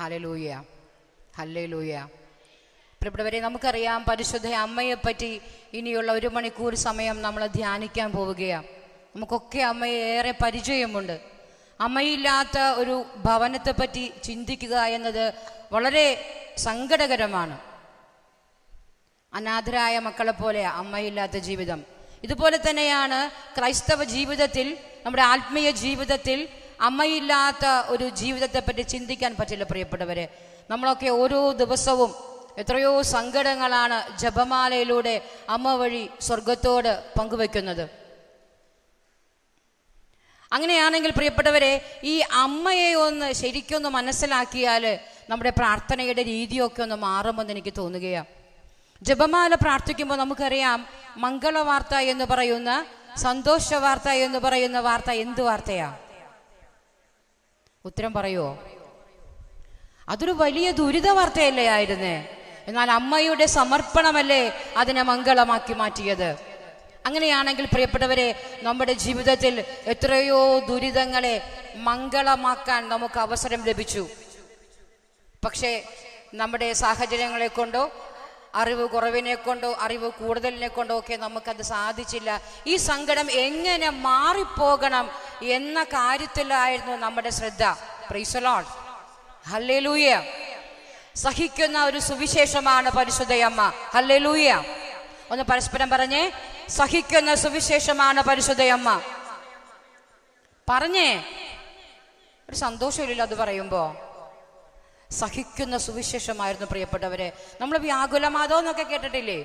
Hallelujah, hallelujah. പ്രിയപ്പെട്ടവരെ, നമുക്കറിയാം പരിശുദ്ധ അമ്മയെപ്പറ്റി ഇനിയുള്ള 1 മണിക്കൂർ സമയം നമ്മൾ ധ്യാനിക്കാൻ പോവുകയാണ്. നമുക്കൊക്കെ അമ്മയെ ഏറെ പരിചയമുണ്ട്. അമ്മയില്ലാത്ത ഒരു ഭവനത്തെപ്പറ്റി ചിന്തിക്കുക എന്നത് വളരെ സങ്കടകരമാണ്. അനാഥരായ മക്കളെ പോലെ അമ്മയില്ലാത്ത ജീവിതം. ഇതുപോലെ തന്നെയാണ് ക്രൈസ്തവ ജീവിതത്തിൽ, നമ്മുടെ ആത്മീയ ജീവിതത്തിൽ അമ്മയില്ലാത്ത ഒരു ജീവിതത്തെപ്പറ്റി ചിന്തിക്കാൻ പറ്റില്ല. പ്രിയപ്പെട്ടവരെ, നമ്മളൊക്കെ ഓരോ ദിവസവും എത്രയോ സങ്കടങ്ങളാണ് ജപമാലയിലൂടെ അമ്മ വഴി സ്വർഗത്തോട് പങ്കുവെക്കുന്നത്. അങ്ങനെയാണെങ്കിൽ പ്രിയപ്പെട്ടവരെ, ഈ അമ്മയെ ഒന്ന് ശരിക്കൊന്ന് മനസ്സിലാക്കിയാൽ നമ്മുടെ പ്രാർത്ഥനയുടെ രീതിയൊക്കെ ഒന്ന് മാറുമെന്ന് എനിക്ക് തോന്നുകയാണ്. ജപമാല പ്രാർത്ഥിക്കുമ്പോൾ നമുക്കറിയാം, മംഗളവാർത്ത എന്ന് പറയുന്ന, സന്തോഷ വാർത്ത എന്ന് പറയുന്ന വാർത്ത എന്ത് വാർത്തയാ? ഉത്തരം പറയുമോ? അതൊരു വലിയ ദുരിത വാർത്തയല്ലേ ആയിരുന്നേ? എന്നാൽ അമ്മയുടെ സമർപ്പണമല്ലേ അതിനെ മംഗളമാക്കി മാറ്റിയത്. അങ്ങനെയാണെങ്കിൽ പ്രിയപ്പെട്ടവരെ, നമ്മുടെ ജീവിതത്തിൽ എത്രയോ ദുരിതങ്ങളെ മംഗളമാക്കാൻ നമുക്ക് അവസരം ലഭിച്ചു. പക്ഷേ നമ്മുടെ സാഹചര്യങ്ങളെ കൊണ്ടോ, അറിവ് കുറവിനെ കൊണ്ടോ, അറിവ് കൂടുതലിനെ കൊണ്ടോ ഒക്കെ നമുക്കത് സാധിച്ചില്ല. ഈ സങ്കടം എങ്ങനെ മാറിപ്പോകണം എന്ന കാര്യത്തിലായിരുന്നു നമ്മുടെ ശ്രദ്ധ. Praise the Lord, hallelujah. സഹിക്കുന്ന ഒരു സുവിശേഷമാണ് പരിശുദ്ധയമ്മ. ഹല്ലേലൂയ. ഒന്ന് പരസ്പരം പറഞ്ഞേ, സഹിക്കുന്ന സുവിശേഷമാണ് പരിശുദ്ധയമ്മ. പറഞ്ഞേ, ഒരു സന്തോഷമില്ലല്ലോ അത് പറയുമ്പോ. സഹിക്കുന്ന സുവിശേഷമായിരുന്നു പ്രിയപ്പെട്ടവരെ. നമ്മൾ വ്യാകുല മാതാവ് എന്നൊക്കെ കേട്ടിട്ടില്ലേ?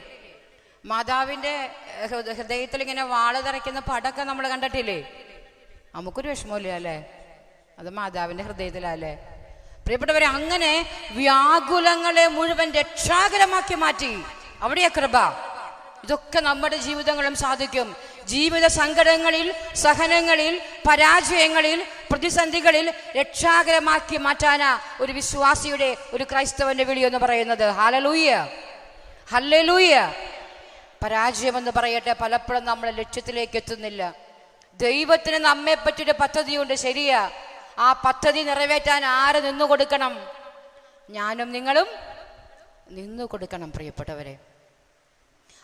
മാതാവിന്റെ ഹൃദയത്തിൽ ഇങ്ങനെ വാള് തറയ്ക്കുന്ന പടമൊക്കെ നമ്മൾ കണ്ടിട്ടില്ലേ? നമുക്കൊരു വിഷമമില്ല അല്ലേ? അത് മാതാവിന്റെ ഹൃദയത്തിലല്ലേ? പ്രിയപ്പെട്ടവരെ, അങ്ങനെ വ്യാകുലങ്ങളെ മുഴുവൻ രക്ഷാകരമാക്കി മാറ്റി. അവിടെയാ കൃപ. ഇതൊക്കെ നമ്മുടെ ജീവിതങ്ങളും സാധിക്കും. ജീവിത സങ്കടങ്ങളിൽ, സഹനങ്ങളിൽ, പരാജയങ്ങളിൽ, പ്രതിസന്ധികളിൽ രക്ഷാകരമാക്കി മാറ്റാനാ ഒരു വിശ്വാസിയുടെ, ഒരു ക്രൈസ്തവന്റെ വിളി എന്ന് പറയുന്നത്. Hallelujah, hallelujah. പരാജയമെന്ന് പറയട്ടെ, പലപ്പോഴും നമ്മൾ ലക്ഷ്യത്തിലേക്ക് എത്തുന്നില്ല. ദൈവത്തിന് നമ്മെ പറ്റിയൊരു പദ്ധതിയുണ്ട്, ശരിയാ. ആ പദ്ധതി നിറവേറ്റാൻ ആര് നിന്നു കൊടുക്കണം? ഞാനും നിങ്ങളും നിന്നു കൊടുക്കണം പ്രിയപ്പെട്ടവരെ.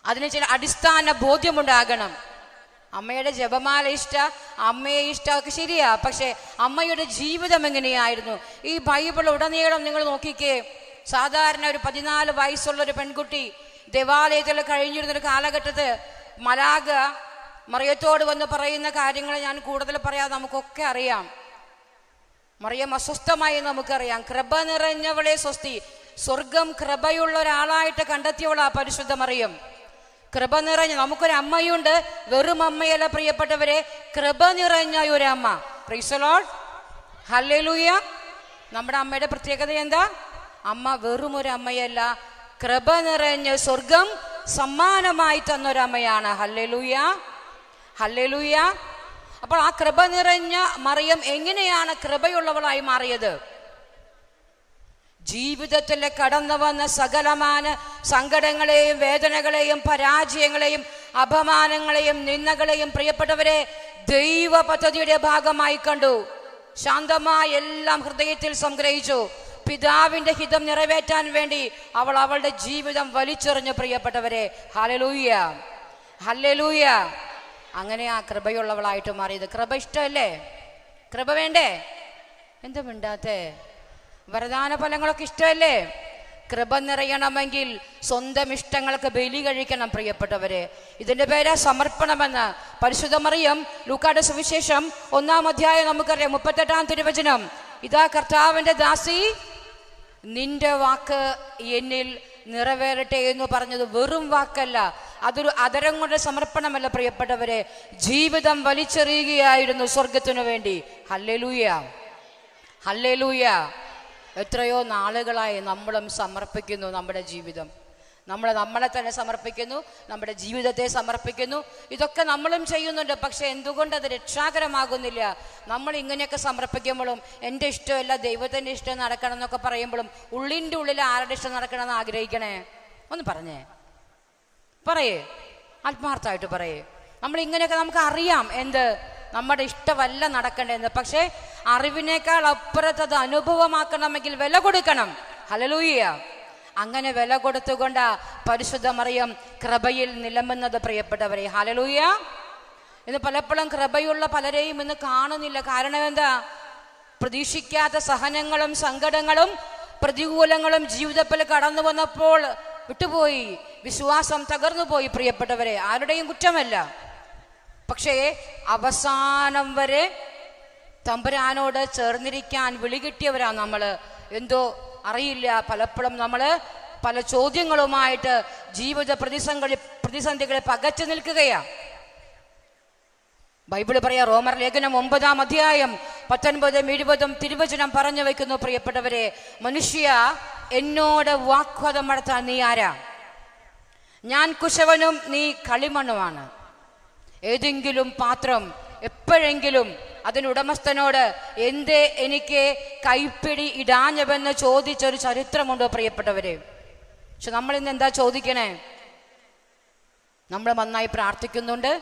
അതിന് ചില അടിസ്ഥാന ബോധ്യമുണ്ടാകണം. അമ്മയുടെ ജപമാല ഇഷ്ട, അമ്മയെ ഇഷ്ടമൊക്കെ ശരിയാ, പക്ഷെ അമ്മയുടെ ജീവിതം എങ്ങനെയായിരുന്നു? ഈ ബൈബിൾ ഉടനീളം നിങ്ങൾ നോക്കിക്കേ. സാധാരണ ഒരു 14 വയസ്സുള്ള ഒരു പെൺകുട്ടി ദേവാലയത്തിൽ കഴിഞ്ഞിരുന്നൊരു കാലഘട്ടത്ത് മലാഖ മറിയത്തോട് വന്ന് പറയുന്ന കാര്യങ്ങൾ ഞാൻ കൂടുതൽ പറയാതെ നമുക്കൊക്കെ അറിയാം. മറിയം അസ്വസ്ഥമായി നമുക്കറിയാം. കൃപ നിറഞ്ഞവളെ സ്വസ്തി. സ്വർഗം കൃപയുള്ള ഒരാളായിട്ട് കണ്ടെത്തിയവളാ പരിശുദ്ധ മറിയം. കൃപ നിറഞ്ഞ നമുക്കൊരു അമ്മയുണ്ട്. വെറും അമ്മയല്ല പ്രിയപ്പെട്ടവരെ, കൃപ നിറഞ്ഞ ഒരു അമ്മ. Price the Lord, hallelujah. നമ്മുടെ അമ്മയുടെ പ്രത്യേകത എന്താ? അമ്മ വെറും ഒരു അമ്മയല്ല, കൃപ നിറഞ്ഞ സ്വർഗം സമ്മാനമായി തന്നൊരമ്മയാണ്. Hallelujah, hallelujah. അപ്പോൾ ആ കൃപ നിറഞ്ഞ മറിയം എങ്ങനെയാണ് കൃപയുള്ളവളായി മാറിയത്? ജീവിതത്തിൽ കടന്നു വന്ന സകലമാന സങ്കടങ്ങളെയും വേദനകളെയും പരാജയങ്ങളെയും അപമാനങ്ങളെയും നിന്ദകളെയും പ്രിയപ്പെട്ടവരെ ദൈവ പദ്ധതിയുടെ ഭാഗമായി കണ്ടു. ശാന്തമായി എല്ലാം ഹൃദയത്തിൽ സംഗ്രഹിച്ചു. പിതാവിന്റെ ഹിതം നിറവേറ്റാൻ വേണ്ടി അവൾ അവളുടെ ജീവിതം വലിച്ചെറിഞ്ഞു പ്രിയപ്പെട്ടവരെ. Hallelujah, hallelujah. അങ്ങനെ ആ കൃപയുള്ളവളായിട്ട് മാറിയത്. കൃപ ഇഷ്ടമല്ലേ? കൃപ വേണ്ടേ? എന്ത് മിണ്ടാത്തേ? വരദാന ഫലങ്ങളൊക്കെ ഇഷ്ടമല്ലേ? കൃപ നിറയണമെങ്കിൽ സ്വന്തം ഇഷ്ടങ്ങൾക്ക് ബലി കഴിക്കണം പ്രിയപ്പെട്ടവരെ. ഇതിന്റെ പേരാ സമർപ്പണമെന്ന്. പരിശുദ്ധ മറിയം ലൂക്കായുടെ സുവിശേഷം 1-ാം അധ്യായം നമുക്കറിയാം, 38-ാം തിരുവചനം. ഇതാ കർത്താവിന്റെ ദാസി, നിന്റെ വാക്ക് എന്നിൽ നിറവേറട്ടെ എന്ന് പറഞ്ഞത് വെറും വാക്കല്ല, അതൊരു അതരം കൊണ്ട് സമർപ്പണമല്ല പ്രിയപ്പെട്ടവരെ. ജീവിതം വലിച്ചെറിയുകയായിരുന്നു സ്വർഗത്തിനു വേണ്ടി. Hallelujah, hallelujah. എത്രയോ നാളുകളായി നമ്മളും സമർപ്പിക്കുന്നു നമ്മുടെ ജീവിതം. നമ്മളെ തന്നെ സമർപ്പിക്കുന്നു, നമ്മുടെ ജീവിതത്തെ സമർപ്പിക്കുന്നു. ഇതൊക്കെ നമ്മളും ചെയ്യുന്നുണ്ട്. പക്ഷെ എന്തുകൊണ്ട് അത് രക്ഷാകരമാകുന്നില്ല? നമ്മൾ ഇങ്ങനെയൊക്കെ സമർപ്പിക്കുമ്പോഴും എൻ്റെ ഇഷ്ടമല്ല ദൈവത്തിൻ്റെ ഇഷ്ടം നടക്കണം എന്നൊക്കെ പറയുമ്പോഴും ഉള്ളിൻ്റെ ഉള്ളിൽ ആരുടെ ഇഷ്ടം നടക്കണമെന്ന് ആഗ്രഹിക്കണേ? ഒന്ന് പറഞ്ഞേ, പറയേ, ആത്മാർത്ഥമായിട്ട് പറയേ. നമ്മൾ ഇങ്ങനെയൊക്കെ നമുക്ക് അറിയാം, എന്ത് നമ്മുടെ ഇഷ്ടമല്ല നടക്കേണ്ടത്. പക്ഷേ അറിവിനേക്കാൾ അപ്പുറത്തത് അനുഭവമാക്കണമെങ്കിൽ വില കൊടുക്കണം. ഹല്ലേലൂയ. അങ്ങനെ വില കൊടുത്തുകൊണ്ട് പരിശുദ്ധ മറിയം കൃപയിൽ നിലമ്പുന്നത് പ്രിയപ്പെട്ടവരെ. ഹല്ലേലൂയ. ഇന്ന് പലപ്പോഴും കൃപയുള്ള പലരെയും ഇന്ന് കാണുന്നില്ല. കാരണം എന്താ? പ്രതീക്ഷിക്കാത്ത സഹനങ്ങളും സങ്കടങ്ങളും പ്രതികൂലങ്ങളും ജീവിതത്തിൽ കടന്നു വന്നപ്പോൾ വിട്ടുപോയി, വിശ്വാസം തകർന്നു പോയി പ്രിയപ്പെട്ടവരെ. ആരുടെയും കുറ്റമല്ല. പക്ഷേ അവസാനം വരെ തമ്പുരാനോട് ചേർന്നിരിക്കാൻ വിളി കിട്ടിയവരാ നമ്മള്. എന്തോ അറിയില്ല, പലപ്പോഴും നമ്മള് പല ചോദ്യങ്ങളുമായിട്ട് ജീവിത പ്രതിസന്ധികളെ പകച്ചു നിൽക്കുകയാ. ബൈബിള് പറയാ, റോമർ ലേഖനം 9-ാം അധ്യായം 19-20 തിരുവചനം പറഞ്ഞു വെക്കുന്നു പ്രിയപ്പെട്ടവരെ, മനുഷ്യ എന്നോട് വാഗ്വാദം നടത്താൻ നീ ആരാ? ഞാൻ കുശവനും നീ കളിമണ്ണുമാണ്. ഏതെങ്കിലും പാത്രം എപ്പോഴെങ്കിലും അതിനുടമസ്ഥനോട് എന്തേ എനിക്ക് കൈപ്പിടി ഇടാഞ്ഞവെന്ന് ചോദിച്ചൊരു ചരിത്രമുണ്ടോ പ്രിയപ്പെട്ടവരെ? പക്ഷെ നമ്മൾ ഇന്ന് എന്താ ചോദിക്കണേ? നമ്മൾ നന്നായി പ്രാർത്ഥിക്കുന്നുണ്ട്,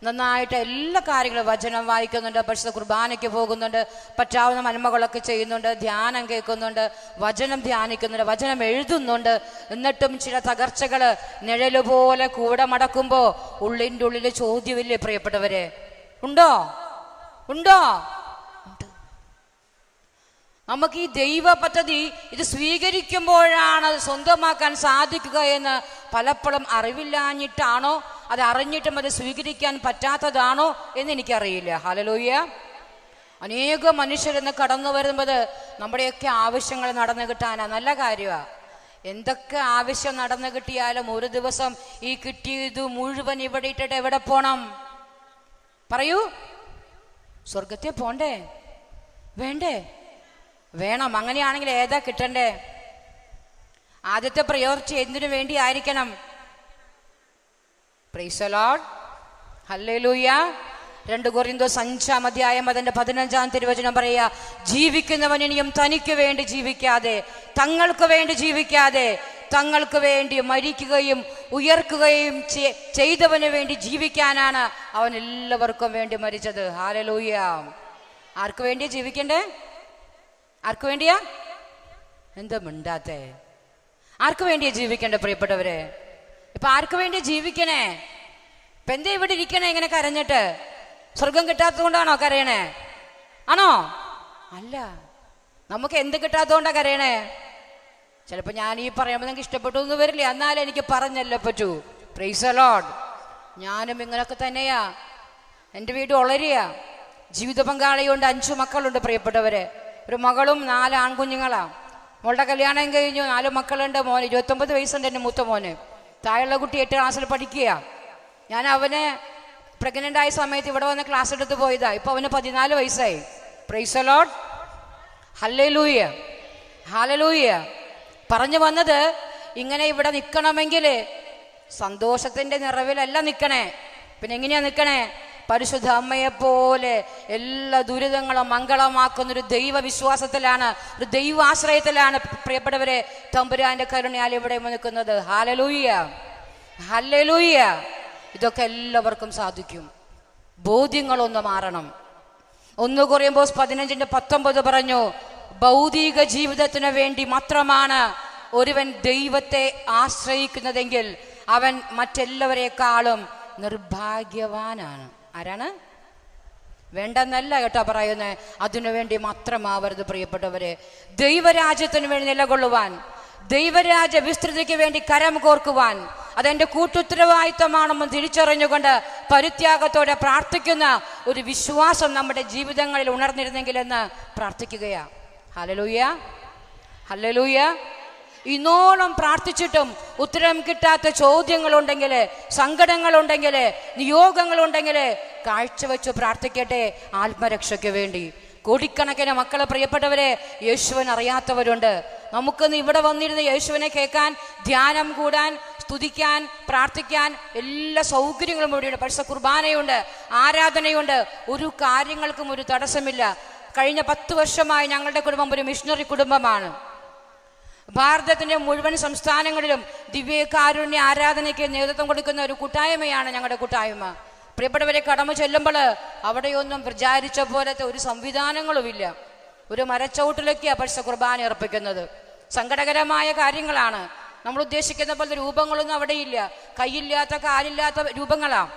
നന്നായിട്ട് എല്ലാ കാര്യങ്ങളും വചനം വായിക്കുന്നുണ്ട്, പരിശുദ്ധ കുർബാനയ്ക്ക് പോകുന്നുണ്ട്, പറ്റാവുന്ന നന്മകളൊക്കെ ചെയ്യുന്നുണ്ട്, ധ്യാനം കേൾക്കുന്നുണ്ട്, വചനം ധ്യാനിക്കുന്നുണ്ട്, വചനം എഴുതുന്നുണ്ട്. എന്നിട്ടും ചില തകർച്ചകൾ നിഴലുപോലെ കൂടെ മടക്കുമ്പോൾ ഉള്ളിൻ്റെ ഉള്ളിൽ ചോദ്യമില്ലേ പ്രിയപ്പെട്ടവരെ? ഉണ്ടോ? ഉണ്ടോ? നമുക്ക് ഈ ദൈവ പദ്ധതി ഇത് സ്വീകരിക്കുമ്പോഴാണ് അത് സ്വന്തമാക്കാൻ സാധിക്കുക എന്ന് പലപ്പോഴും അറിവില്ലാഞ്ഞിട്ടാണോ, അത് അറിഞ്ഞിട്ടും അത് സ്വീകരിക്കാൻ പറ്റാത്തതാണോ എന്ന് എനിക്കറിയില്ല. ഹല്ലേലൂയ. അനേകം മനുഷ്യരെന്ന് കടന്നു വരുന്നത് നമ്മുടെയൊക്കെ ആവശ്യങ്ങൾ നടന്നു കിട്ടാനാ. നല്ല കാര്യമാണ്. എന്തൊക്കെ ആവശ്യം നടന്നു കിട്ടിയാലും ഒരു ദിവസം ഈ കിട്ടിയത് മുഴുവൻ ഇവിടെ ഇട്ടിട്ട് എവിടെ പോണം? പറയൂ. സ്വർഗത്തെ പോണ്ടേ? വേണ്ടേ? വേണം. അങ്ങനെയാണെങ്കിൽ ഏതാ കിട്ടണ്ടേ? ആദ്യത്തെ പ്രയോറിറ്റി എന്തിനു വേണ്ടി ആയിരിക്കണം? Price the Lord. ഹല്ലേലൂയ. 2 കൊരിന്തോസ് 5-ാം അധ്യായം 15-ാം തിരുവചനം പറയാ, ജീവിക്കുന്നവൻ ഇനിയും തനിക്ക് വേണ്ടി ജീവിക്കാതെ, തങ്ങൾക്ക് വേണ്ടി ജീവിക്കാതെ, തങ്ങൾക്ക് വേണ്ടി മരിക്കുകയും ഉയർക്കുകയും ചെയ്തവന് വേണ്ടി ജീവിക്കാനാണ് അവൻ എല്ലാവർക്കും വേണ്ടി മരിച്ചത്. ഹല്ലേലൂയ. ആർക്ക് വേണ്ടിയാ ജീവിക്കണ്ടേ? ആർക്ക് വേണ്ടിയാ? എന്താ മിണ്ടാത്തെ? ആർക്ക് വേണ്ടിയാ ജീവിക്കണ്ടേ പ്രിയപ്പെട്ടവരെ? ഇപ്പൊ ആർക്ക് വേണ്ടി ജീവിക്കണേ? ഇപ്പൊ എന്താ ഇവിടെ ഇരിക്കണേ ഇങ്ങനെ കരഞ്ഞിട്ട്? സ്വർഗം കിട്ടാത്തത് കൊണ്ടാണോ കരയണേ? ആണോ? അല്ല. നമുക്ക് എന്ത് കിട്ടാത്തതുകൊണ്ടാ കരയണേ? ചിലപ്പോ ഞാൻ ഈ പറയുമ്പോൾ നിങ്ങൾക്ക് ഇഷ്ടപ്പെട്ടു എന്ന് വരില്ല, എന്നാലും എനിക്ക് പറഞ്ഞല്ലേ പറ്റൂ. Price the Lord. ഞാനും ഇങ്ങനൊക്കെ തന്നെയാ. എൻ്റെ വീട് ഒളരിയാ. ജീവിത പങ്കാളിയുണ്ട്, 5 മക്കളുണ്ട് പ്രിയപ്പെട്ടവരെ. ഒരു മകളും 4 ആൺകുഞ്ഞുങ്ങളാ. മോളുടെ കല്യാണം കഴിഞ്ഞു, 4 മക്കളുണ്ട്. മോന് 29 വയസ്സുണ്ട്, എൻ്റെ മൂത്ത മോന്. താഴെയുള്ള കുട്ടി 8 ക്ലാസ്സിൽ പഠിക്കുക. ഞാൻ അവനെ പ്രഗ്നൻ്റ് ആയ സമയത്ത് ഇവിടെ വന്ന് ക്ലാസ് എടുത്ത് പോയതാ. ഇപ്പൊ അവന് 14 വയസ്സായി. Price the Lord. Hallelujah. Hallelujah. പറഞ്ഞു വന്നത്, ഇങ്ങനെ ഇവിടെ നിൽക്കണമെങ്കിൽ സന്തോഷത്തിന്റെ നിറവിലല്ല നിൽക്കണേ. പിന്നെ എങ്ങനെയാ നിൽക്കണേ? പരിശുദ്ധ അമ്മയെപ്പോലെ എല്ലാ ദുരിതങ്ങളും മംഗളമാക്കുന്നൊരു ദൈവവിശ്വാസത്തിലാണ്, ഒരു ദൈവാശ്രയത്തിലാണ് പ്രിയപ്പെട്ടവരെ തമ്പുരാന്റെ കരുണയാൽ ഇവിടെ നിൽക്കുന്നത്. ഹല്ലേലൂയ. ഹല്ലേലൂയ. ഇതൊക്കെ എല്ലാവർക്കും സാധിക്കും. ബോധ്യങ്ങളൊന്ന് മാറണം. 1 കൊരിന്തോസ് 15:19 പറഞ്ഞു, ഭൗതിക ജീവിതത്തിന് വേണ്ടി മാത്രമാണ് ഒരുവൻ ദൈവത്തെ ആശ്രയിക്കുന്നതെങ്കിൽ അവൻ മറ്റെല്ലാവരെക്കാളും നിർഭാഗ്യവാനാണ്. ആരാണ്? വേണ്ടെന്നല്ല കേട്ടോ പറയുന്നത്, അതിനുവേണ്ടി മാത്രമാവരുത് പ്രിയപ്പെട്ടവരെ. ദൈവരാജ്യത്തിന് വേണ്ടി നിലകൊള്ളുവാൻ, ദൈവരാജ്യ വിസ്തൃതിക്ക് വേണ്ടി കരം കോർക്കുവാൻ, അതെന്റെ കൂട്ടുത്തരവാദിത്തമാണെന്ന് തിരിച്ചറിഞ്ഞുകൊണ്ട് പരിത്യാഗത്തോടെ പ്രാർത്ഥിക്കുന്ന ഒരു വിശ്വാസം നമ്മുടെ ജീവിതങ്ങളിൽ ഉണർന്നിരുന്നെങ്കിലെന്ന് പ്രാർത്ഥിക്കുകയാ. ഹല്ലേലൂയ. ഹല്ലേലൂയ. ഇന്നോളം പ്രാർത്ഥിച്ചിട്ടും ഉത്തരം കിട്ടാത്ത ചോദ്യങ്ങളുണ്ടെങ്കിൽ, സങ്കടങ്ങളുണ്ടെങ്കിൽ, നിയോഗങ്ങളുണ്ടെങ്കിൽ കാഴ്ചവെച്ച് പ്രാർത്ഥിക്കട്ടെ ആത്മരക്ഷയ്ക്ക് വേണ്ടി. കോടിക്കണക്കിന് മക്കളെ പ്രിയപ്പെട്ടവരെ യേശുവിനെ അറിയാത്തവരുണ്ട്. നമുക്കിന്ന് ഇവിടെ വന്നിരുന്ന് യേശുവിനെ കേൾക്കാൻ, ധ്യാനം കൂടാൻ, സ്തുതിക്കാൻ, പ്രാർത്ഥിക്കാൻ എല്ലാ സൗകര്യങ്ങളും ഇവിടെയുണ്ട്. പരിശുദ്ധ കുർബാനയുണ്ട്, ആരാധനയുണ്ട്. ഒരു കാര്യങ്ങൾക്കും ഒരു തടസ്സമില്ല. കഴിഞ്ഞ 10 വർഷമായി ഞങ്ങളുടെ കുടുംബം ഒരു മിഷണറി കുടുംബമാണ്. ഭാരതത്തിന്റെ മുഴുവൻ സംസ്ഥാനങ്ങളിലും ദിവ്യകാരുണ്യ ആരാധനയ്ക്ക് നേതൃത്വം കൊടുക്കുന്ന ഒരു കൂട്ടായ്മയാണ് ഞങ്ങളുടെ കൂട്ടായ്മ. പ്രിയപ്പെട്ടവരെ, കടമ ചെല്ലുമ്പോൾ അവിടെയൊന്നും വിചാരിച്ച പോലത്തെ ഒരു സംവിധാനങ്ങളുമില്ല. ഒരു മരച്ചവിട്ടിലൊക്കെയാണ് പരിശുദ്ധ കുർബാന അർപ്പിക്കുന്നത്. സങ്കടകരമായ കാര്യങ്ങളാണ്. നമ്മൾ ഉദ്ദേശിക്കുന്ന പോലത്തെ രൂപങ്ങളൊന്നും അവിടെയില്ല. കൈയില്ലാത്ത കാലില്ലാത്ത രൂപങ്ങളാണ്.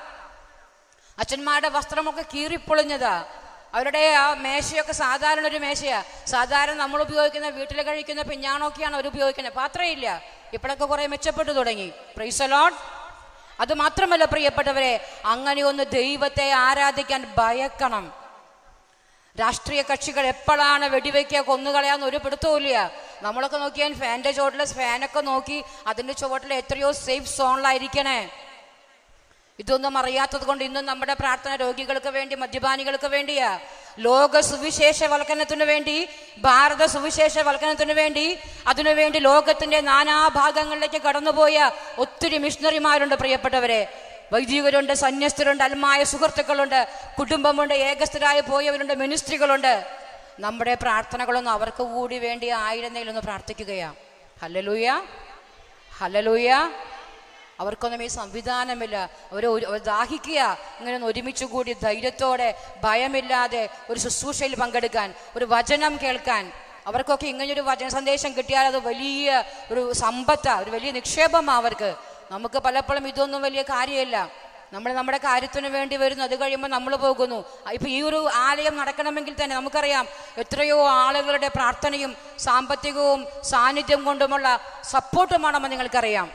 അച്ഛന്മാരുടെ വസ്ത്രമൊക്കെ കീറിപ്പൊളിഞ്ഞതാ. അവരുടെ ആ മേശയൊക്കെ സാധാരണ ഒരു മേശയാ. സാധാരണ നമ്മൾ ഉപയോഗിക്കുന്ന വീട്ടിൽ കഴിക്കുന്ന പിഞ്ഞാണൊക്കെയാണ് അവർ ഉപയോഗിക്കുന്നത്. പാത്രമില്ല. ഇപ്പോഴൊക്കെ കുറെ മെച്ചപ്പെട്ടു തുടങ്ങി. Price the Lord. അത് മാത്രമല്ല പ്രിയപ്പെട്ടവരെ, അങ്ങനെ ഒന്ന് ദൈവത്തെ ആരാധിക്കാൻ ഭയക്കണം. രാഷ്ട്രീയ കക്ഷികൾ എപ്പോഴാണ് വെടിവെക്കുക കൊന്നുകളയാന്ന് ഒരു പിടുത്തവുമില്ല. നമ്മളൊക്കെ നോക്കിയാൽ ഫാൻ്റെ ചുവട്ടിൽ ഫാനൊക്കെ നോക്കി അതിൻ്റെ ചുവട്ടിൽ എത്രയോ സേഫ് സോണിലായിരിക്കണേ. ഇതൊന്നും അറിയാത്തത് കൊണ്ട് ഇന്നും നമ്മുടെ പ്രാർത്ഥന രോഗികൾക്ക് വേണ്ടി, മദ്യപാനികൾക്ക് വേണ്ടിയാ. ലോക സുവിശേഷവൽക്കരണത്തിനു വേണ്ടി, ഭാരത സുവിശേഷവൽക്കരണത്തിനു വേണ്ടി, അതിനുവേണ്ടി ലോകത്തിന്റെ നാനാഭാഗങ്ങളിലേക്ക് കടന്നുപോയ ഒത്തിരി മിഷണറിമാരുണ്ട് പ്രിയപ്പെട്ടവരെ. വൈദികരുണ്ട്, സന്യസ്തരുണ്ട്, അൽമായ സുഹൃത്തുക്കളുണ്ട്, കുടുംബമുണ്ട്, ഏകസ്ഥരായി പോയവരുണ്ട്, മിനിസ്ട്രികളുണ്ട്. നമ്മുടെ പ്രാർത്ഥനകളൊന്നും അവർക്ക് കൂടി വേണ്ടി ആയിരുന്നെങ്കിലൊന്ന് പ്രാർത്ഥിക്കുകയാ. Hallelujah, hallelujah. അവർക്കൊന്നും ഈ സംവിധാനമില്ല. അവർ ദാഹിക്കുക ഇങ്ങനെ ഒന്ന് ഒരുമിച്ച് കൂടി ധൈര്യത്തോടെ ഭയമില്ലാതെ ഒരു ശുശ്രൂഷയിൽ പങ്കെടുക്കാൻ, ഒരു വചനം കേൾക്കാൻ. അവർക്കൊക്കെ ഇങ്ങനൊരു വചന സന്ദേശം കിട്ടിയാൽ അത് വലിയ ഒരു സമ്പത്താ, ഒരു വലിയ നിക്ഷേപമാണ് അവർക്ക്. നമുക്ക് പലപ്പോഴും ഇതൊന്നും വലിയ കാര്യമല്ല. നമ്മൾ നമ്മുടെ കാര്യത്തിന് വേണ്ടി വരുന്നു, അത് കഴിയുമ്പോൾ നമ്മൾ പോകുന്നു. ഇപ്പം ഈ ഒരു ആലയം നടക്കണമെങ്കിൽ തന്നെ നമുക്കറിയാം എത്രയോ ആളുകളുടെ പ്രാർത്ഥനയും സാമ്പത്തികവും സാന്നിധ്യം കൊണ്ടുമുള്ള സപ്പോർട്ടുമാണെന്ന് നിങ്ങൾക്കറിയാം.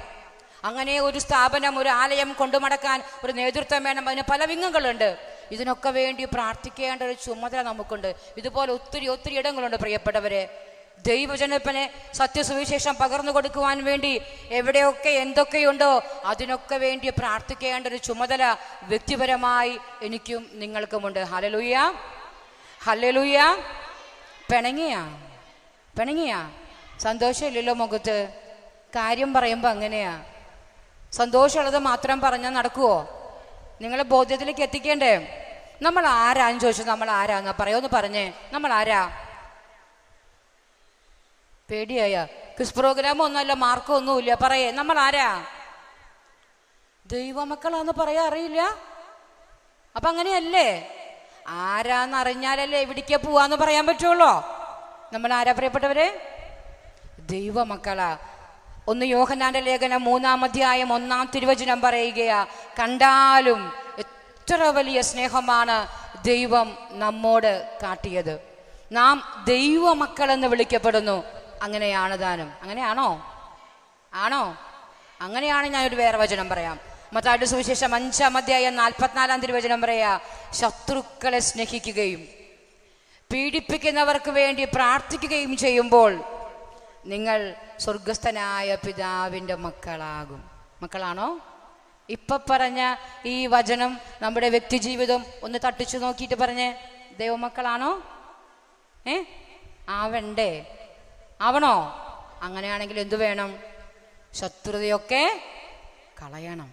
അങ്ങനെ ഒരു സ്ഥാപനം, ഒരു ആലയം കൊണ്ടുമടക്കാൻ ഒരു നേതൃത്വം വേണം. അതിന് പല വിങ്ങുകളുണ്ട്. ഇതിനൊക്കെ വേണ്ടി പ്രാർത്ഥിക്കേണ്ട ഒരു ചുമതല നമുക്കുണ്ട്. ഇതുപോലെ ഒത്തിരി ഒത്തിരി ഇടങ്ങളുണ്ട് പ്രിയപ്പെട്ടവരെ. ദൈവജനത്തിന് സത്യസുവിശേഷം പകർന്നു കൊടുക്കുവാൻ വേണ്ടി എവിടെയൊക്കെ എന്തൊക്കെയുണ്ടോ അതിനൊക്കെ വേണ്ടി പ്രാർത്ഥിക്കേണ്ട ഒരു ചുമതല വ്യക്തിപരമായി എനിക്കും നിങ്ങൾക്കുമുണ്ട്. Hallelujah, hallelujah. പിണങ്ങിയാ സന്തോഷമില്ലല്ലോ മുഖത്ത്. കാര്യം പറയുമ്പോൾ അങ്ങനെയാ. സന്തോഷമുള്ളത് മാത്രം പറഞ്ഞാൽ നടക്കുവോ? നിങ്ങളെ ബോധ്യത്തിലേക്ക് എത്തിക്കേണ്ടേ. നമ്മൾ ആരാന്ന് ചോദിച്ചു. നമ്മൾ ആരാന്നാ പറയുമെന്ന് പറഞ്ഞേ. നമ്മൾ ആരാ? പേടിയായ ക്വിസ് പ്രോഗ്രാം ഒന്നുമല്ല, മാർക്കും ഒന്നുമില്ല. പറയേ, നമ്മൾ ആരാ? ദൈവമക്കളാന്ന് പറയാ അറിയില്ല. അപ്പൊ അങ്ങനെയല്ലേ? ആരാന്നറിഞ്ഞാലല്ലേ എവിടേക്കാ പോവാന്ന് പറയാൻ പറ്റുള്ളൂ. നമ്മൾ ആരാ പ്രിയപ്പെട്ടവരെ? ദൈവമക്കളാ. 1 യോഹന്നാന്റെ ലേഖനം 3-ാം അധ്യായം 1-ാം തിരുവചനം പറയുകയാ, കണ്ടാലും എത്ര വലിയ സ്നേഹമാണ് ദൈവം നമ്മോട് കാട്ടിയത്. നാം ദൈവമക്കളെന്ന് വിളിക്കപ്പെടുന്നു. അങ്ങനെയാണ് താനും. അങ്ങനെയാണോ? ആണോ? അങ്ങനെയാണ്. ഞാനൊരു വേറെ വചനം പറയാം. മത്തായിയുടെ സുവിശേഷം 5-ാം അധ്യായം 44-ാം തിരുവചനം പറയാ, ശത്രുക്കളെ സ്നേഹിക്കുകയും പീഡിപ്പിക്കുന്നവർക്ക് വേണ്ടി പ്രാർത്ഥിക്കുകയും ചെയ്യുമ്പോൾ നിങ്ങൾ സ്വർഗസ്ഥനായ പിതാവിൻ്റെ മക്കളാകും. മക്കളാണോ? ഇപ്പൊ പറഞ്ഞ ഈ വചനം നമ്മുടെ വ്യക്തി ജീവിതം ഒന്ന് തട്ടിച്ചു നോക്കിയിട്ട് പറഞ്ഞേ, ദൈവമക്കളാണോ? ആവണ്ടേ? ആവണോ? അങ്ങനെയാണെങ്കിൽ എന്തു വേണം? ശത്രുതയൊക്കെ കളയണം.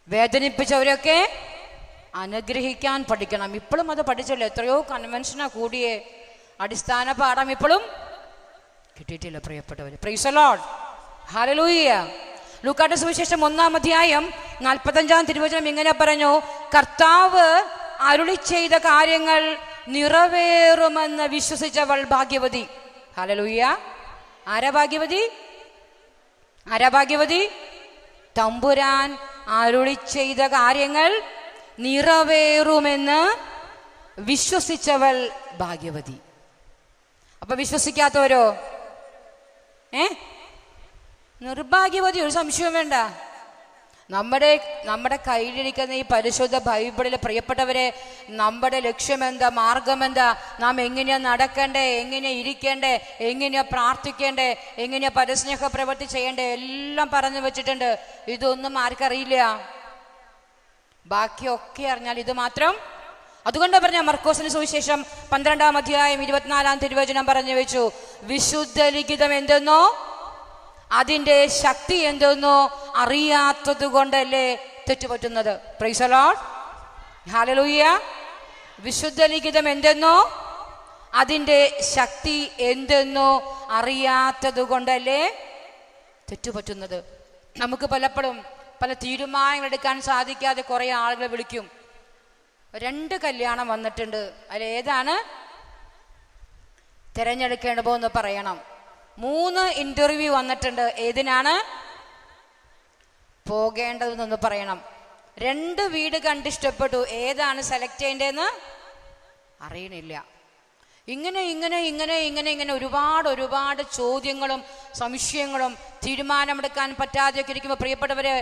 വേദനിപ്പിച്ചവരൊക്കെ അനുഗ്രഹിക്കാൻ പഠിക്കണം. ഇപ്പോഴും അത് പഠിച്ചല്ലോ. എത്രയോ കൺവെൻഷനാ കൂടിയേ, അടിസ്ഥാന പാഠം ഇപ്പോഴും കിട്ടിയിട്ടില്ല പ്രിയപ്പെട്ടവര്. Praise the Lord, hallelujah. ലൂക്കായുടെ സുവിശേഷം 1-ാം അധ്യായം 45-ാം തിരുവചനം ഇങ്ങനെ പറഞ്ഞു, കർത്താവ് അരുളി ചെയ്ത കാര്യങ്ങൾ നിറവേറുമെന്ന് വിശ്വസിച്ചവൾ ഭാഗ്യവതി. ഹല്ലേലൂയ. ആരാ ഭാഗ്യവതി? ആരാ ഭാഗ്യവതി? തമ്പുരാൻ അരുളി ചെയ്ത കാര്യങ്ങൾ നിറവേറുമെന്ന് വിശ്വസിച്ചവൾ ഭാഗ്യവതി. അപ്പൊ വിശ്വസിക്കാത്തവരോ? നിർഭാഗ്യവതി. ഒരു സംശയവും വേണ്ട. നമ്മുടെ കയ്യിലിരിക്കുന്ന ഈ പരിശുദ്ധ ബൈബിളിലെ പ്രിയപ്പെട്ടവരെ, നമ്മുടെ ലക്ഷ്യമെന്താ, മാർഗമെന്താ, നാം എങ്ങനെയാ നടക്കേണ്ടേ, എങ്ങനെയാ ഇരിക്കേണ്ടേ, എങ്ങനെയാ പ്രാർത്ഥിക്കേണ്ടേ, എങ്ങനെയാ പരസ്നേഹ പ്രവൃത്തി ചെയ്യേണ്ടേ, എല്ലാം പറഞ്ഞു വെച്ചിട്ടുണ്ട്. ഇതൊന്നും ആർക്കറിയില്ല. ബാക്കിയൊക്കെ അറിഞ്ഞാൽ ഇത് മാത്രം. അതുകൊണ്ട് പറഞ്ഞ മർക്കോസിന് സുവിശേഷം 12-ാം അധ്യായം 24-ാം തിരുവചനം പറഞ്ഞു വെച്ചു, വിശുദ്ധ ലിഖിതം എന്തെന്നോ അതിന്റെ ശക്തി എന്തെന്നോ അറിയാത്തത് കൊണ്ടല്ലേ തെറ്റുപറ്റുന്നത്. Praise the Lord, hallelujah. വിശുദ്ധ ലിഖിതം എന്തെന്നോ അതിന്റെ ശക്തി എന്തെന്നോ അറിയാത്തത് കൊണ്ടല്ലേ തെറ്റുപറ്റുന്നത്. നമുക്ക് പലപ്പോഴും പല തീരുമാനങ്ങൾ എടുക്കാൻ സാധിക്കാതെ കുറേ ആളുകൾ വിളിക്കും. 2 കല്യാണം വന്നിട്ടുണ്ട്, അതിലേതാണ് തിരഞ്ഞെടുക്കേണ്ടതെന്ന് പറയണം. 3 ഇന്റർവ്യൂ വന്നിട്ടുണ്ട്, ഏതിനാണ് പോകേണ്ടതെന്നൊന്ന് പറയണം. 2 വീട് കണ്ടിഷ്ടപ്പെട്ടു, ഏതാണ് സെലക്ട് ചെയ്യേണ്ടതെന്ന് അറിയണില്ല. ഇങ്ങനെ ഒരുപാട് ചോദ്യങ്ങളും സംശയങ്ങളും തീരുമാനമെടുക്കാൻ പറ്റാതെയൊക്കെ ഇരിക്കുമ്പോൾ പ്രിയപ്പെട്ടവരെ,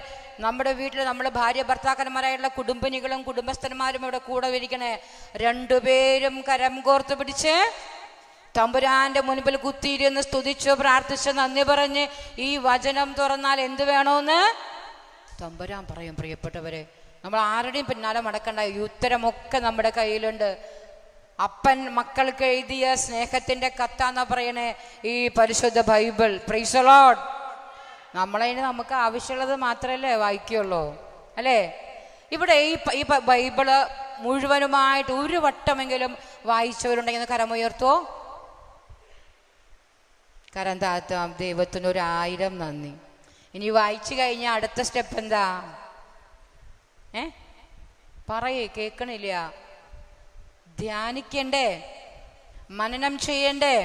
നമ്മുടെ വീട്ടിൽ നമ്മുടെ ഭാര്യ ഭർത്താക്കന്മാരായുള്ള കുടുംബിനികളും കുടുംബസ്ഥന്മാരും ഇവിടെ കൂടെ ഇരിക്കണേ. 2 പേരും കരം കോർത്ത് പിടിച്ച് തമ്പുരാന്റെ മുൻപിൽ കുത്തിയിരുന്ന് സ്തുതിച്ച് പ്രാർത്ഥിച്ച് നന്ദി പറഞ്ഞ് ഈ വചനം തുറന്നാൽ എന്ത് വേണോന്ന് തമ്പുരാൻ പറയും. പ്രിയപ്പെട്ടവരെ, നമ്മൾ ആരുടെയും പിന്നാലെ മടക്കണ്ട, ഈ ഉത്തരമൊക്കെ നമ്മുടെ കയ്യിലുണ്ട്. അപ്പൻ മക്കൾക്ക് എഴുതിയ സ്നേഹത്തിന്റെ കത്താന്നാ പറയണേ ഈ പരിശുദ്ധ ബൈബിൾ. Price the Lord. നമ്മളതിന് നമുക്ക് ആവശ്യമുള്ളത് മാത്രമല്ലേ വായിക്കുള്ളൂ, അല്ലേ? ഇവിടെ ഈ ബൈബിള് മുഴുവനുമായിട്ട് ഒരു വട്ടമെങ്കിലും വായിച്ചവരുണ്ടെങ്കിൽ കരമുയർത്തോ? കരം താത്താം. ദൈവത്തിന് 1000 നന്ദി. ഇനി വായിച്ചു കഴിഞ്ഞാൽ അടുത്ത സ്റ്റെപ്പ് എന്താ? പറയേ, കേൾക്കണില്ല. ധ്യാനിക്കണ്ടേ, മനനം ചെയ്യണ്ടേ,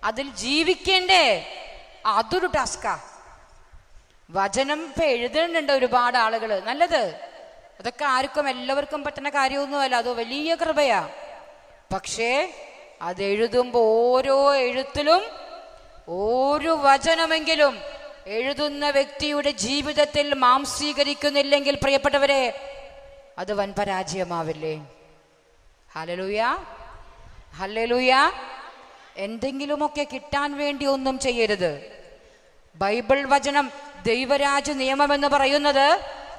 അതിൽ ജീവിക്കണ്ടേ? അതൊരു ടാസ്കാ. വചനം ഇപ്പൊ എഴുതുന്നുണ്ട് ഒരുപാട് ആളുകൾ, നല്ലത്. അതൊക്കെ ആർക്കും എല്ലാവർക്കും പറ്റുന്ന കാര്യമൊന്നുമല്ല, അത് വലിയ കൃപയാ. പക്ഷേ അതെഴുതുമ്പോൾ ഓരോ എഴുത്തിലും ഓരോ വചനമെങ്കിലും എഴുതുന്ന വ്യക്തിയുടെ ജീവിതത്തിൽ മാംസീകരിക്കുന്നില്ലെങ്കിൽ പ്രിയപ്പെട്ടവരെ, അത് വൻ പരാജയമാവില്ലേ? Hallelujah, hallelujah. എന്തെങ്കിലുമൊക്കെ കിട്ടാൻ വേണ്ടി ഒന്നും ചെയ്യരുത്. ബൈബിൾ വചനം, ദൈവരാജ നിയമം എന്ന് പറയുന്നത്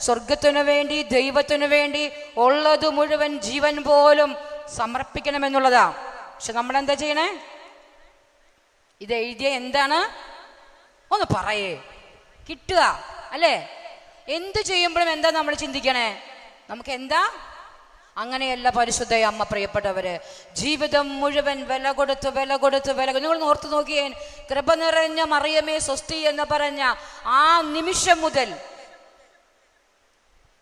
സ്വർഗത്തിനു വേണ്ടി, ദൈവത്തിനു വേണ്ടി ഉള്ളത് മുഴുവൻ ജീവൻ പോലും സമർപ്പിക്കണമെന്നുള്ളതാ. പക്ഷെ നമ്മളെന്താ ചെയ്യണേ? ഇത് എഴുതിയ എന്താണ് ഒന്ന് പറയേ, കിട്ടുക അല്ലേ? എന്ത് ചെയ്യുമ്പോഴും എന്താ നമ്മൾ ചിന്തിക്കണേ? നമുക്ക് എന്താ? അങ്ങനെയല്ല പരിശുദ്ധ അമ്മ. പ്രിയപ്പെട്ടവര്, ജീവിതം മുഴുവൻ വില കൊടുത്ത് നിങ്ങൾ ഓർത്തു നോക്കിയേ. കൃപ നിറഞ്ഞ മറിയമേ സ്വസ്തി എന്ന് പറഞ്ഞ ആ നിമിഷം മുതൽ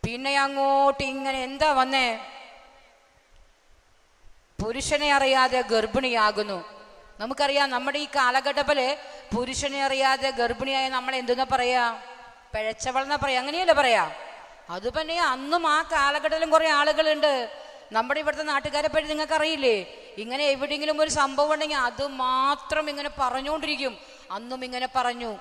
പിന്നെ അങ്ങോട്ട് ഇങ്ങനെ എന്താ വന്നേ? പുരുഷനെ അറിയാതെ ഗർഭിണിയാകുന്നു. നമുക്കറിയാം, നമ്മുടെ ഈ കാലഘട്ടത്തില് പുരുഷനെ അറിയാതെ ഗർഭിണിയായ നമ്മൾ എന്തെന്നാ പറയാ? പിഴച്ചവളെന്നാ പറയാ, അങ്ങനെയല്ലേ പറയാ? അത് തന്നെ അന്നും ആ കാലഘട്ടത്തിലും കുറെ ആളുകളുണ്ട്. നമ്മുടെ ഇവിടുത്തെ നാട്ടുകാരെ പറ്റി നിങ്ങൾക്ക് അറിയില്ലേ? ഇങ്ങനെ എവിടെയെങ്കിലും ഒരു സംഭവം ഉണ്ടെങ്കിൽ അത് മാത്രം ഇങ്ങനെ പറഞ്ഞുകൊണ്ടിരിക്കും. അന്നും ഇങ്ങനെ പറഞ്ഞു.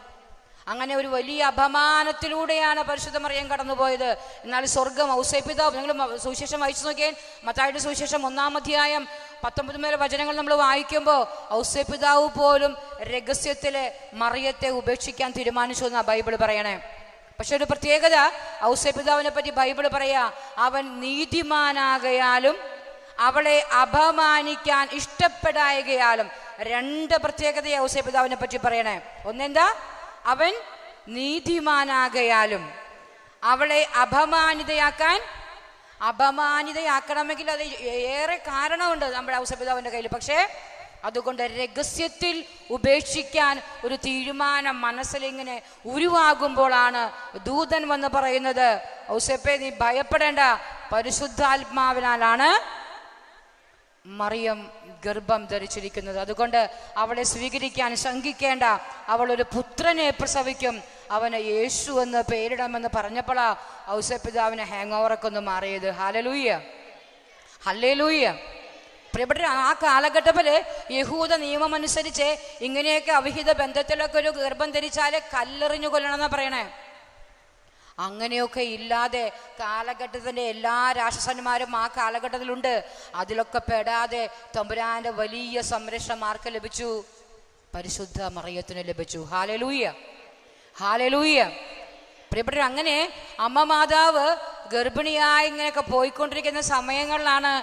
അങ്ങനെ ഒരു വലിയ അപമാനത്തിലൂടെയാണ് പരിശുദ്ധ മറിയം കടന്നുപോയത്. എന്നാൽ സ്വർഗം ഔസേപ്പിതാവ്, നിങ്ങൾ സുവിശേഷം വായിച്ചു നോക്കിയാൽ മത്തായിയുടെ സുവിശേഷം 1-ാം അധ്യായം 19 മുതൽ വചനങ്ങൾ നമ്മൾ വായിക്കുമ്പോൾ ഔസേപ്പിതാവ് പോലും രഹസ്യത്തിലെ മറിയത്തെ ഉപേക്ഷിക്കാൻ തീരുമാനിച്ചു എന്നാ ബൈബിൾ പറയണേ. പക്ഷെ ഒരു പ്രത്യേകത, ഔസേപ്പിതാവിനെ പറ്റി ബൈബിൾ പറയാ, അവൻ നീതിമാനാകയാലും അവളെ അപമാനിക്കാൻ ഇഷ്ടപ്പെടായകയാലും. 2 പ്രത്യേകതയെ ഔസേപ്പിതാവിനെ പറ്റി പറയണേ. ഒന്നെന്താ? അവൻ നീതിമാനാകയാലും അവളെ അപമാനിതയാക്കണമെങ്കിൽ അത് ഏറെ കാരണമുണ്ട് നമ്മുടെ ഔസേപ്പിതാവിന്റെ കയ്യിൽ. പക്ഷേ അതുകൊണ്ട് രഹസ്യത്തിൽ ഉപേക്ഷിക്കാൻ ഒരു തീരുമാനം മനസ്സിലിങ്ങനെ ഉരുവാകുമ്പോഴാണ് ദൂതൻ വന്ന് പറയുന്നത്, ഔസേപ്പേ നീ ഭയപ്പെടേണ്ട, പരിശുദ്ധാത്മാവിനാലാണ് മറിയം ഗർഭം ധരിച്ചിരിക്കുന്നത്. അതുകൊണ്ട് അവളെ സ്വീകരിക്കാൻ ശങ്കിക്കേണ്ട, അവൾ ഒരു പുത്രനെ പ്രസവിക്കും, അവന് യേശു എന്ന് പേരിടാമെന്ന് പറഞ്ഞപ്പോഴാ ഔസേപ്പിതാവിന് ഹാങ് ഓവറൊക്കെ ഒന്ന് മാറിയത്. Hallelujah, hallelujah. പ്രിയപ്പെട്ട, ആ കാലഘട്ടത്തില് യഹൂദ നിയമം അനുസരിച്ച് ഇങ്ങനെയൊക്കെ അവിഹിത ബന്ധത്തിലൊക്കെ ഒരു ഗർഭം ധരിച്ചാല് കല്ലെറിഞ്ഞു കൊല്ലണമെന്നാ പറയണേ. അങ്ങനെയൊക്കെ ഇല്ലാതെ കാലഘട്ടത്തിന്റെ എല്ലാ രാക്ഷസന്മാരും ആ കാലഘട്ടത്തിലുണ്ട്. അതിലൊക്കെ പെടാതെ തമ്പുരാന്റെ വലിയ സംരക്ഷണം ആർക്ക് ലഭിച്ചു? പരിശുദ്ധ മറിയത്തിന് ലഭിച്ചു. Hallelujah, hallelujah. പ്രിയപ്പെട്ട, അങ്ങനെ അമ്മ മാതാവ് ഗർഭിണിയായി ഇങ്ങനെയൊക്കെ പോയിക്കൊണ്ടിരിക്കുന്ന സമയങ്ങളിലാണ്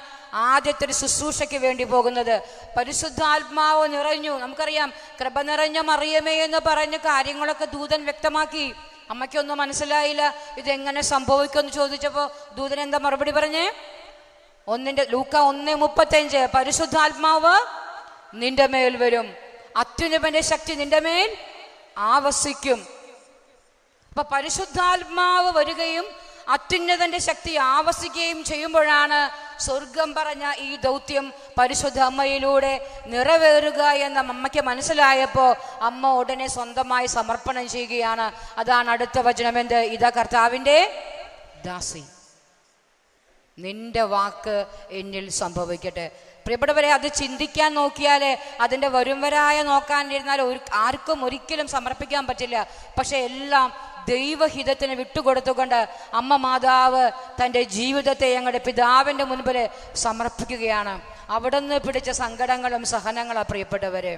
ആദ്യത്തെ ഒരു ശുശ്രൂഷയ്ക്ക് വേണ്ടി പോകുന്നത്. പരിശുദ്ധാത്മാവ് നിറഞ്ഞു. നമുക്കറിയാം, കൃപ നിറഞ്ഞ മറിയമേ എന്ന് പറഞ്ഞ കാര്യങ്ങളൊക്കെ ദൂതൻ വ്യക്തമാക്കി. അമ്മയ്ക്കൊന്നും മനസ്സിലായില്ല ഇതെങ്ങനെ സംഭവിക്കുമെന്ന് ചോദിച്ചപ്പോ ദൂതൻ എന്താ മറുപടി പറഞ്ഞേ? ലൂക്ക 1:35, പരിശുദ്ധാത്മാവ് നിന്റെ മേൽ വരും, അത്യുന്നതന്റെ ശക്തി നിന്റെ മേൽ ആവസിക്കും. അപ്പൊ പരിശുദ്ധാത്മാവ് വരികയും അത്യുന്നതന്റെ ശക്തി ആവസിക്കുകയും ചെയ്യുമ്പോഴാണ് സ്വർഗം പറഞ്ഞ ഈ ദൗത്യം പരിശുദ്ധ അമ്മയിലൂടെ നിറവേറുക എന്ന് അമ്മയ്ക്ക് മനസ്സിലായപ്പോൾ അമ്മ ഉടനെ സ്വന്തമായി സമർപ്പണം ചെയ്യുകയാണ്. അതാണ് അടുത്ത വചനം. എന്ത്? ഇതാ കർത്താവിൻ്റെ ദാസി, നിന്റെ വാക്ക് എന്നിൽ സംഭവിക്കട്ടെ. പ്രിയപ്പെട്ടവരെ, അത് ചിന്തിക്കാൻ നോക്കിയാൽ, അതിൻ്റെ വരുംവരായ നോക്കാനിരുന്നാൽ ആർക്കും ഒരിക്കലും സമർപ്പിക്കാൻ പറ്റില്ല. പക്ഷെ എല്ലാം ദൈവഹിതത്തിന് വിട്ടുകൊടുത്തുകൊണ്ട് അമ്മ മാതാവ് തൻ്റെ ജീവിതത്തെ ഞങ്ങളുടെ പിതാവിൻ്റെ മുൻപിൽ സമർപ്പിക്കുകയാണ്. അവിടുന്ന് പിടിച്ച സങ്കടങ്ങളും സഹനങ്ങളും പ്രിയപ്പെട്ടവരെ,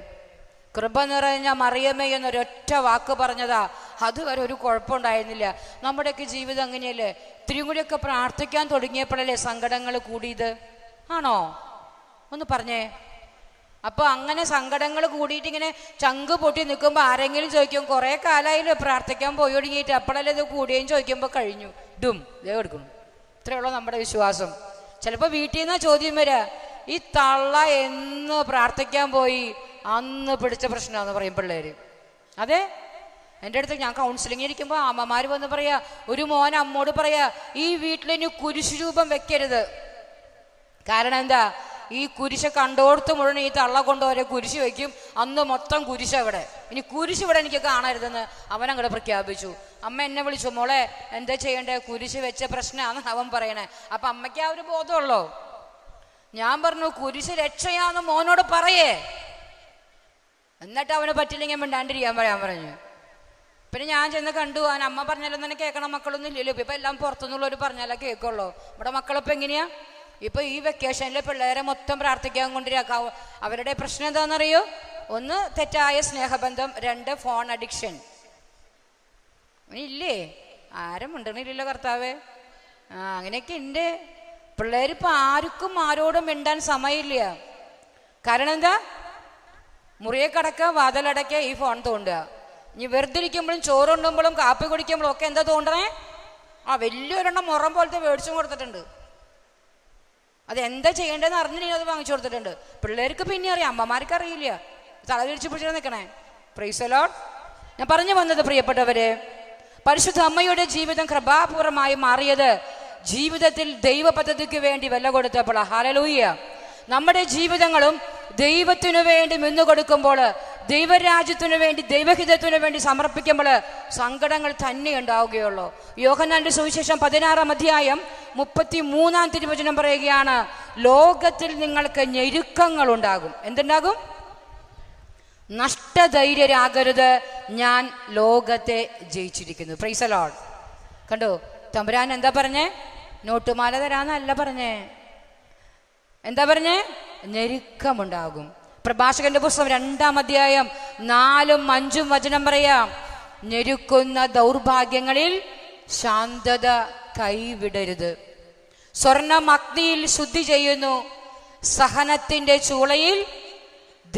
കൃപ നിറഞ്ഞ മറിയമേ എന്നൊരൊറ്റ വാക്ക് പറഞ്ഞതാ, അതുവരെ ഒരു കുഴപ്പമുണ്ടായിരുന്നില്ല. നമ്മുടെയൊക്കെ ജീവിതം അങ്ങനെയല്ലേ? ഇത്തിരി കൂടിയൊക്കെ പ്രാർത്ഥിക്കാൻ തുടങ്ങിയപ്പോഴല്ലേ സങ്കടങ്ങൾ കൂടിയത്? ആണോ? ഒന്ന് പറഞ്ഞേ. അപ്പൊ അങ്ങനെ സങ്കടങ്ങൾ കൂടിയിട്ട് ഇങ്ങനെ ചങ്ക് പൊട്ടി നിൽക്കുമ്പോൾ ആരെങ്കിലും ചോദിക്കും, കുറെ കാലമായില്ലേ പ്രാർത്ഥിക്കാൻ പോയി തുടങ്ങിയിട്ട്, അപ്പോഴല്ലേ ഇത് കൂടിയും ചോദിക്കുമ്പോൾ കഴിഞ്ഞു ഡും ഇതേ എടുക്കണം. ഇത്രയുള്ളൂ നമ്മുടെ വിശ്വാസം. ചിലപ്പോൾ വീട്ടിൽ നിന്നാ ചോദ്യം വരാ, ഈ തള്ള എന്ന് പ്രാർത്ഥിക്കാൻ പോയി അന്ന് പിടിച്ച പ്രശ്നമാണെന്ന് പറയും പിള്ളേര്. അതെ, എൻ്റെ അടുത്ത് ഞാൻ കൗൺസിലിംഗ് ഇരിക്കുമ്പോൾ അമ്മമാർ വന്ന് പറയാ, ഒരു മോൻ അമ്മോട് പറയാ, ഈ വീട്ടിലിനി കുരിശ് രൂപം വെക്കരുത്. കാരണം എന്താ? ഈ കുരിശ് കണ്ടോടത്ത് മുഴുവൻ ഈ തള്ള കൊണ്ടുവരെ കുരിശ് വയ്ക്കും. അന്ന് മൊത്തം കുരിശ് അവിടെ, ഇനി കുരിശ് ഇവിടെ എനിക്ക് കാണരുതെന്ന് അവനങ്ങോട്ട് പ്രഖ്യാപിച്ചു. അമ്മ എന്നെ വിളിച്ചു, മോളെ എന്താ ചെയ്യണ്ടേ? കുരിശ് വെച്ച പ്രശ്നമാണെന്ന് അവൻ പറയണേ. അപ്പൊ അമ്മയ്ക്ക് ആ ഒരു ബോധമുള്ളോ? ഞാൻ പറഞ്ഞു, കുരിശ് രക്ഷയാന്ന് മോനോട് പറയേ. എന്നിട്ട് അവന് പറ്റില്ലെങ്കിൽ മിണ്ടാണ്ടിരിക്കാൻ പറയാൻ പറഞ്ഞു. പിന്നെ ഞാൻ ചെന്ന് കണ്ടു, അവൻ അമ്മ പറഞ്ഞാലും തന്നെ കേൾക്കണം മക്കളൊന്നും ഇല്ലല്ലോ. ഇപ്പൊ എല്ലാം പുറത്തുനിന്നുള്ളവർ പറഞ്ഞാലേ കേൾക്കുള്ളൂ. ഇവിടെ മക്കളിപ്പോ എങ്ങനെയാ? ഇപ്പൊ ഈ വെക്കേഷനിലെ പിള്ളേരെ മൊത്തം പ്രാർത്ഥിക്കാൻ കൊണ്ടിരിക്കാം. അവരുടെ പ്രശ്നം എന്താണെന്നറിയോ? ഒന്ന് തെറ്റായ സ്നേഹബന്ധം, രണ്ട് ഫോൺ അഡിക്ഷൻ. ഇല്ലേ? ആരും മിണ്ടണില്ലല്ലോ കർത്താവേ. അങ്ങനെയൊക്കെ ഉണ്ട് പിള്ളേരിപ്പോ. ആർക്കും ആരോടും മിണ്ടാൻ സമയമില്ല. കാരണം എന്താ? മുറിയെ കടക്കുക, വാതിലടക്കുക, ഈ ഫോൺ തോണ്ടുക. ഇനി വെറുതെ ഇരിക്കുമ്പോഴും ചോറുണ്ടുമ്പോഴും കാപ്പി കുടിക്കുമ്പോഴും ഒക്കെ എന്താ തോണ്ടണേ? വലിയൊരെണ്ണം മുറം പോലത്തെ മേടിച്ചും കൊടുത്തിട്ടുണ്ട്. അത് എന്താ ചെയ്യേണ്ടതെന്ന് അറിഞ്ഞില്ലെങ്കിൽ അത് വാങ്ങിച്ചു കൊടുത്തിട്ടുണ്ട്. പിള്ളേർക്ക് പിന്നെ അറിയാം, അമ്മമാർക്ക് അറിയില്ല. തല തിരിച്ചു പിടിച്ചാൽ നിൽക്കണേ. Price the Lord. ഞാൻ പറഞ്ഞു വന്നത് പ്രിയപ്പെട്ടവരെ, പരിശുദ്ധ അമ്മയുടെ ജീവിതം കൃപാപൂർവമായി മാറിയത് ജീവിതത്തിൽ ദൈവ പദ്ധതിക്ക് വേണ്ടി വില കൊടുത്തപ്പോൾ. ഹല്ലേലൂയ. നമ്മുടെ ജീവിതങ്ങളും ദൈവത്തിനു വേണ്ടി മുന്നുകൊടുക്കുമ്പോൾ, ദൈവരാജ്യത്തിനു വേണ്ടി, ദൈവഹിതത്തിനു വേണ്ടി സമർപ്പിക്കുമ്പോൾ സങ്കടങ്ങൾ തന്നെ ഉണ്ടാവുകയുള്ളൂ. യോഹന്നാന്റെ സുവിശേഷം 16-ാം അധ്യായം 33-ാം തിരുവചനം പറയുകയാണ്, ലോകത്തിൽ നിങ്ങൾക്ക് ഞെരുക്കങ്ങൾ ഉണ്ടാകും. എന്തുണ്ടാകും? നഷ്ടധൈര്യരാകരുത്, ഞാൻ ലോകത്തെ ജയിച്ചിരിക്കുന്നു. Price the Lord. കണ്ടോ തമ്പുരാൻ എന്താ പറഞ്ഞേ? നോട്ടുമാല തരാന്നല്ല പറഞ്ഞേ. എന്താ പറഞ്ഞേ? ഞെരുക്കമുണ്ടാകും. പ്രഭാഷകന്റെ പുസ്തകം 2-ാം അധ്യായം 4-5 വചനം പറയാം, ഞെരുക്കുന്ന ദൗർഭാഗ്യങ്ങളിൽ ശാന്തത കൈവിടരുത്. സ്വർണം അഗ്നിയിൽ ശുദ്ധി ചെയ്യുന്നു, സഹനത്തിന്റെ ചൂളയിൽ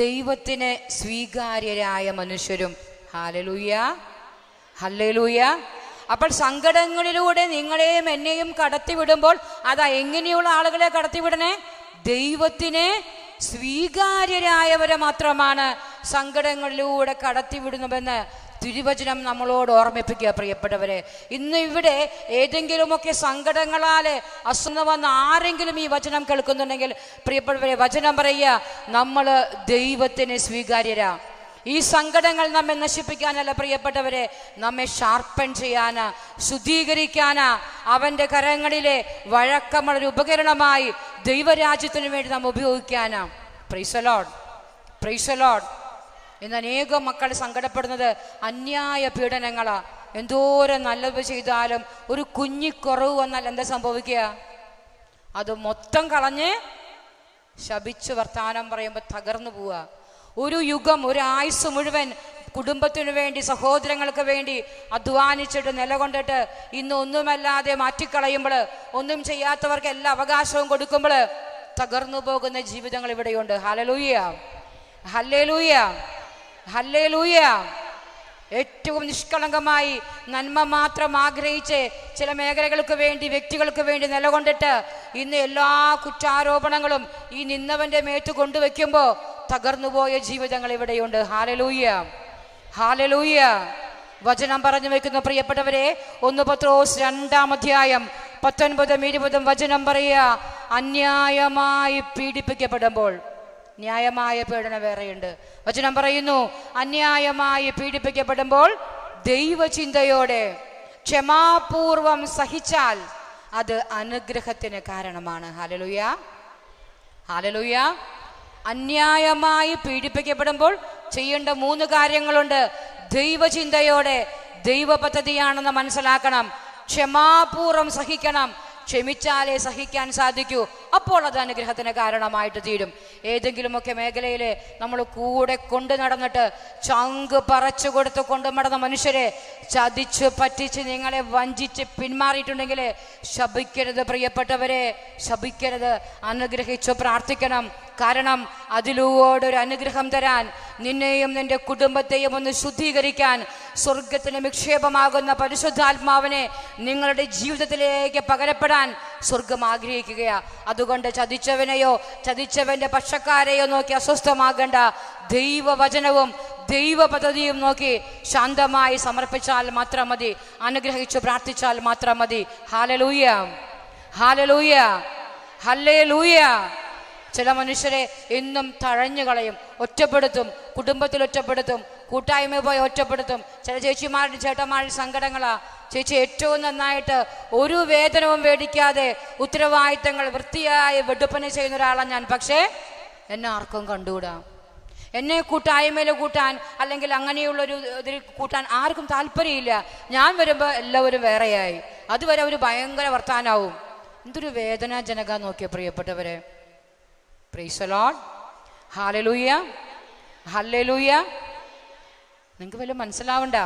ദൈവത്തിന് സ്വീകാര്യരായ മനുഷ്യരും. Hallelujah, hallelujah. അപ്പോൾ സങ്കടങ്ങളിലൂടെ നിങ്ങളെയും എന്നെയും കടത്തിവിടുമ്പോൾ അതാ എങ്ങനെയുള്ള ആളുകളെ കടത്തിവിടണേ? ദൈവത്തിന് സ്വീകാര്യരായവരെ മാത്രമാണ് സങ്കടങ്ങളിലൂടെ കടത്തിവിടുന്നുവെന്ന് തിരുവചനം നമ്മളോട് ഓർമ്മിപ്പിക്കുക. പ്രിയപ്പെട്ടവരെ, ഇന്ന് ഇവിടെ ഏതെങ്കിലുമൊക്കെ സങ്കടങ്ങളാല് അസുഖം വന്ന ആരെങ്കിലും ഈ വചനം കേൾക്കുന്നുണ്ടെങ്കിൽ പ്രിയപ്പെട്ടവരെ, വചനം പറയുക, നമ്മൾ ദൈവത്തിന് സ്വീകാര്യരാ. ഈ സങ്കടങ്ങൾ നമ്മെ നശിപ്പിക്കാനല്ല പ്രിയപ്പെട്ടവരെ, നമ്മെ ഷാർപ്പൻ ചെയ്യാനാ, ശുദ്ധീകരിക്കാനാ. അവന്റെ കരങ്ങളിലെ വഴക്കമുള്ളൊരു ഉപകരണമായി ദൈവരാജ്യത്തിന് വേണ്ടി നാം ഉപയോഗിക്കാനാ. Praise the Lord, praise the Lord. ഇന്ന് അനേകം മക്കൾ സങ്കടപ്പെടുന്നത് അന്യായ പീഡനങ്ങളാ. എന്തോരം നല്ലത് ചെയ്താലും ഒരു കുഞ്ഞിക്കുറവ് വന്നാൽ എന്താ സംഭവിക്കുക? അത് മൊത്തം കളഞ്ഞ് ശപിച്ച് വർത്താനം പറയുമ്പോൾ തകർന്നു പോവുക. ഒരു യുഗം, ഒരു ആയുസ് മുഴുവൻ കുടുംബത്തിനു വേണ്ടി, സഹോദരങ്ങൾക്ക് വേണ്ടി അധ്വാനിച്ചിട്ട് നിലകൊണ്ടിട്ട് ഇന്ന് ഒന്നുമല്ലാതെ മാറ്റിക്കളയുമ്പോൾ, ഒന്നും ചെയ്യാത്തവർക്ക് എല്ലാ അവകാശവും കൊടുക്കുമ്പോൾ തകർന്നു പോകുന്ന ജീവിതങ്ങൾ ഇവിടെയുണ്ട്. Hallelujah, hallelujah, hallelujah. ഏറ്റവും നിഷ്കളങ്കമായി നന്മ മാത്രം ആഗ്രഹിച്ച് ചില മേഖലകൾക്ക് വേണ്ടി, വ്യക്തികൾക്ക് വേണ്ടി നിലകൊണ്ടിട്ട് ഇന്ന് എല്ലാ കുറ്റാരോപണങ്ങളും ഈ നിന്നവന്റെ മേത്ത് കൊണ്ടുവയ്ക്കുമ്പോൾ തകർന്നുപോയ ജീവിതങ്ങൾ ഇവിടെയുണ്ട്. ഹല്ലേലൂയ, ഹല്ലേലൂയ, വചനം പറഞ്ഞു വെക്കുന്ന പ്രിയപ്പെട്ടവരെ, 1 പത്രോസ് 2-ാം അധ്യായം 19-20 വചനം പറയുക, അന്യായമായി പീഡിപ്പിക്കപ്പെടുമ്പോൾ, ന്യായമായ പീഡന വേറെയുണ്ട്. വചനം പറയുന്നു, അന്യായമായി പീഡിപ്പിക്കപ്പെടുമ്പോൾ ദൈവചിന്തയോടെ ക്ഷമാപൂർവം സഹിച്ചാൽ അത് അനുഗ്രഹത്തിന് കാരണമാണ്. Hallelujah, hallelujah. അന്യായമായി പീഡിപ്പിക്കപ്പെടുമ്പോൾ ചെയ്യേണ്ട 3 കാര്യങ്ങളുണ്ട്. ദൈവചിന്തയോടെ, ദൈവ പദ്ധതിയാണെന്ന് മനസ്സിലാക്കണം. ക്ഷമാപൂർവം സഹിക്കണം. ക്ഷമിച്ചാലേ സഹിക്കാൻ സാധിക്കൂ. അപ്പോൾ അത് അനുഗ്രഹത്തിന് കാരണമായിട്ട് തീരും. ഏതെങ്കിലുമൊക്കെ മേഖലയിൽ നമ്മൾ കൂടെ കൊണ്ടു നടന്നിട്ട് ചങ്ക് പറച്ചു കൊടുത്ത് കൊണ്ടു നടന്ന മനുഷ്യരെ ചതിച്ച് പറ്റിച്ച് നിങ്ങളെ വഞ്ചിച്ച് പിന്മാറിയിട്ടുണ്ടെങ്കിൽ ശപിക്കരുത് പ്രിയപ്പെട്ടവരെ, ശപിക്കരുത്. അനുഗ്രഹിച്ചു പ്രാർത്ഥിക്കണം. കാരണം അതിലൂടെ ഒരു അനുഗ്രഹം തരാൻ, നിന്നെയും നിന്റെ കുടുംബത്തെയും ഒന്ന് ശുദ്ധീകരിക്കാൻ സ്വർഗത്തിന് നിക്ഷേപമാകുന്ന പരിശുദ്ധാത്മാവിനെ നിങ്ങളുടെ ജീവിതത്തിലേക്ക് പകരപ്പെടാൻ സ്വർഗം ആഗ്രഹിക്കുകയാ. അതുകൊണ്ട് ചതിച്ചവനെയോ ചതിച്ചവന്റെ പക്ഷക്കാരെയോ നോക്കി അസ്വസ്ഥമാകണ്ട. ദൈവവചനവും ദൈവ പദ്ധതിയും നോക്കി ശാന്തമായി സമർപ്പിച്ചാൽ മാത്രം മതി. അനുഗ്രഹിച്ചു പ്രാർത്ഥിച്ചാൽ മാത്രം മതി. Hallelujah, hallelujah, hallelujah. ചില മനുഷ്യരെ എന്നും തഴഞ്ഞു കളയും, ഒറ്റപ്പെടുത്തും, കുടുംബത്തിൽ ഒറ്റപ്പെടുത്തും, കൂട്ടായ്മ പോയി ഒറ്റപ്പെടുത്തും. ചില ചേച്ചിമാരുടെ ചേട്ടന്മാരുടെ സങ്കടങ്ങളാ. ചേച്ചി ഏറ്റവും നന്നായിട്ട് ഒരു വേതനവും മേടിക്കാതെ ഉത്തരവാദിത്തങ്ങൾ വൃത്തിയായി വെടുപ്പന ചെയ്യുന്ന ഒരാളാണ് ഞാൻ. പക്ഷേ എന്നെ ആർക്കും കണ്ടുകൂടാ. എന്നെ കൂട്ടായ്മയിൽ കൂട്ടാൻ അല്ലെങ്കിൽ അങ്ങനെയുള്ളൊരു ഇതിൽ കൂട്ടാൻ ആർക്കും താല്പര്യമില്ല. ഞാൻ വരുമ്പോൾ എല്ലാവരും വേറെയായി. അതുവരെ ഒരു ഭയങ്കര വർത്താനാവും. എന്തൊരു വേദനാജനക നോക്കിയ പ്രിയപ്പെട്ടവരെ. Price the Lord, hallelujah, hallelujah. നിങ്ങൾക്ക് വല്ല മനസ്സിലാവണ്ട.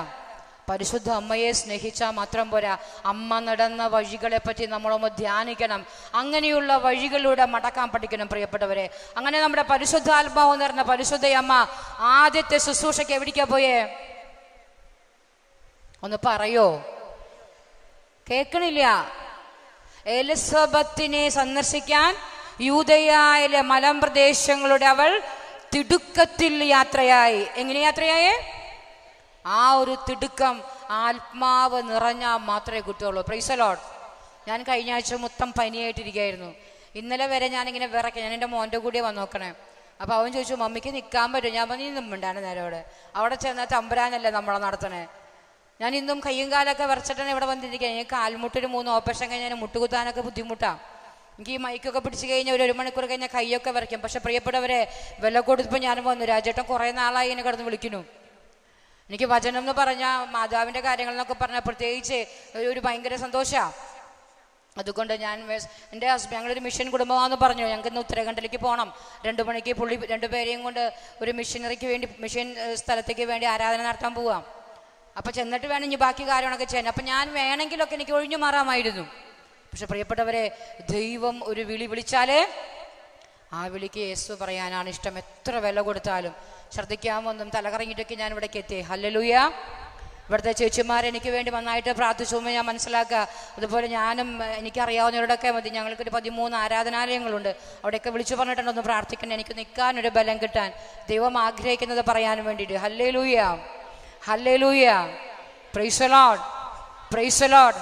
പരിശുദ്ധ അമ്മയെ സ്നേഹിച്ചാൽ മാത്രം പോരാ, അമ്മ നടന്ന വഴികളെ പറ്റി നമ്മളൊന്ന് ധ്യാനിക്കണം. അങ്ങനെയുള്ള വഴികളിലൂടെ മടക്കാൻ പഠിക്കണം പ്രിയപ്പെട്ടവരെ. അങ്ങനെ നമ്മുടെ പരിശുദ്ധാത്മാവ് എന്ന് പറഞ്ഞ പരിശുദ്ധ അമ്മ ആദ്യത്തെ ശുശ്രൂഷയ്ക്ക് എവിടേക്കാ പോയേ? ഒന്ന് പറയോ? കേൾക്കണില്ല? എലിസബത്തിനെ സന്ദർശിക്കാൻ യൂദയായിലെ മലമ്പ്രദേശങ്ങളുടെ അവൾ തിടുക്കത്തിൽ യാത്രയായി. എങ്ങനെ യാത്രയായേ? ആ ഒരു തിടുക്കം ആത്മാവ് നിറഞ്ഞാൽ മാത്രമേ കിട്ടുള്ളൂ. Price the Lord. ഞാൻ കഴിഞ്ഞ ആഴ്ച മൊത്തം പനിയായിട്ടിരിക്കുകയായിരുന്നു. ഇന്നലെ വരെ ഞാനിങ്ങനെ വിറയ്ക്കാം. ഞാൻ എൻ്റെ മോൻ്റെ കൂടെ വന്ന് നോക്കണേ. അപ്പോൾ അവൻ ചോദിച്ചു, മമ്മിക്ക് നിൽക്കാൻ പറ്റും? ഞാൻ പറഞ്ഞു, നിന്നുണ്ടാണ് നേരോടെ. അവിടെ ചെന്നാൽ തമ്പുരാനല്ലേ നമ്മളെ നടത്തണേ. ഞാൻ ഇന്നും കയ്യും കാലൊക്കെ വിറച്ചിട്ടാണ് ഇവിടെ വന്നിരിക്കുക. എനിക്ക് കാൽമുട്ടൊരു 3 ഓപ്പറേഷൻ കഴിഞ്ഞാൽ മുട്ടുകുത്താനൊക്കെ ബുദ്ധിമുട്ടാണ്. എനിക്ക് ഈ മൈക്കൊക്കെ പിടിച്ച് കഴിഞ്ഞാൽ ഒരു മണിക്കൂർ കഴിഞ്ഞാൽ കൈയൊക്കെ വരയ്ക്കും. പക്ഷെ പ്രിയപ്പെട്ടവരെ, വില കൊടുത്തപ്പോൾ ഞാൻ വന്നു. രാജേട്ടൻ കുറേ നാളായി എന്നെ കിടന്ന് വിളിക്കുന്നു. എനിക്ക് വചനം എന്ന് പറഞ്ഞാൽ മാതാവിൻ്റെ കാര്യങ്ങൾ എന്നൊക്കെ പറഞ്ഞാൽ പ്രത്യേകിച്ച് ഒരു ഭയങ്കര സന്തോഷമാണ്. അതുകൊണ്ട് ഞാൻ എൻ്റെ ഹസ്ബൻഡ്, ഞങ്ങളൊരു മിഷൻ കുടുംബമാണെന്ന് പറഞ്ഞു. ഞങ്ങൾക്ക് ഇന്ന് ഉത്തരാഖണ്ഡിലേക്ക് പോകണം. 2 മണിക്ക് പുള്ളി 2 പേരെയും കൊണ്ട് ഒരു മിഷനറിക്ക് വേണ്ടി, മിഷൻ സ്ഥലത്തേക്ക് വേണ്ടി ആരാധന നടത്താൻ പോവാം. അപ്പം ചെന്നിട്ട് വേണം ഇനി ബാക്കി കാര്യങ്ങളൊക്കെ ചെയ്യാൻ. അപ്പം ഞാൻ വേണമെങ്കിലൊക്കെ എനിക്ക് ഒഴിഞ്ഞു മാറാമായിരുന്നു. പക്ഷെ പ്രിയപ്പെട്ടവരെ, ദൈവം ഒരു വിളി വിളിച്ചാലേ ആ വിളിക്ക് യേശു പറയാനാണ് ഇഷ്ടം. എത്ര വില കൊടുത്താലും. ശ്രദ്ധിക്കാമൊന്നും തലകറങ്ങിയിട്ടൊക്കെ ഞാൻ ഇവിടേക്ക് എത്തി. ഹല്ലേലൂയ. ഇവിടുത്തെ ചേച്ചിമാർ എനിക്ക് വേണ്ടി നന്നായിട്ട് പ്രാർത്ഥിച്ചു എന്ന് ഞാൻ മനസ്സിലാക്കുക. അതുപോലെ ഞാനും എനിക്കറിയാവുന്നവരോടൊക്കെ മതി. ഞങ്ങൾക്കൊരു 13 ആരാധനാലയങ്ങളുണ്ട്. അവിടെയൊക്കെ വിളിച്ചു പറഞ്ഞിട്ടുണ്ടൊന്ന് പ്രാർത്ഥിക്കണം, എനിക്ക് നിൽക്കാനൊരു ബലം കിട്ടാൻ. ദൈവം ആഗ്രഹിക്കുന്നത് പറയാൻ വേണ്ടിയിട്ട്. Hallelujah, hallelujah. Price the Lord, praise the Lord.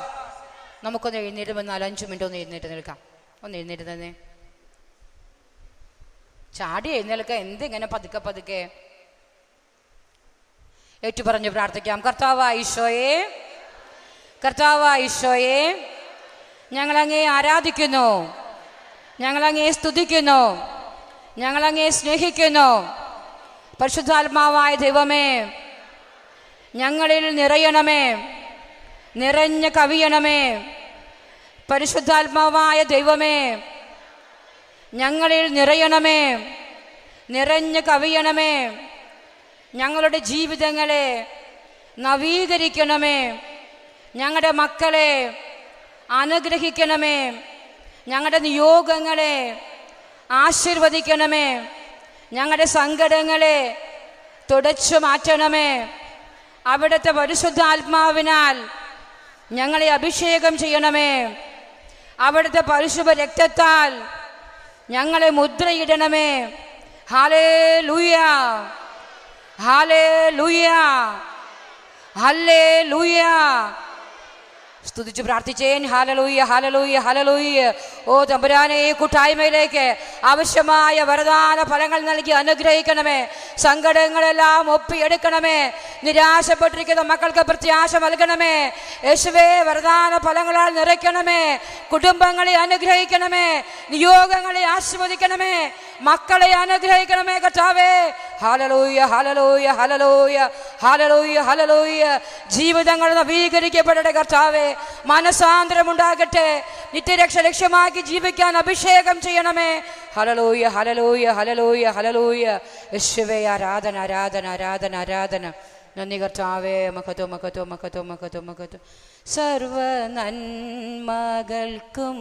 നമുക്കൊന്ന് എഴുന്നേറ്റ് വന്നാൽ 5 മിനിറ്റ് ഒന്ന് എഴുന്നേറ്റ് നിൽക്കാം. ഒന്ന് എഴുന്നേറ്റ് തന്നെ. ചാടി എഴുന്നേൽക്കുക. എന്തിങ്ങനെ പതുക്കെ പതുക്കെ? ഏറ്റു പറഞ്ഞു പ്രാർത്ഥിക്കാം. കർത്താവായ ഈശോയെ, കർത്താവായ ഈശോയെ, ഞങ്ങളങ്ങേ ആരാധിക്കുന്നു, ഞങ്ങളങ്ങേ സ്തുതിക്കുന്നു, ഞങ്ങളങ്ങേ സ്നേഹിക്കുന്നു. പരിശുദ്ധാത്മാവായ ദൈവമേ, ഞങ്ങളിൽ നിറയണമേ, നിറഞ്ഞ കവിയണമേ. പരിശുദ്ധാത്മാവായ ദൈവമേ, ഞങ്ങളിൽ നിറയണമേ, നിറഞ്ഞ കവിയണമേ. ഞങ്ങളുടെ ജീവിതങ്ങളെ നവീകരിക്കണമേ. ഞങ്ങളുടെ മക്കളെ അനുഗ്രഹിക്കണമേ. ഞങ്ങളുടെ നിയോഗങ്ങളെ ആശീർവദിക്കണമേ. ഞങ്ങളുടെ സങ്കടങ്ങളെ തുടച്ചു മാറ്റണമേ. അവിടുത്തെ പരിശുദ്ധാത്മാവിനാൽ ഞങ്ങളെ അഭിഷേകം ചെയ്യണമേ. അവിടുത്തെ പരിശുദ്ധ രക്തത്താൽ ഞങ്ങളെ മുദ്രയിടണമേ. Hallelujah, hallelujah, hallelujah. സ്തുതിച്ച് പ്രാർത്ഥിച്ചേൻ. Hallelujah, hallelujah, hallelujah. ഓ തമ്പുരാനെ, ഈ കൂട്ടായ്മയിലേക്ക് ആവശ്യമായ വരദാന ഫലങ്ങൾ നൽകി അനുഗ്രഹിക്കണമേ. സങ്കടങ്ങളെല്ലാം ഒപ്പിയെടുക്കണമേ. നിരാശപ്പെട്ടിരിക്കുന്ന മക്കൾക്ക് പ്രത്യാശ നൽകണമേ. യേശുവേ, വരദാന ഫലങ്ങളാൽ നിറയ്ക്കണമേ. കുടുംബങ്ങളെ അനുഗ്രഹിക്കണമേ. നിയോഗങ്ങളെ ആശീർവദിക്കണമേ. മക്കളെ അനുഗ്രഹിക്കണമേ കർത്താവേ. Hallelujah, hallelujah, hallelujah, hallelujah, hallelujah. ജീവിതങ്ങൾ നവീകരിക്കപ്പെടട്ടെ കർത്താവേ. മനസാന്തരമുണ്ടാകട്ടെ. നിത്യരക്ഷ ലക്ഷ്യമാക്കി ജീവിക്കാൻ അഭിഷേകം ചെയ്യണമേ. Hallelujah, hallelujah, hallelujah, hallelujah. യേശുവേ, ആരാധന, ആരാധന, ആരാധന, ആരാധന. നന്ദി കർത്താവേ. മഹത്വം, മഹത്വം, മഹത്വം, മഹത്വം, മഹത്വം. സർവ നന്മകൾക്കും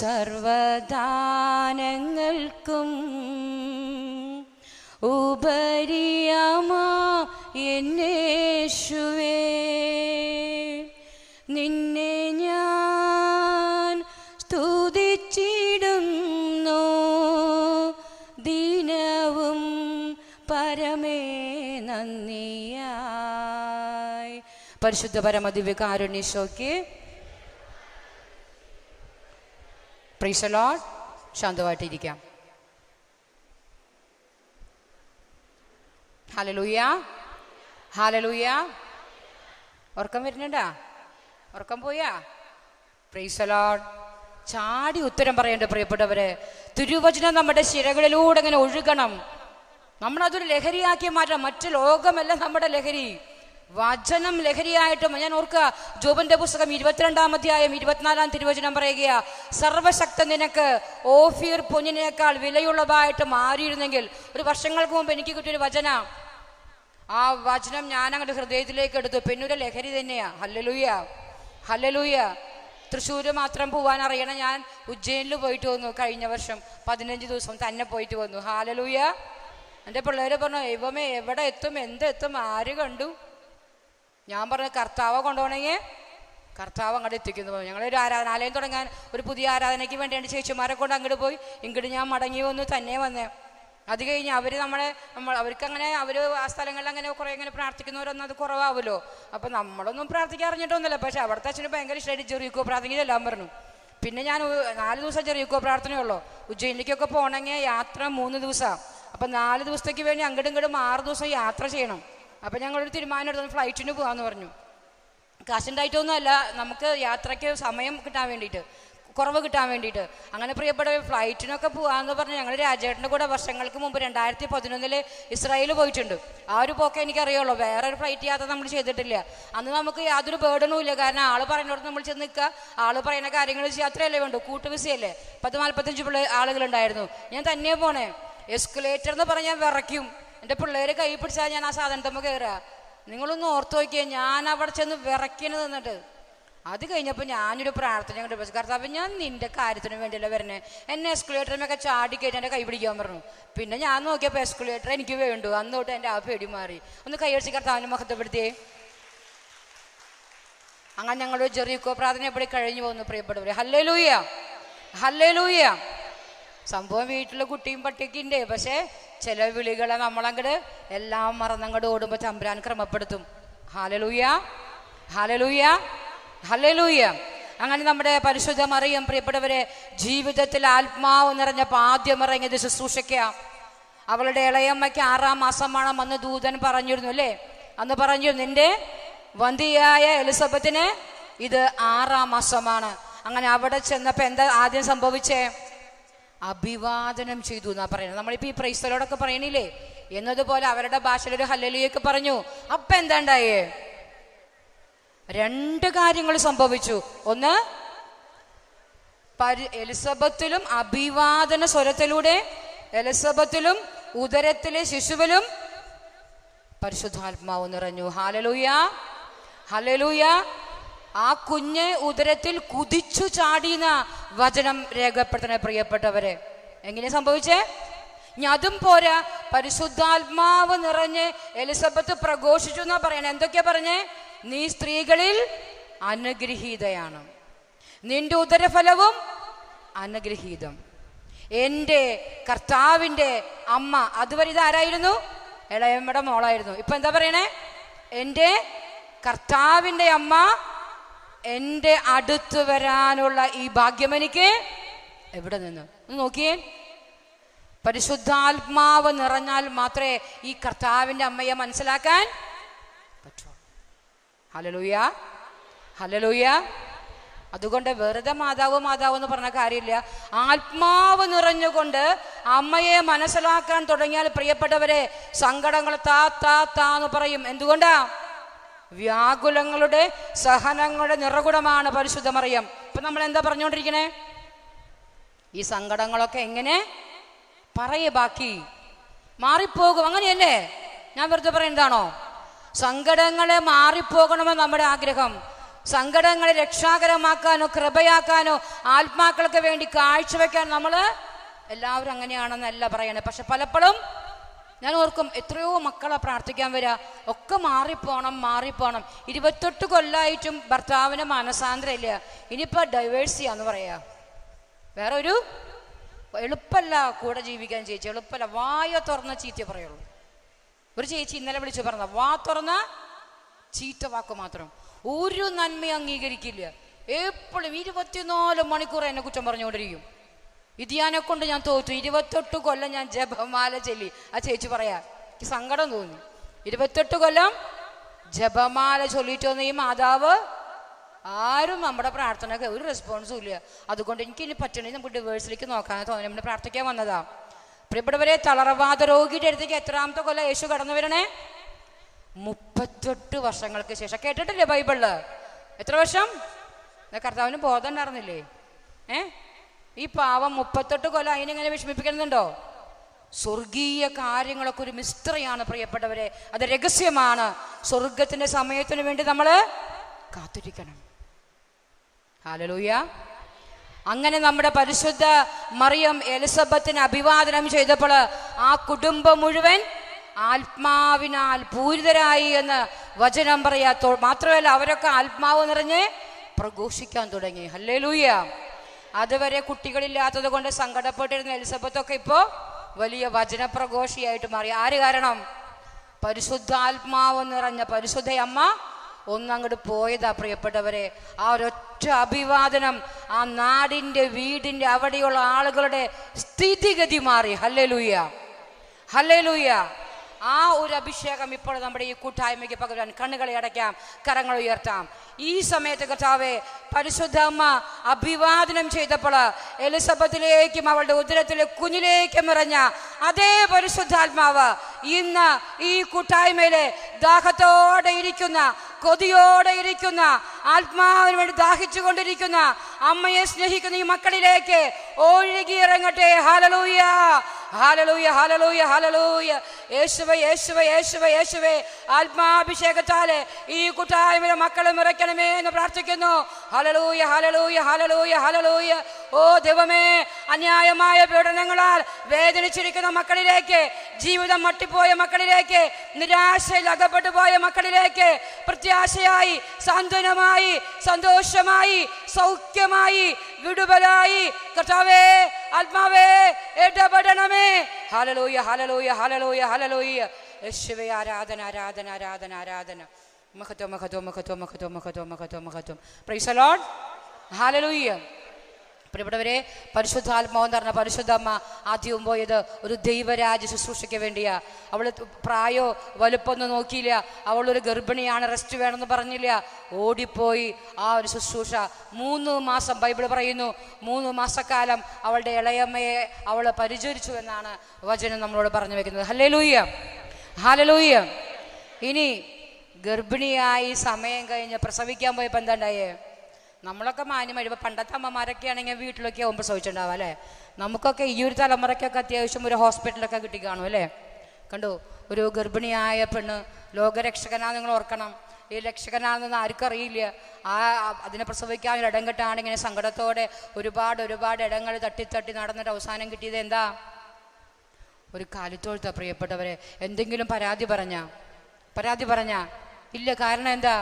സർവദാനങ്ങൾക്കും ഉപരിയാമാ യേശുവേ, നിന്നെ ഞാൻ സ്തുതിച്ചിടുന്നു ദിനവും പരമേ നന്ദിയായി. പരിശുദ്ധ പരമദിവ്യകാരുണ്യശോക്ക് പ്രൈസ് ദി ലോർഡ്. ശാന്തമായിട്ടിരിക്കാം. Hallelujah, hallelujah. ഉറക്കം വരുന്നുണ്ടാ? ഉറക്കം പോയാ? Praise the Lord. ചാടി ഉത്തരം പറയേണ്ട പ്രിയപ്പെട്ടവരെ. തിരുവചനം നമ്മുടെ ശിരകളിലൂടെ ഇങ്ങനെ ഒഴുകണം. നമ്മളതൊരു ലഹരിയാക്കി മാറ്റാം. മറ്റു ലോകമല്ല നമ്മുടെ ലഹരി. വചനം ലഹരിയായിട്ടും. ഞാൻ ഓർക്കുക, ജോബിന്റെ പുസ്തകം 22-ാം അധ്യായം 24-ാം തിരുവചനം പറയുകയാ, സർവശക്തൻ നിനക്ക് ഓഫീർ പൊന്നിനേക്കാൾ വിലയുള്ളതായിട്ട് മാറിയിരുന്നെങ്കിൽ. ഒരു വർഷങ്ങൾക്ക് മുമ്പ് എനിക്ക് കിട്ടിയൊരു വചന. ആ വചനം ഞാൻ അങ്ങോട്ട് ഹൃദയത്തിലേക്ക് എടുത്തു. പിന്നൊരു ലഹരി തന്നെയാ. Hallelujah, hallelujah. തൃശ്ശൂര് മാത്രം പോവാൻ അറിയണം. ഞാൻ ഉജ്ജയിനിൽ പോയിട്ട് വന്നു കഴിഞ്ഞ വർഷം. 15 ദിവസം തന്നെ പോയിട്ട് വന്നു. ഹല്ലേലൂയ. എൻ്റെ പിള്ളേര് പറഞ്ഞു, ദൈവമേ എവിടെ എത്തും, എന്തെത്തും, ആര് കണ്ടു? ഞാൻ പറഞ്ഞു, കർത്താവ് കൊണ്ടുപോകണമെങ്കിൽ കർത്താവ് അങ്ങോട്ട് എത്തിക്കുന്നു. ഞങ്ങളൊരു ആരാധനാലയം തുടങ്ങാൻ ഒരു പുതിയ ആരാധനയ്ക്ക് വേണ്ടിയാണ് ചേച്ചിമാരെ കൊണ്ട് അങ്ങോട്ട് പോയി. ഇങ്ങോട്ട് ഞാൻ മടങ്ങി വന്നു, തന്നെ വന്നേ. അത് കഴിഞ്ഞ് അവർക്കങ്ങനെ അവർ ആ സ്ഥലങ്ങളിൽ അങ്ങനെ കുറേ ഇങ്ങനെ പ്രാർത്ഥിക്കുന്നവരൊന്നും അത് കുറവാവുമല്ലോ. അപ്പം നമ്മളൊന്നും പ്രാർത്ഥിക്കാൻ അറിഞ്ഞിട്ടൊന്നുമില്ല. പക്ഷെ അവിടുത്തെ അച്ഛന് ഭയങ്കര ഇഷ്ടമായിട്ട് ജെറിക്കോ പ്രാർത്ഥനയെല്ലാം പറഞ്ഞു. പിന്നെ ഞാൻ 4 ദിവസം ജെറിക്കോ പ്രാർത്ഥനയുള്ളൂ. ഉജ്ജയിനിലേക്കൊക്കെ പോകണമെങ്കിൽ യാത്ര 3 ദിവസമാണ്. അപ്പം 4 ദിവസത്തേക്ക് വേണ്ടി അങ്ങോട്ടും ഇങ്ങോട്ടും 6 ദിവസം യാത്ര ചെയ്യണം. അപ്പം ഞങ്ങളൊരു തീരുമാനം എടുത്തു, ഫ്ലൈറ്റിന് പോകാമെന്ന് പറഞ്ഞു. കാശുണ്ടായിട്ടൊന്നുമല്ല, നമുക്ക് യാത്രയ്ക്ക് സമയം കിട്ടാൻ വേണ്ടിയിട്ട്, കുറവ് കിട്ടാൻ വേണ്ടിയിട്ട്. അങ്ങനെ പ്രിയപ്പെട്ട ഫ്ലൈറ്റിനൊക്കെ പോകാമെന്ന് പറഞ്ഞ് ഞങ്ങൾ രാജേട്ടൻ്റെ കൂടെ വർഷങ്ങൾക്ക് മുമ്പ് 2011 ഇസ്രായേൽ പോയിട്ടുണ്ട്. ആ ഒരു പോക്കെ എനിക്കറിയുള്ളൂ. വേറെ ഒരു ഫ്ലൈറ്റ് യാത്ര നമ്മൾ ചെയ്തിട്ടില്ല. അന്ന് നമുക്ക് യാതൊരു ബേർഡനും ഇല്ല. കാരണം ആൾ പറയുന്നിടത്ത് നമ്മൾ ചെന്ന് നിൽക്കുക, ആൾ പറയുന്ന കാര്യങ്ങൾ യാത്രയല്ലേ വേണ്ടു, കൂട്ടുവിസയല്ലേ. 45 ആളുകളുണ്ടായിരുന്നു. ഞാൻ തന്നെ പോണേ. എസ്കലേറ്റർ എന്ന് പറഞ്ഞാൽ വിറയ്ക്കും. എൻ്റെ പിള്ളേർ കൈ പിടിച്ചാൽ ഞാൻ ആ സാധനത്തമ്മ കയറുക. നിങ്ങളൊന്ന് ഓർത്ത് നോക്കിയാൽ ഞാൻ അവിടെ ചെന്ന് വിറയ്ക്കണത് നിന്നിട്ട്. അത് കഴിഞ്ഞപ്പോൾ ഞാനൊരു പ്രാർത്ഥന കൊണ്ട് കർത്താവ്, ഞാൻ നിന്റെ കാര്യത്തിന് വേണ്ടിയല്ല വരണേ, എന്നെ എസ്കുലേറ്ററിനൊക്കെ ചാടി കയറ്റി എൻ്റെ കൈ പിടിക്കാൻ പറഞ്ഞു. പിന്നെ ഞാൻ നോക്കിയപ്പോൾ എസ്കുലേറ്റർ എനിക്ക് വേണ്ടു. അന്ന് തൊട്ട് എൻ്റെ ആ പേടി മാറി. ഒന്ന് കൈയടിച്ച് കർത്താവിനെ മഹത്വപ്പെടുത്തിയേ. അങ്ങനെ ഞങ്ങളൊരു ജെറിക്കോ പ്രാർത്ഥന എപ്പോഴും കഴിഞ്ഞു പോകുന്നു പ്രിയപ്പെട്ടവരെ. Hallelujah, hallelujah. സംഭവം വീട്ടിലെ കുട്ടിയും പട്ടിയൊക്കെ ഉണ്ട്. പക്ഷേ ചില വിളികളെ നമ്മളങ്ങട് എല്ലാം മറന്നങ്ങോട്ട് ഓടുമ്പോൾ തമ്പുരാൻ ക്രമപ്പെടുത്തും. Hallelujah, hallelujah, hallelujah. അങ്ങനെ നമ്മുടെ പരിശുദ്ധ മറിയം പ്രിയപ്പെട്ടവരെ ജീവിതത്തിൽ ആത്മാവ് നിറഞ്ഞപ്പോൾ ആദ്യം ഇറങ്ങിയത് ശുശ്രൂഷയ്ക്കാ. അവളുടെ ഇളയമ്മയ്ക്ക് 6-ാം മാസമാണ് അന്ന് ദൂതൻ പറഞ്ഞിരുന്നു അല്ലേ. അന്ന് പറഞ്ഞു, നിന്റെ വന്ധ്യയായ എലിസബത്തിന് ഇത് 6-ാം മാസമാണ്. അങ്ങനെ അവിടെ ചെന്നപ്പോൾ എന്താ ആദ്യം സംഭവിച്ചേ? അഭിവാദനം ചെയ്തു എന്നാ പറയുന്നത്. നമ്മളിപ്പോൾ ഈ പ്രൈസ്തലോടൊക്കെ പറയണില്ലേ എന്നതുപോലെ അവരുടെ ഭാഷയിലൊരു ഹല്ലേലൂയൊക്കെ പറഞ്ഞു. അപ്പം എന്താ ഉണ്ടായേ? 2 കാര്യങ്ങൾ സംഭവിച്ചു. ഒന്ന്, എലിസബത്തിലും അഭിവാദന സ്വരത്തിലൂടെ എലിസബത്തിലും ഉദരത്തിലെ ശിശുവിലും പരിശുദ്ധാത്മാവ് നിറഞ്ഞു. Hallelujah, hallelujah. ആ കുഞ്ഞ് ഉദരത്തിൽ കുതിച്ചു ചാടിയെന്ന വചനം രേഖപ്പെടുത്തണ പ്രിയപ്പെട്ടവരെ. എങ്ങനെ സംഭവിച്ചേ? അതും പോരാ, പരിശുദ്ധാത്മാവ് നിറഞ്ഞ് എലിസബത്ത് പ്രഘോഷിച്ചു എന്നാ പറയണേ. എന്തൊക്കെയാ പറഞ്ഞേ? നീ സ്ത്രീകളിൽ അനുഗ്രഹീതയാണ്, നിന്റെ ഉദരഫലവും അനുഗ്രഹീതം. എൻ്റെ കർത്താവിൻ്റെ അമ്മ, അതുവരെ ഇതാരായിരുന്നു? ഇളയമ്മയുടെ മോളായിരുന്നു. ഇപ്പൊ എന്താ പറയണേ? എൻ്റെ കർത്താവിൻ്റെ അമ്മ എൻ്റെ അടുത്ത് വരാനുള്ള ഈ ഭാഗ്യം എനിക്ക് എവിടെ നിന്ന്? നോക്കിയേ, പരിശുദ്ധാത്മാവ് നിറഞ്ഞാൽ മാത്രമേ ഈ കർത്താവിൻ്റെ അമ്മയെ മനസ്സിലാക്കാൻ പറ്റൂ. Hallelujah, hallelujah. അതുകൊണ്ട് വെറുതെ മാതാവ് മാതാവ് എന്ന് പറഞ്ഞ കാര്യമില്ല. ആത്മാവ് നിറഞ്ഞുകൊണ്ട് അമ്മയെ മനസ്സിലാക്കാൻ തുടങ്ങിയാൽ പ്രിയപ്പെട്ടവരെ, സങ്കടങ്ങൾ താ താ താ എന്ന് പറയും. എന്തുകൊണ്ടാ? വ്യാകുലങ്ങളുടെ സഹനങ്ങളുടെ നിറകുടമാണ് പരിശുദ്ധ മറിയം. ഇപ്പൊ നമ്മൾ എന്താ പറഞ്ഞുകൊണ്ടിരിക്കണേ? ഈ സങ്കടങ്ങളൊക്കെ എങ്ങനെ പറയേ, ബാക്കി മാറിപ്പോകും. അങ്ങനെയല്ലേ? ഞാൻ വെറുതെ പറയുന്നതാണോ? സങ്കടങ്ങളെ മാറിപ്പോകണമെന്ന് നമ്മുടെ ആഗ്രഹം. സങ്കടങ്ങളെ രക്ഷാകരമാക്കാനോ കൃപയാക്കാനോ ആത്മാക്കൾക്ക് വേണ്ടി കാഴ്ചവെക്കാൻ നമ്മൾ എല്ലാവരും അങ്ങനെയാണെന്നല്ല പറയണേ. പക്ഷെ പലപ്പോഴും ഞാൻ ഓർക്കും, എത്രയോ മക്കളെ പ്രാർത്ഥിക്കാൻ വരിക, ഒക്കെ മാറിപ്പോണം മാറിപ്പോണം. 28 കൊല്ലമായിട്ടും ഭർത്താവിന് മനസാന്തരമില്ല, ഇനിയിപ്പോൾ ഡൈവേഴ്സ് ചെയ്യാന്ന് പറയാ. വേറെ ഒരു എളുപ്പമല്ല കൂടെ ജീവിക്കാൻ ചേച്ചി, എളുപ്പമല്ല. വായ തുറന്ന ചീത്ത പറയുള്ളൂ. ഒരു ചേച്ചി ഇന്നലെ വിളിച്ചു പറഞ്ഞ, വാ തുറന്ന ചീത്ത വാക്ക് മാത്രം, ഒരു നന്മ അംഗീകരിക്കില്ല. എപ്പോഴും 24 മണിക്കൂർ എന്നെ കുറ്റം പറഞ്ഞുകൊണ്ടിരിക്കും. ഇതിയാനെ കൊണ്ട് ഞാൻ തോറ്റു. 28 കൊല്ലം ഞാൻ ജപമാല ചൊല്ലി. ആ ചേച്ചി പറയാ, എനിക്ക് സങ്കടം തോന്നി. 28 കൊല്ലം ജപമാല ചൊല്ലിയിട്ടൊന്നും ഈ മാതാവ് ആരും നമ്മുടെ പ്രാർത്ഥനയ്ക്ക് ഒരു റെസ്പോൺസും ഇല്ല. അതുകൊണ്ട് എനിക്ക് ഇനി പറ്റണമെങ്കിൽ നമുക്ക് ഡിവേഴ്സിലേക്ക് നോക്കാൻ തോന്നി നമ്മൾ പ്രാർത്ഥിക്കാൻ വന്നതാ. പ്രിയപ്പെട്ടവരെ, തളർവാദ രോഗിയുടെ അടുത്തേക്ക് എത്രാമത്തെ കൊല്ലം യേശു കടന്നു വരണേ? 38 വർഷങ്ങൾക്ക് ശേഷം. കേട്ടിട്ടില്ലേ ബൈബിളില്? എത്ര വർഷം? കർത്താവിന് ബോധം ഉണ്ടായിരുന്നില്ലേ? ഈ പാവം 38 കൊല്ലം അതിനെങ്ങനെ വിഷമിപ്പിക്കുന്നുണ്ടോ? സ്വർഗീയ കാര്യങ്ങളൊക്കെ ഒരു മിസ്റ്ററിയാണ് പ്രിയപ്പെട്ടവരെ, അത് രഹസ്യമാണ്. സ്വർഗത്തിന്റെ സമയത്തിന് വേണ്ടി നമ്മൾ കാത്തിരിക്കണം. ഹല്ലേലൂയ. അങ്ങനെ നമ്മുടെ പരിശുദ്ധ മറിയം എലിസബത്തിനെ അഭിവാദനം ചെയ്തപ്പോൾ ആ കുടുംബം മുഴുവൻ ആത്മാവിനാൽ പൂരിതരായി എന്ന് വചനം പറയാ. മാത്രമല്ല, അവരൊക്കെ ആത്മാവ് നിറഞ്ഞ് പ്രഘോഷിക്കാൻ തുടങ്ങി. ഹല്ലേലൂയ. അതുവരെ കുട്ടികളില്ലാത്തത് കൊണ്ട് സങ്കടപ്പെട്ടിരുന്ന എലിസബത്തൊക്കെ ഇപ്പോ വലിയ വചനപ്രഘോഷിയായിട്ട് മാറി. ആര് കാരണം? പരിശുദ്ധാത്മാവ് നിറഞ്ഞ പരിശുദ്ധ അമ്മ ഒന്നങ്ങോട്ട് പോയതാ പ്രിയപ്പെട്ടവരെ. ആ ഒരൊറ്റ അഭിവാദനം ആ നാടിന്റെ വീടിന്റെ അവിടെയുള്ള ആളുകളുടെ സ്ഥിതിഗതി മാറി. Hallelujah, hallelujah. ആ ഒരു അഭിഷേകം ഇപ്പോൾ നമ്മുടെ ഈ കൂട്ടായ്മയ്ക്ക് പകരാൻ കണ്ണുകളെ അടയ്ക്കാം, കരങ്ങൾ ഉയർത്താം. ഈ സമയത്ത് കർത്താവേ, പരിശുദ്ധ അമ്മ അഭിവാദനം ചെയ്തപ്പോൾ എലിസബത്തിലേക്കും അവളുടെ ഉദരത്തിലെ കുഞ്ഞിലേക്കും ഇറങ്ങ അതേ പരിശുദ്ധാത്മാവ് ഇന്ന് ഈ കൂട്ടായ്മയിലെ ദാഹത്തോടെ ഇരിക്കുന്ന, കൊതിയോടെ ഇരിക്കുന്ന, ആത്മാവിന് വേണ്ടി ദാഹിച്ചു കൊണ്ടിരിക്കുന്ന, അമ്മയെ സ്നേഹിക്കുന്ന ഈ മക്കളിലേക്ക് ഒഴുകി ഇറങ്ങട്ടെ. Hallelujah, hallelujah, hallelujah, hallelujah. യേശുവേ, യേശുവേ, യേശുവേ, യേശുവേ, ആത്മാഭിഷേകത്താലെ ഈ കൂട്ടായ്മയിലെ മക്കളെ നിറയ്ക്കണമേ എന്ന് പ്രാർത്ഥിക്കുന്നു. Hallelujah, hallelujah, hallelujah, hallelujah. ഓ ദൈവമേ, അന്യായമായ പീഡനങ്ങളാൽ വേദനിച്ചിരിക്കുന്ന മക്കളിലേക്ക്, ജീവിതം മട്ടിപ്പോയ മക്കളിലേക്ക്, നിരാശയിൽ അകപ്പെട്ടു പോയ മക്കളിലേക്ക് പ്രത്യാശയായി, സാന്ത്വനമായി, സന്തോഷമായി, സൗഖ്യമായി, വിടുതലായി കർത്താവേ, ആത്മാവേ ഇടപെടണമേ. Hallelujah, hallelujah, hallelujah, hallelujah. യേശുവേ, ആരാധന, ആരാധന, ആരാധന, ആരാധന. മഹത്വം, മഹത്വം, മഹത്വം, മഹത്വം, മഹത്വം, മഹത്വം, മഹത്വം. Price the Lord. ഹല്ലേലൂയ. പ്രിയപ്പെട്ടവരെ, പരിശുദ്ധാത്മാവ് എന്ന് പറഞ്ഞ പരിശുദ്ധ അമ്മ ആദ്യവും പോയത് ഒരു ദൈവരാജ്യ ശുശ്രൂഷയ്ക്ക് വേണ്ടിയാ. അവൾ പ്രായോ വലുപ്പമൊന്നും നോക്കിയില്ല. അവളൊരു ഗർഭിണിയാണ്, റെസ്റ്റ് വേണമെന്ന് പറഞ്ഞില്ല. ഓടിപ്പോയി ആ ഒരു ശുശ്രൂഷ 3 മാസം, ബൈബിൾ പറയുന്നു 3 മാസക്കാലം അവളുടെ ഇളയമ്മയെ അവൾ പരിചരിച്ചു എന്നാണ് വചനം നമ്മളോട് പറഞ്ഞു വെക്കുന്നത്. Hallelujah, hallelujah. ഇനി ഗർഭിണിയായി സമയം കഴിഞ്ഞ് പ്രസവിക്കാൻ പോയപ്പോൾ എന്താ ഉണ്ടായേ? നമ്മളൊക്കെ മാന്യമായി, ഇപ്പോൾ പണ്ടത്തെ അമ്മമാരൊക്കെ ആണെങ്കിൽ വീട്ടിലൊക്കെ ആകുമ്പോൾ പ്രസവിച്ചിട്ടുണ്ടാവും അല്ലേ. നമുക്കൊക്കെ ഈ ഒരു തലമുറയ്ക്കൊക്കെ അത്യാവശ്യം ഒരു ഹോസ്പിറ്റലൊക്കെ കിട്ടി കാണും അല്ലേ. കണ്ടു, ഒരു ഗർഭിണിയായ പെണ്ണ് ലോകരക്ഷകനാ, നിങ്ങൾ ഓർക്കണം. ഈ രക്ഷകനാണെന്ന് ആർക്കും അറിയില്ല. അതിനെ പ്രസവിക്കാൻ ഒരു ഇടം കെട്ടാണ് ഇങ്ങനെ സങ്കടത്തോടെ ഒരുപാട് ഒരുപാട് ഇടങ്ങൾ തട്ടി നടന്നിട്ട് അവസാനം കിട്ടിയത് എന്താ? ഒരു കാലിത്തോഴ്ത്ത. പ്രിയപ്പെട്ടവരെ, എന്തെങ്കിലും പരാതി പറഞ്ഞ ഇല്ല. കാരണം എന്താ?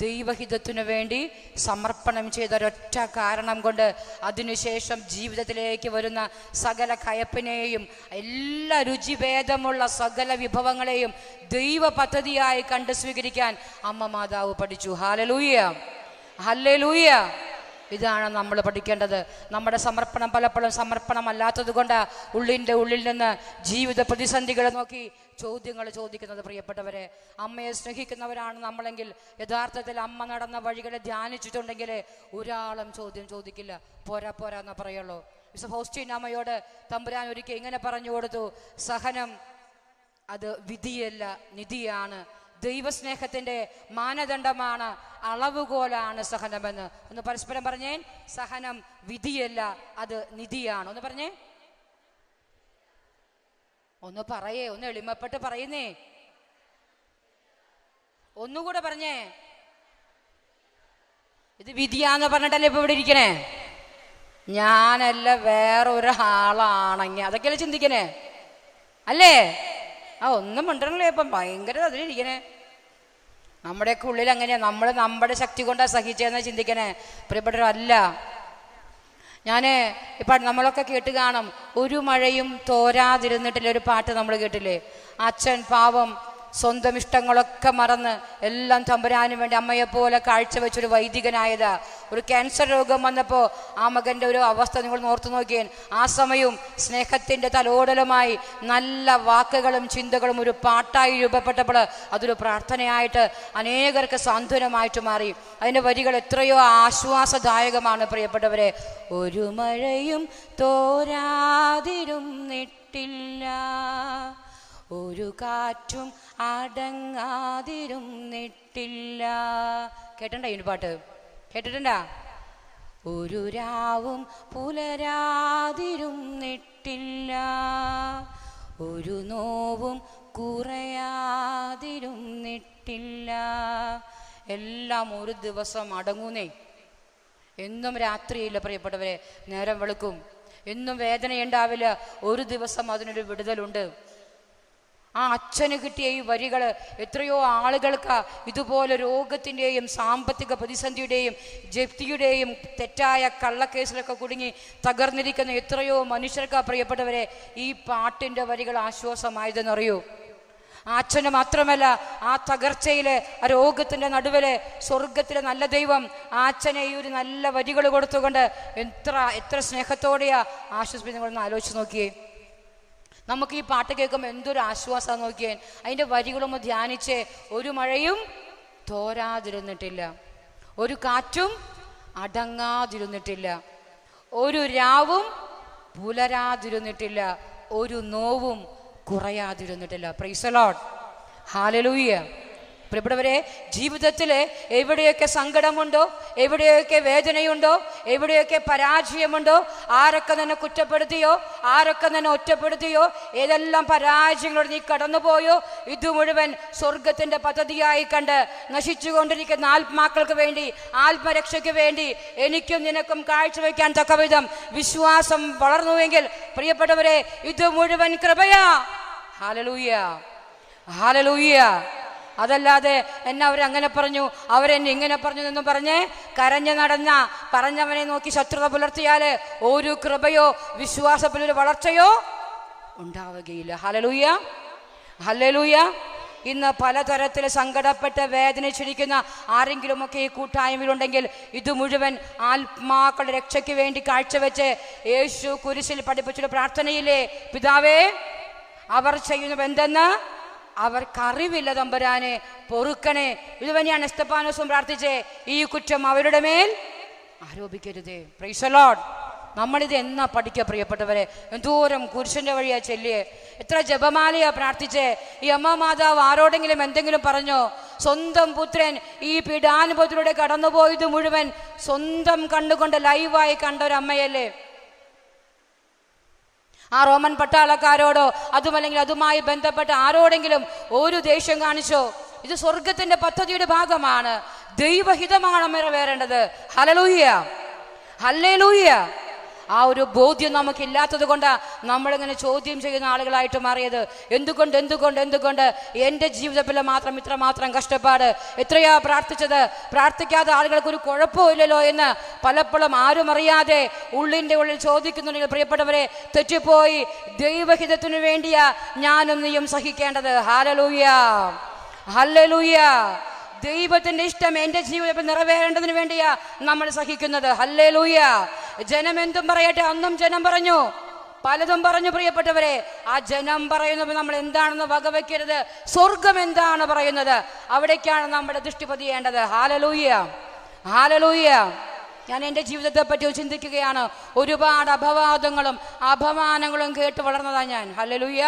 ദൈവഹിതത്തിനു വേണ്ടി സമർപ്പണം ചെയ്ത ഒരൊറ്റ കാരണം കൊണ്ട് അതിനുശേഷം ജീവിതത്തിലേക്ക് വരുന്ന സകല കയപ്പിനെയും എല്ലാ രുചിഭേദമുള്ള സകല വിഭവങ്ങളെയും ദൈവ പദ്ധതിയായി കണ്ട് സ്വീകരിക്കാൻ അമ്മ മാതാവ് പഠിച്ചു. Hallelujah, hallelujah. ഇതാണ് നമ്മൾ പഠിക്കേണ്ടത്. നമ്മുടെ സമർപ്പണം പലപ്പോഴും സമർപ്പണമല്ലാത്തത് കൊണ്ട് ഉള്ളിൽ നിന്ന് ജീവിത പ്രതിസന്ധികളെ നോക്കി ചോദ്യങ്ങൾ ചോദിക്കുന്നത്. പ്രിയപ്പെട്ടവരെ, അമ്മയെ സ്നേഹിക്കുന്നവരാണ് നമ്മളെങ്കിൽ യഥാർത്ഥത്തിൽ അമ്മ നടന്ന വഴികളെ ധ്യാനിച്ചിട്ടുണ്ടെങ്കിൽ ഒരാളും ചോദ്യം ചോദിക്കില്ല. പോരാ പോരാ എന്ന് പറയുള്ളൂ. മിസ്റ്റർ ഫൗസ്റ്റീൻ അമ്മയോട് തമ്പുരാൻ ഒരിക്കൽ ഇങ്ങനെ പറഞ്ഞു കൊടുത്തു, സഹനം അത് വിധിയല്ല, നിധിയാണ്. ദൈവസ്നേഹത്തിന്റെ മാനദണ്ഡമാണ്, അളവുകോലാണ് സഹനമെന്ന്. ഒന്ന് പരസ്പരം പറഞ്ഞേ, സഹനം വിധിയല്ല, അത് നിധിയാണ്. ഒന്ന് പറഞ്ഞേ, ഒന്ന് പറയേ, ഒന്ന് എളിമപ്പെട്ട് പറയുന്നേ, ഒന്നുകൂടെ പറഞ്ഞേ. ഇത് വിധിയാന്ന് പറഞ്ഞിട്ടല്ലേ ഇപ്പൊ ഇവിടെ ഇരിക്കണേ? ഞാനല്ല വേറൊരാളാണെങ്കിൽ അതൊക്കെയല്ലേ ചിന്തിക്കണേ, അല്ലേ? ഒന്നും മിണ്ടണല്ലേ ഇപ്പം, ഭയങ്കര അതിലിരിക്കണേ. നമ്മുടെയൊക്കെ ഉള്ളിൽ അങ്ങനെയാ, നമ്മൾ നമ്മുടെ ശക്തി കൊണ്ടാ സഹിച്ചതെന്ന് ചിന്തിക്കണേ. പ്രിയപ്പെട്ടവരല്ല, ഇപ്പം നമ്മളൊക്കെ കേട്ട് കാണും, ഒരു മഴയും തോരാതിരുന്നിട്ടില്ല ഒരു പാട്ട് നമ്മൾ കേട്ടില്ലേ? അച്ഛൻ പാവം സ്വന്തം ഇഷ്ടങ്ങളൊക്കെ മറന്ന് എല്ലാം തമ്പുരാനും വേണ്ടി അമ്മയെപ്പോലെ കാഴ്ചവെച്ചൊരു വൈദികനായതാ. ഒരു ക്യാൻസർ രോഗം വന്നപ്പോൾ ആ മകൻ്റെ ഒരു അവസ്ഥ നിങ്ങൾ ഓർത്തു നോക്കിയാൽ, ആ സമയവും സ്നേഹത്തിൻ്റെ തലോടലുമായി നല്ല വാക്കുകളും ചിന്തകളും ഒരു പാട്ടായി രൂപപ്പെട്ടപ്പോൾ അതൊരു പ്രാർത്ഥനയായിട്ട് അനേകർക്ക് സാന്ത്വനമായിട്ട് മാറി. അതിൻ്റെ വരികൾ എത്രയോ ആശ്വാസദായകമാണ് പ്രിയപ്പെട്ടവരെ. ഒരു മഴയും തോരാതിരുന്നിട്ടില്ല, ഒരു കാറ്റും അടങ്ങാതിരുന്നിട്ടില്ല. കേട്ടിട്ടുണ്ടോ ഈ പാട്ട്? കേട്ടിട്ടുണ്ടാ? ഒരു രാവും പുലരാതിരുന്നിട്ടില്ല, ഒരു നോവും കുറയാതിരുന്നിട്ടില്ല. എല്ലാം ഒരു ദിവസം അടങ്ങുന്നേ. എന്നും രാത്രിയില്ല പ്രിയപ്പെട്ടവരെ, നേരം വെളുക്കും. എന്നും വേദനയുണ്ടാവില്ല, ഒരു ദിവസം അതിനൊരു വിടുതലുണ്ട്. ആ അച്ഛന് കിട്ടിയ ഈ വരികൾ എത്രയോ ആളുകൾക്ക് ഇതുപോലെ രോഗത്തിൻ്റെയും സാമ്പത്തിക പ്രതിസന്ധിയുടെയും ജപ്തിയുടെയും തെറ്റായ കള്ളക്കേസിലൊക്കെ കുടുങ്ങി തകർന്നിരിക്കുന്ന എത്രയോ മനുഷ്യർക്ക് പ്രിയപ്പെട്ടവരെ ഈ പാട്ടിൻ്റെ വരികൾ ആശ്വാസമായതെന്നറിയൂ. ആ അച്ഛന് മാത്രമല്ല, ആ തകർച്ചയിലെ ആ രോഗത്തിൻ്റെ നടുവിലെ സ്വർഗത്തിലെ നല്ല ദൈവം ആ അച്ഛനെ ഈ ഒരു നല്ല വരികൾ കൊടുത്തുകൊണ്ട് എത്ര സ്നേഹത്തോടെയാ ആശ്വസിപ്പിക്കുന്നതെന്ന് ആലോചിച്ച് നോക്കിയേ. നമുക്ക് ഈ പാട്ട് കേൾക്കുമ്പോൾ എന്തൊരു ആശ്വാസം നോക്കിയേ. അതിൻ്റെ വരികളൊന്ന് ധ്യാനിച്ചേ. ഒരു മഴയും തോരാതിരുന്നിട്ടില്ല, ഒരു കാറ്റും അടങ്ങാതിരുന്നിട്ടില്ല, ഒരു രാവും പുലരാതിരുന്നിട്ടില്ല, ഒരു നോവും കുറയാതിരുന്നിട്ടില്ല. Praise the Lord, hallelujah. പ്രിയപ്പെട്ടവരെ, ജീവിതത്തിൽ എവിടെയൊക്കെ സങ്കടമുണ്ടോ, എവിടെയൊക്കെ വേദനയുണ്ടോ, എവിടെയൊക്കെ പരാജയമുണ്ടോ, ആരൊക്കെ നിന്നെ കുറ്റപ്പെടുത്തിയോ, ആരൊക്കെ നിന്നെ ഒറ്റപ്പെടുത്തിയോ, ഏതെല്ലാം പരാജയങ്ങളോട് നീ കടന്നുപോയോ, ഇത് മുഴുവൻ സ്വർഗത്തിന്റെ പദ്ധതിയായി കണ്ട് നശിച്ചുകൊണ്ടിരിക്കുന്ന ആത്മാക്കൾക്ക് വേണ്ടി, ആത്മരക്ഷയ്ക്ക് വേണ്ടി എനിക്കും നിനക്കും കാഴ്ചവെക്കാൻ തക്കവിധം വിശ്വാസം വളർന്നുവെങ്കിൽ പ്രിയപ്പെട്ടവരെ, ഇത് മുഴുവൻ കൃപയാ. Hallelujah, hallelujah. അതല്ലാതെ എന്നെ അവരങ്ങനെ പറഞ്ഞു, അവരെന്നെ ഇങ്ങനെ പറഞ്ഞു എന്നും പറഞ്ഞ് കരഞ്ഞു നടന്ന പറഞ്ഞവനെ നോക്കി ശത്രുത പുലർത്തിയാല് ഒരു കൃപയോ വിശ്വാസത്തിലൊരു വളർച്ചയോ ഉണ്ടാവുകയില്ല. Hallelujah, hallelujah. ഇന്ന് പലതരത്തിൽ സങ്കടപ്പെട്ട് വേദനിച്ചിരിക്കുന്ന ആരെങ്കിലുമൊക്കെ ഈ കൂട്ടായ്മയിലുണ്ടെങ്കിൽ ഇത് മുഴുവൻ ആത്മാക്കളുടെ രക്ഷയ്ക്ക് വേണ്ടി കാഴ്ചവെച്ച് യേശു കുരിശിൽ പഠിപ്പിച്ചൊരു പ്രാർത്ഥനയില്ലേ, പിതാവേ അവർ ചെയ്യുന്നത് എന്തെന്ന് അവർക്കറിവില്ല, തമ്പുരാനെ പൊറുക്കണേ. ഇത് തന്നെയാണ് എസ്തപ്പാനോസും പ്രാർത്ഥിച്ചേ, ഈ കുറ്റം അവരുടെ മേൽ ആരോപിക്കരുതേ. Price the Lord. നമ്മളിത് എന്നാ പഠിക്കുക പ്രിയപ്പെട്ടവരെ? എന്തോരം കുരിശന്റെ വഴിയാ ചെല്ലിയേ, എത്ര ജപമാലയാ പ്രാർത്ഥിച്ചേ. ഈ അമ്മ മാതാവ് ആരോടെങ്കിലും എന്തെങ്കിലും പറഞ്ഞോ? സ്വന്തം പുത്രൻ ഈ പീഡാനുഭവത്തിലൂടെ കടന്നുപോയത് മുഴുവൻ സ്വന്തം കണ്ണുകൊണ്ട് ലൈവായി കണ്ട ഒരു അമ്മയല്ലേ? ആ റോമൻ പട്ടാളക്കാരോടോ അതുമല്ലെങ്കിൽ അതുമായി ബന്ധപ്പെട്ട ആരോടെങ്കിലും ഒരു ദേഷ്യം കാണിച്ചോ? ഇത് സ്വർഗത്തിന്റെ പദ്ധതിയുടെ ഭാഗമാണ്, ദൈവഹിതമാണ് നിറവേറേണ്ടത്. Hallelujah, hallelujah. ആ ഒരു ബോധ്യം നമുക്കില്ലാത്തത് കൊണ്ടാണ് നമ്മളിങ്ങനെ ചോദ്യം ചെയ്യുന്ന ആളുകളായിട്ട് മാറിയത്. എന്തുകൊണ്ട് എൻ്റെ ജീവിതത്തിൽ മാത്രം ഇത്രമാത്രം കഷ്ടപ്പാട്, എത്രയാ പ്രാർത്ഥിച്ചത്, പ്രാർത്ഥിക്കാത്ത ആളുകൾക്ക് ഒരു കുഴപ്പവും ഇല്ലല്ലോ എന്ന് പലപ്പോഴും ആരും അറിയാതെ ഉള്ളിൻ്റെ ഉള്ളിൽ ചോദിക്കുന്നുണ്ടെങ്കിൽ പ്രിയപ്പെട്ടവരെ, തെറ്റിപ്പോയി. ദൈവഹിതത്തിനു വേണ്ടിയാ ഞാനും നീയും സഹിക്കേണ്ടത്. Hallelujah, hallelujah. ദൈവത്തിന്റെ ഇഷ്ടം എൻ്റെ ജീവിതത്തിൽ നിറവേറേണ്ടതിന് വേണ്ടിയാ നമ്മൾ സഹിക്കുന്നത്. ഹല്ലേലൂയ. ജനം എന്തും പറയട്ടെ, അന്നും ജനം പറഞ്ഞു, പലതും പറഞ്ഞു. പ്രിയപ്പെട്ടവരെ, ആ ജനം പറയുന്നത് നമ്മൾ എന്താണെന്ന് വകവെക്കരുത്. സ്വർഗം എന്താണ് പറയുന്നത്, അവിടേക്കാണ് നമ്മുടെ ദൃഷ്ടി പതിയേണ്ടത്. Hallelujah, hallelujah. ഞാൻ എൻ്റെ ജീവിതത്തെ പറ്റി ചിന്തിക്കുകയാണ്. ഒരുപാട് അപവാദങ്ങളും അപമാനങ്ങളും കേട്ട് വളർന്നതാണ് ഞാൻ. ഹല്ലേലൂയ.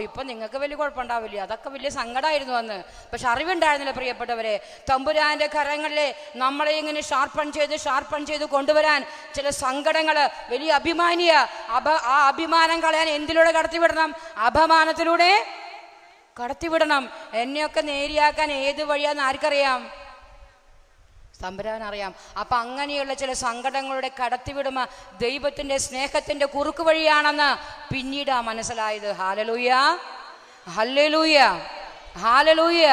ഇപ്പം നിങ്ങൾക്ക് വലിയ കുഴപ്പമുണ്ടാവില്ല, അതൊക്കെ വലിയ സങ്കടമായിരുന്നു അന്ന്. പക്ഷെ അറിവുണ്ടായിരുന്നില്ല പ്രിയപ്പെട്ടവരെ. തമ്പുരാന്റെ കരങ്ങളിലെ നമ്മളെ ഇങ്ങനെ ഷാർപ്പൺ ചെയ്ത് കൊണ്ടുവരാൻ ചില സങ്കടങ്ങൾ വലിയ അഭിമാനിയ. ആ അഭിമാനം കളയാൻ എന്തിലൂടെ കടത്തിവിടണം? അപമാനത്തിലൂടെ കടത്തിവിടണം. എന്നെയൊക്കെ നേരിയാക്കാൻ ഏത് വഴിയാന്ന് ആർക്കറിയാം? തമ്പുരാൻ അറിയാം. അപ്പൊ അങ്ങനെയുള്ള ചില സങ്കടങ്ങളുടെ കടത്തിവിടുമ ദൈവത്തിന്റെ സ്നേഹത്തിന്റെ കുറുക്ക് വഴിയാണെന്ന് പിന്നീടാ മനസ്സിലായത്. Hallelujah, hallelujah, hallelujah.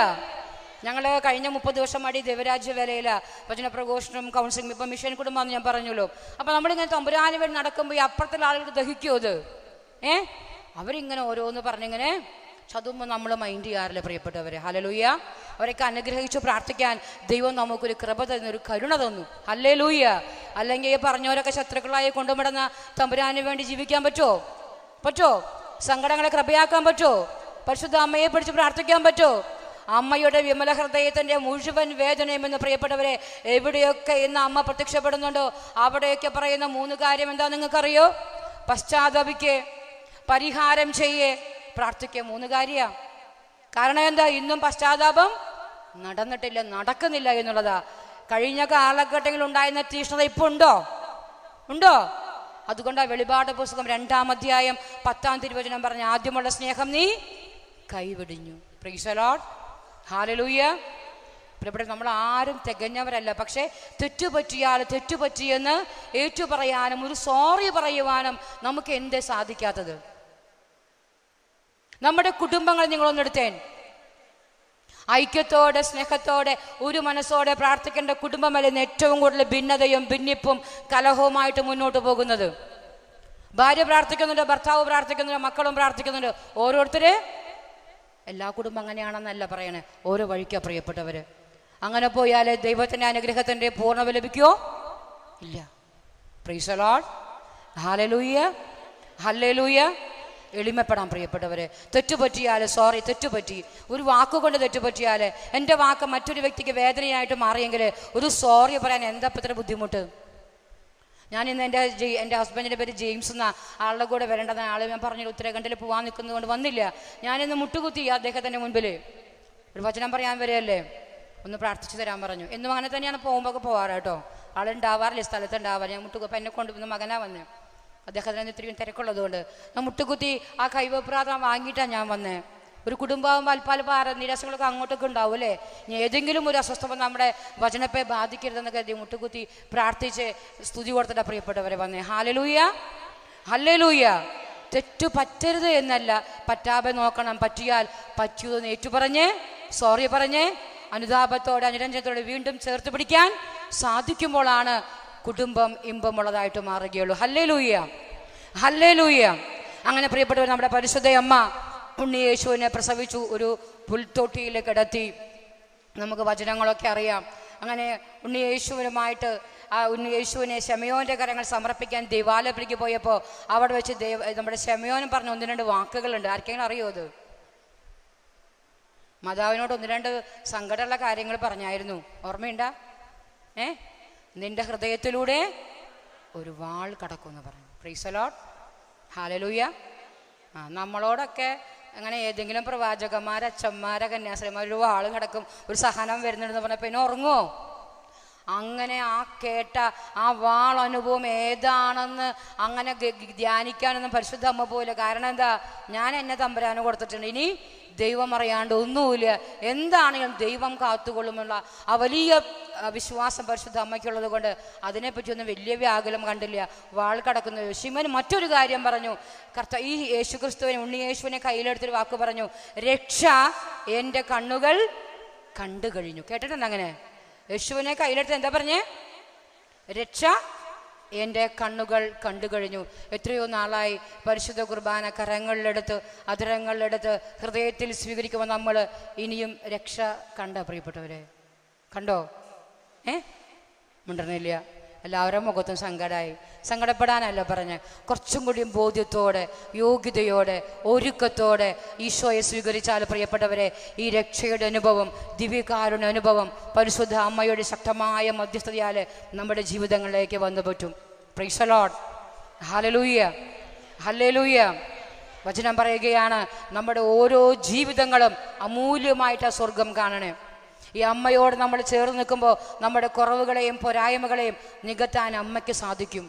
ഞങ്ങള് കഴിഞ്ഞ 30 വർഷമായിട്ട് ദേവരാജ്യ വേലയില വചന പ്രഘോഷണം, കൗൺസിലിംഗ്, ഇപ്പൊ മിഷൻ കുടുംബം ഞാൻ പറഞ്ഞല്ലോ. അപ്പൊ നമ്മളിങ്ങനെ തമ്പുരാന് വേണ്ടി നടക്കുമ്പോൾ ഈ അപ്പുറത്തുള്ള ആളുകൾക്ക് ദഹിക്കുമോ അത്? അവരിങ്ങനെ ഓരോന്ന് പറഞ്ഞിങ്ങനെ അതൊന്നും നമ്മൾ മൈൻഡ് ചെയ്യാറില്ല പ്രിയപ്പെട്ടവരെ. ഹല്ലേലൂയ. അവരൊക്കെ അനുഗ്രഹിച്ചു പ്രാർത്ഥിക്കാൻ ദൈവം നമുക്കൊരു കൃപ തന്നു, ഒരു കരുണ തന്നു. ഹല്ലേലൂയ. അല്ലെങ്കിൽ ഈ പറഞ്ഞവരൊക്കെ ശത്രുക്കളായി കൊണ്ടുവിടുന്ന തമ്പുരാന് വേണ്ടി ജീവിക്കാൻ പറ്റോ? സങ്കടങ്ങളെ കൃപയാക്കാൻ പറ്റോ? പരിശുദ്ധ അമ്മയെ പിടിച്ച് പ്രാർത്ഥിക്കാൻ പറ്റോ? അമ്മയുടെ വിമല ഹൃദയത്തിന്റെ മുഴുവൻ വേദനയും എന്ന് പ്രിയപ്പെട്ടവരെ, എവിടെയൊക്കെ ഇന്ന് അമ്മ പ്രത്യക്ഷപ്പെടുന്നുണ്ടോ അവിടെയൊക്കെ പറയുന്ന 3 കാര്യം എന്താ നിങ്ങൾക്കറിയോ? പശ്ചാത്തപിക്ക്, പരിഹാരം ചെയ്യേ, പ്രാർത്ഥിക്കുക. 3 കാര്യമാണ്. കാരണം എന്താ? ഇന്നും പശ്ചാത്താപം നടന്നിട്ടില്ല, നടക്കുന്നില്ല എന്നുള്ളതാ. കഴിഞ്ഞ കാലഘട്ടങ്ങളിൽ ഉണ്ടായിരുന്ന തീഷ്ണത ഇപ്പൊ ഉണ്ടോ? അതുകൊണ്ടാ വെളിപാട് പുസ്തകം 2-ാം അധ്യായം 10-ാം തിരുവചനം പറഞ്ഞ ആദ്യമുള്ള സ്നേഹം നീ കൈവിടിഞ്ഞു. Praise the Lord, hallelujah. ഇവിടെ നമ്മൾ ആരും തികഞ്ഞവരല്ല. പക്ഷെ തെറ്റുപറ്റിയെന്ന് ഏറ്റുപറയാനും ഒരു സോറി പറയുവാനും നമുക്ക് എന്തേ സാധിക്കാത്തത്? നമ്മുടെ കുടുംബങ്ങൾ നിങ്ങളൊന്നെടുത്തേൻ. ഐക്യത്തോടെ സ്നേഹത്തോടെ ഒരു മനസ്സോടെ പ്രാർത്ഥിക്കേണ്ട കുടുംബമല്ലെന്ന് ഏറ്റവും കൂടുതൽ ഭിന്നതയും ഭിന്നിപ്പും കലഹവുമായിട്ട് മുന്നോട്ട് പോകുന്നത്. ഭാര്യ പ്രാർത്ഥിക്കുന്നുണ്ട്, ഭർത്താവ് പ്രാർത്ഥിക്കുന്നുണ്ട്, മക്കളും പ്രാർത്ഥിക്കുന്നുണ്ട്. ഓരോരുത്തര്, എല്ലാ കുടുംബം അങ്ങനെയാണെന്നല്ല പറയണേ, ഓരോ വഴിക്കാ പ്രിയപ്പെട്ടവര്. അങ്ങനെ പോയാൽ ദൈവത്തിന്റെ അനുഗ്രഹത്തിന്റെ പൂർണ്ണത ലഭിക്കുമോ? ഇല്ല. Praise the Lord, hallelujah, hallelujah. എളിമപ്പെടാൻ പ്രിയപ്പെട്ടവരെ. തെറ്റുപറ്റിയാൽ സോറി, തെറ്റുപറ്റി, ഒരു വാക്കുകൊണ്ട് തെറ്റുപറ്റിയാൽ, എൻ്റെ വാക്ക് മറ്റൊരു വ്യക്തിക്ക് വേദനയായിട്ട് മാറിയെങ്കിൽ ഒരു സോറി പറയാൻ എന്താ ഇത്ര ബുദ്ധിമുട്ട്? ഞാൻ ഇന്ന് എൻ്റെ ഹസ്ബൻഡിൻ്റെ പേര് ജെയിംസ് എന്ന ആളുടെ കൂടെ വരേണ്ടത് ആൾ ഞാൻ പറഞ്ഞു ഉത്തരാഖണ്ഡിൽ പോകാൻ നിൽക്കുന്നതുകൊണ്ട് വന്നില്ല. ഞാനിന്ന് മുട്ടുകുത്തി അദ്ദേഹത്തിൻ്റെ മുൻപിൽ ഒരു വചനം പറയാൻ വരെയല്ലേ, ഒന്ന് പ്രാർത്ഥിച്ചു തരാൻ പറഞ്ഞു. എന്നും അങ്ങനെ തന്നെയാണ് പോകുമ്പോൾ പോകാറ് കേട്ടോ. ആളുണ്ടാവാറില്ല, സ്ഥലത്തുണ്ടാവാറ്. ഞാൻ മുട്ടുകുത്തി എന്നെ കൊണ്ടുവന്ന് മകനാ വന്നേ. അദ്ദേഹത്തിന് ഇത്രയും തിരക്കുള്ളതുകൊണ്ട് ഞാൻ മുട്ടുകുത്തി ആ കൈവപ്രാതം വാങ്ങിയിട്ടാണ് ഞാൻ വന്നേ. ഒരു കുടുംബവും പല നിരാശകളൊക്കെ അങ്ങോട്ടൊക്കെ ഉണ്ടാവും അല്ലേ. ഏതെങ്കിലും ഒരു അസ്വസ്ഥത നമ്മുടെ വചനത്തെ ബാധിക്കരുതെന്ന് കരുതി മുട്ടുകുത്തി പ്രാർത്ഥിച്ച് സ്തുതി കൊടുത്തിട്ടാ പ്രിയപ്പെട്ടവരെ വന്നേ. Hallelujah, hallelujah. തെറ്റു പറ്റരുത് എന്നല്ല, പറ്റാതെ നോക്കണം. പറ്റിയാൽ പറ്റിയതെന്ന് ഏറ്റുപറഞ്ഞ് സോറി പറഞ്ഞ് അനുതാപത്തോടെ അനുരഞ്ജനത്തോടെ വീണ്ടും ചേർത്ത് പിടിക്കാൻ സാധിക്കുമ്പോഴാണ് കുടുംബം ഇമ്പമുള്ളതായിട്ട് മാറുകയുള്ളൂ. Hallelujah, hallelujah. അങ്ങനെ പ്രിയപ്പെട്ടവർ, നമ്മുടെ പരിശുദ്ധ അമ്മ ഉണ്ണിയേശുവിനെ പ്രസവിച്ചു, ഒരു പുൽത്തൊട്ടിയിൽ കിടത്തി. നമുക്ക് വചനങ്ങളൊക്കെ അറിയാം. അങ്ങനെ ഉണ്ണിയേശുവിനുമായിട്ട് ആ ഉണ്ണിയേശുവിനെ ശമയോന്റെ കരങ്ങൾ സമർപ്പിക്കാൻ ദൈവാലയത്തിലേക്ക് പോയപ്പോൾ അവിടെ വെച്ച് നമ്മുടെ ശമയോനും പറഞ്ഞ 1-2 വാക്കുകളുണ്ട്. ആർക്കെങ്കിലും അറിയോ അത്? മാതാവിനോട് 1-2 സങ്കടമുള്ള കാര്യങ്ങൾ പറഞ്ഞായിരുന്നു. ഓർമ്മയുണ്ടാ? നിന്റെ ഹൃദയത്തിലൂടെ ഒരു വാൾ കടക്കുമെന്ന് പറഞ്ഞു. Praise the Lord, hallelujah. നമ്മളോടൊക്കെ അങ്ങനെ ഏതെങ്കിലും പ്രവാചകന്മാർ, അച്ഛന്മാരെ, കന്യാസ്ത്രീമാർ ഒരു വാൾ കിടക്കും, ഒരു സഹനം വരുന്നുണ്ടെന്ന് പറഞ്ഞപ്പോൾ പിന്നെ ഉറങ്ങുമോ? അങ്ങനെ ആ കേട്ട ആ വാൾ അനുഭവം ഏതാണെന്ന് അങ്ങനെ ധ്യാനിക്കാനൊന്നും പരിശുദ്ധ അമ്മ പോലെ. കാരണം എന്താ, ഞാൻ എന്നെ തമ്പുരാന് കൊടുത്തിട്ടുണ്ട്. ഇനി ദൈവം അറിയാണ്ട് ഒന്നുമില്ല, എന്താണെങ്കിലും ദൈവം കാത്തുകൊള്ളുമുള്ള ആ വലിയ വിശ്വാസം പരിശുദ്ധ അമ്മയ്ക്കുള്ളത് കൊണ്ട് അതിനെപ്പറ്റി ഒന്നും വലിയ വ്യാകുലം കണ്ടില്ല. വാൾ കടക്കുന്നത്. ശിമൻ മറ്റൊരു കാര്യം പറഞ്ഞു. ഈ യേശുക്രിസ്തുവിനെ, ഉണ്ണിയേശുവിനെ കയ്യിലെടുത്തൊരു വാക്ക് പറഞ്ഞു, രക്ഷ എൻ്റെ കണ്ണുകൾ കണ്ടു കഴിഞ്ഞു. കേട്ടിട്ടുണ്ട് അങ്ങനെ? യേശുവിനെ കയ്യിലെടുത്ത് എന്താ പറഞ്ഞേ? രക്ഷ എൻ്റെ കണ്ണുകൾ കണ്ടു കഴിഞ്ഞു. എത്രയോ നാളായി പരിശുദ്ധ കുർബാന കരങ്ങളിലെടുത്ത് അധരങ്ങളിലെടുത്ത് ഹൃദയത്തിൽ സ്വീകരിക്കുമ്പോൾ നമ്മൾ ഇനിയും രക്ഷ കണ്ട പ്രിയപ്പെട്ടവരെ? കണ്ടോ? മിണ്ടണില്ല. എല്ലാവരും മുഖത്തും സങ്കടമായി. സങ്കടപ്പെടാനല്ല പറഞ്ഞ്, കുറച്ചും കൂടിയും ബോധ്യത്തോടെ, യോഗ്യതയോടെ, ഒരുക്കത്തോടെ ഈശോയെ സ്വീകരിച്ചാൽ പ്രിയപ്പെട്ടവരെ, ഈ രക്ഷയുടെ അനുഭവം, ദിവ്യകാരുണ്യ അനുഭവം പരിശുദ്ധ അമ്മയുടെ ശക്തമായ മധ്യസ്ഥതയാൽ നമ്മുടെ ജീവിതങ്ങളിലേക്ക് വന്നു പറ്റും. Price the Lord. Hallelujah, hallelujah. വചനം പറയുകയാണ്, നമ്മുടെ ഓരോ ജീവിതങ്ങളും അമൂല്യമായിട്ട് സ്വർഗം കാണണേ. ഈ അമ്മയോട് നമ്മൾ ചേർന്ന് നിൽക്കുമ്പോൾ നമ്മുടെ കുറവുകളെയും പോരായ്മകളെയും നികത്താൻ അമ്മയ്ക്ക് സാധിക്കും.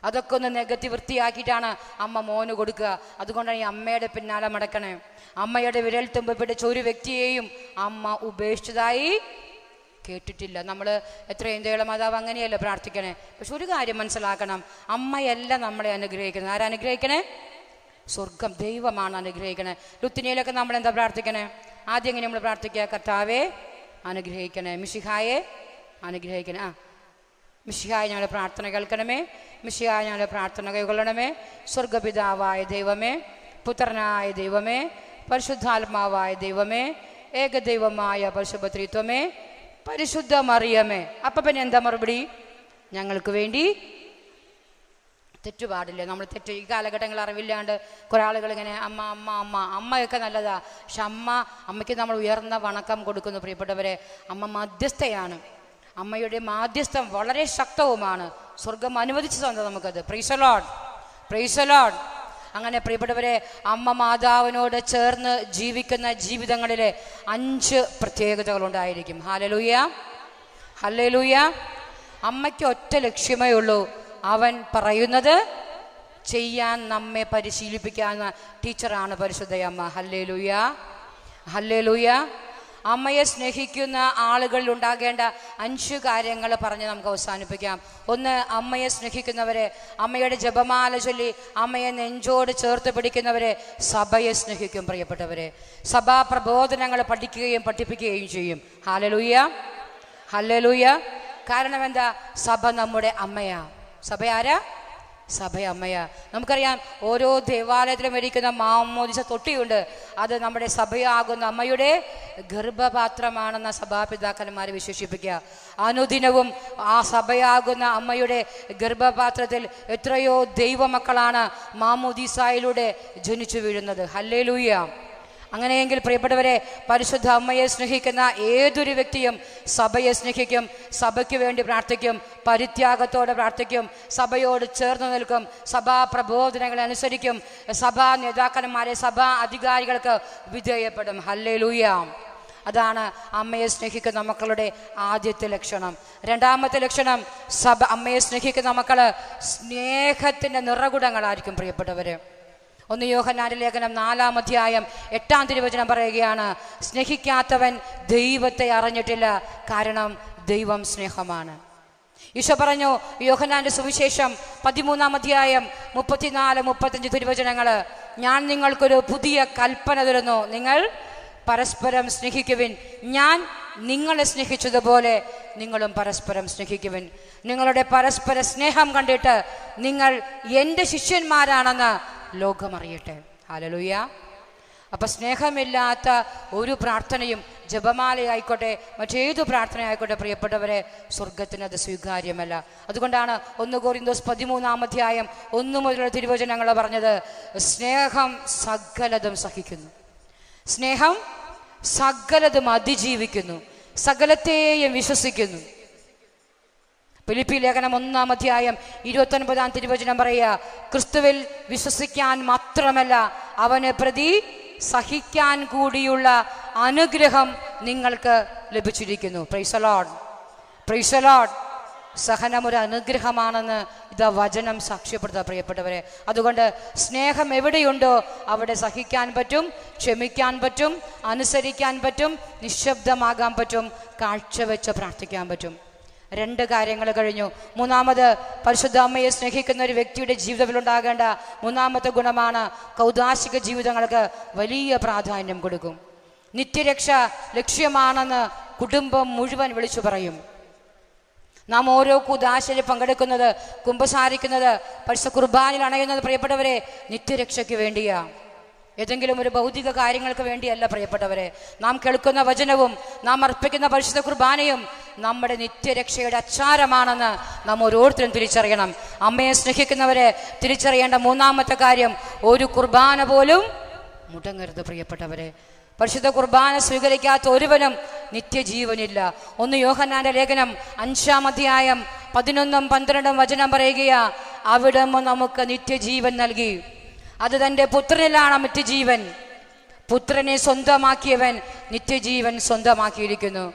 അതൊക്കെ ഒന്ന് നികത്തി വൃത്തിയാക്കിയിട്ടാണ് അമ്മ മോന് കൊടുക്കുക. അതുകൊണ്ടാണ് ഈ അമ്മയുടെ പിന്നാലെ മടക്കണേ. അമ്മയുടെ വിരൽ തുമ്പ് പിടിച്ച ഒരു വ്യക്തിയെയും അമ്മ ഉപേക്ഷിച്ചതായി കേട്ടിട്ടില്ല. നമ്മൾ എത്രയും ദേളമാതാവ് അങ്ങനെയല്ല പ്രാർത്ഥിക്കണേ. പക്ഷെ ഒരു കാര്യം മനസ്സിലാക്കണം, അമ്മയല്ല നമ്മളെ അനുഗ്രഹിക്കുന്നത്. ആരനുഗ്രഹിക്കണേ? സ്വർഗം, ദൈവമാണ് അനുഗ്രഹിക്കണേ. ലുത്തിനിയിലൊക്കെ നമ്മൾ എന്താ പ്രാർത്ഥിക്കണേ? ആദ്യം എങ്ങനെ നമ്മൾ പ്രാർത്ഥിക്കുക? കർത്താവെ അനുഗ്രഹിക്കണേ, മിശിഹായെ അനുഗ്രഹിക്കണേ. മിശിഹായ ഞങ്ങളുടെ പ്രാർത്ഥന കേൾക്കണമേ, മിശിഹായ ഞങ്ങളുടെ പ്രാർത്ഥന കൈക്കൊള്ളണമേ. സ്വർഗപിതാവായ ദൈവമേ, പുത്രനായ ദൈവമേ, പരിശുദ്ധാത്മാവായ ദൈവമേ, ഏകദൈവമായ പരിശുദ്ധത്രിത്വമേ, പരിശുദ്ധ മറിയമേ. അപ്പം പിന്നെ എന്താ മറുപടി? ഞങ്ങൾക്ക് വേണ്ടി തെറ്റുപാടില്ല. നമ്മൾ തെറ്റ് ഈ കാലഘട്ടങ്ങൾ അറിവില്ലാണ്ട് കുറേ ആളുകൾ ഇങ്ങനെ അമ്മ അമ്മ അമ്മ അമ്മയൊക്കെ നല്ലതാ. പക്ഷെ അമ്മയ്ക്ക് നമ്മൾ ഉയർന്ന വണക്കം കൊടുക്കുന്നു പ്രിയപ്പെട്ടവരെ. അമ്മ മധ്യസ്ഥയാണ്. അമ്മയുടെ മാധ്യസ്ഥം വളരെ ശക്തവുമാണ്. സ്വർഗം അനുവദിച്ചു തന്നത് നമുക്കത്. Price the Lord, praise the Lord. അങ്ങനെ പ്രിയപ്പെട്ടവരെ, അമ്മ മാതാവിനോട് ചേർന്ന് ജീവിക്കുന്ന ജീവിതങ്ങളിലെ 5 പ്രത്യേകതകളുണ്ടായിരിക്കും. Hallelujah, hallelujah. അമ്മയ്ക്ക് ഒറ്റ ലക്ഷ്യമേ ഉള്ളൂ, അവൻ പറയുന്നത് ചെയ്യാൻ നമ്മെ പരിശീലിപ്പിക്കാവുന്ന ടീച്ചറാണ് പരിശുദ്ധയമ്മ. Hallelujah, hallelujah. അമ്മയെ സ്നേഹിക്കുന്ന ആളുകളിൽ ഉണ്ടാകേണ്ട 5 കാര്യങ്ങൾ പറഞ്ഞ് നമുക്ക് അവസാനിപ്പിക്കാം. 1, അമ്മയെ സ്നേഹിക്കുന്നവരെ, അമ്മയുടെ ജപമാല ചൊല്ലി അമ്മയെ നെഞ്ചോട് ചേർത്ത് പിടിക്കുന്നവരെ സഭയെ സ്നേഹിക്കും പ്രിയപ്പെട്ടവരെ. സഭാ പ്രബോധനങ്ങൾ പഠിക്കുകയും പഠിപ്പിക്കുകയും ചെയ്യും. Hallelujah, hallelujah. കാരണം എന്താ? സഭ നമ്മുടെ അമ്മയാ. സഭ ആരാ? സഭ അമ്മയാ. നമുക്കറിയാം, ഓരോ ദേവാലയത്തിലും ഇരിക്കുന്ന മാമോദിസ തൊട്ടിയുണ്ട്. അത് നമ്മുടെ സഭയാകുന്ന അമ്മയുടെ ഗർഭപാത്രമാണെന്ന സഭാപിതാക്കന്മാരെ വിശേഷിപ്പിക്കുക. അനുദിനവും ആ സഭയാകുന്ന അമ്മയുടെ ഗർഭപാത്രത്തിൽ എത്രയോ ദൈവമക്കളാണ് മാമോദിസായിലൂടെ ജനിച്ചു വീഴുന്നത്. ഹല്ലേലൂയ. അങ്ങനെയെങ്കിൽ പ്രിയപ്പെട്ടവരെ, പരിശുദ്ധ അമ്മയെ സ്നേഹിക്കുന്ന ഏതൊരു വ്യക്തിയും സഭയെ സ്നേഹിക്കും, സഭയ്ക്ക് വേണ്ടി പ്രാർത്ഥിക്കും, പരിത്യാഗത്തോടെ പ്രാർത്ഥിക്കും, സഭയോട് ചേർന്ന് നിൽക്കും, സഭാ പ്രബോധനങ്ങളെ അനുസരിക്കും, സഭാ നേതാക്കന്മാരെ, സഭാ അധികാരികൾക്ക് വിധേയപ്പെടും. ഹല്ലേലൂയ. അതാണ് അമ്മയെ സ്നേഹിക്കുന്ന മക്കളുടെ ആദ്യത്തെ ലക്ഷണം. രണ്ടാമത്തെ ലക്ഷണം, അമ്മയെ സ്നേഹിക്കുന്ന മക്കള് സ്നേഹത്തിന്റെ നിറകുടങ്ങളായിരിക്കും പ്രിയപ്പെട്ടവര്. 1 യോഹന്നാന്റെ ലേഖനം 4-ാം അധ്യായം 8-ാം തിരുവചനം പറയുകയാണ്, സ്നേഹിക്കാത്തവൻ ദൈവത്തെ അറിഞ്ഞിട്ടില്ല, കാരണം ദൈവം സ്നേഹമാണ്. ഈശോ പറഞ്ഞു, യോഹന്നാന്റെ സുവിശേഷം 13-ാം അധ്യായം 34-35 തിരുവചനങ്ങള്, ഞാൻ നിങ്ങൾക്കൊരു പുതിയ കൽപ്പന തരുന്നു, നിങ്ങൾ പരസ്പരം സ്നേഹിക്കുവിൻ. ഞാൻ നിങ്ങളെ സ്നേഹിച്ചതുപോലെ നിങ്ങളും പരസ്പരം സ്നേഹിക്കുവിൻ. നിങ്ങളുടെ പരസ്പര സ്നേഹം കണ്ടിട്ട് നിങ്ങൾ എൻ്റെ ശിഷ്യന്മാരാണെന്ന് ലോകമറിയട്ടെ. ഹല്ലേലൂയ. അപ്പൊ സ്നേഹമില്ലാത്ത ഒരു പ്രാർത്ഥനയും, ജപമാലയായിക്കോട്ടെ മറ്റേതു പ്രാർത്ഥന ആയിക്കോട്ടെ പ്രിയപ്പെട്ടവരെ, സ്വർഗത്തിന് അത് സ്വീകാര്യമല്ല. അതുകൊണ്ടാണ് 1 കൊരിന്തോസ് 13-ാം അധ്യായം 1 മുതലുള്ള തിരുവചനങ്ങൾ പറഞ്ഞത്, സ്നേഹം സകലതും സഹിക്കുന്നു, സ്നേഹം സകലതും അതിജീവിക്കുന്നു, സകലത്തെയും വിശ്വസിക്കുന്നു. ഫിലിപ്പി ലേഖനം 1-ാം അധ്യായം 29-ാം തിരുവചനം പറയുക, ക്രിസ്തുവിൽ വിശ്വസിക്കാൻ മാത്രമല്ല അവനെ പ്രതി സഹിക്കാൻ കൂടിയുള്ള അനുഗ്രഹം നിങ്ങൾക്ക് ലഭിച്ചിരിക്കുന്നു. Price the Lord, praise the Lord. സഹനം ഒരു അനുഗ്രഹമാണെന്ന് ഇതാ വചനം സാക്ഷ്യപ്പെടുത്തുക പ്രിയപ്പെട്ടവരെ. അതുകൊണ്ട് സ്നേഹം എവിടെയുണ്ടോ അവിടെ സഹിക്കാൻ പറ്റും, ക്ഷമിക്കാൻ പറ്റും, അനുസരിക്കാൻ പറ്റും, നിശബ്ദമാകാൻ പറ്റും, കാഴ്ചവെച്ച് പ്രാർത്ഥിക്കാൻ പറ്റും. 2 കാര്യങ്ങൾ കഴിഞ്ഞു. മൂന്നാമത്, പരിശുദ്ധ അമ്മയെ സ്നേഹിക്കുന്ന ഒരു വ്യക്തിയുടെ ജീവിതത്തിൽ ഉണ്ടാകേണ്ട മൂന്നാമത്തെ ഗുണമാണ് കൗദാശിക ജീവിതങ്ങൾക്ക് വലിയ പ്രാധാന്യം കൊടുക്കും. നിത്യരക്ഷ ലക്ഷ്യമാണെന്ന് കുടുംബം മുഴുവൻ വിളിച്ചു പറയും. നാം ഓരോ കൂദാശയിൽ പങ്കെടുക്കുന്നത്, കുമ്പസാരിക്കുന്നത്, പരിശുദ്ധ കുർബാനയിൽ അണയുന്നത് പ്രിയപ്പെട്ടവരെ നിത്യരക്ഷയ്ക്ക് വേണ്ടിയാ, ഏതെങ്കിലും ഒരു ഭൗതിക കാര്യങ്ങൾക്ക് വേണ്ടിയല്ല പ്രിയപ്പെട്ടവരെ. നാം കേൾക്കുന്ന വചനവും നാം അർപ്പിക്കുന്ന പരിശുദ്ധ കുർബാനയും നമ്മുടെ നിത്യരക്ഷയുടെ അച്ചാരമാണെന്ന് നാം ഓരോരുത്തരും തിരിച്ചറിയണം. അമ്മയെ സ്നേഹിക്കുന്നവരെ തിരിച്ചറിയേണ്ട മൂന്നാമത്തെ കാര്യം, ഒരു കുർബാന പോലും മുടങ്ങരുത് പ്രിയപ്പെട്ടവരെ. പരിശുദ്ധ കുർബാന സ്വീകരിക്കാത്ത ഒരുവനും നിത്യജീവനില്ല. 1 യോഹന്നാന്റെ ലേഖനം 5-ാം അധ്യായം 11-12 വചനം പറയുകയാ, അവിടുന്ന് നമുക്ക് നിത്യജീവൻ നൽകി. അത് തൻ്റെ പുത്രനിലാണ് നിത്യജീവൻ. പുത്രനെ സ്വന്തമാക്കിയവൻ നിത്യജീവൻ സ്വന്തമാക്കിയിരിക്കുന്നു.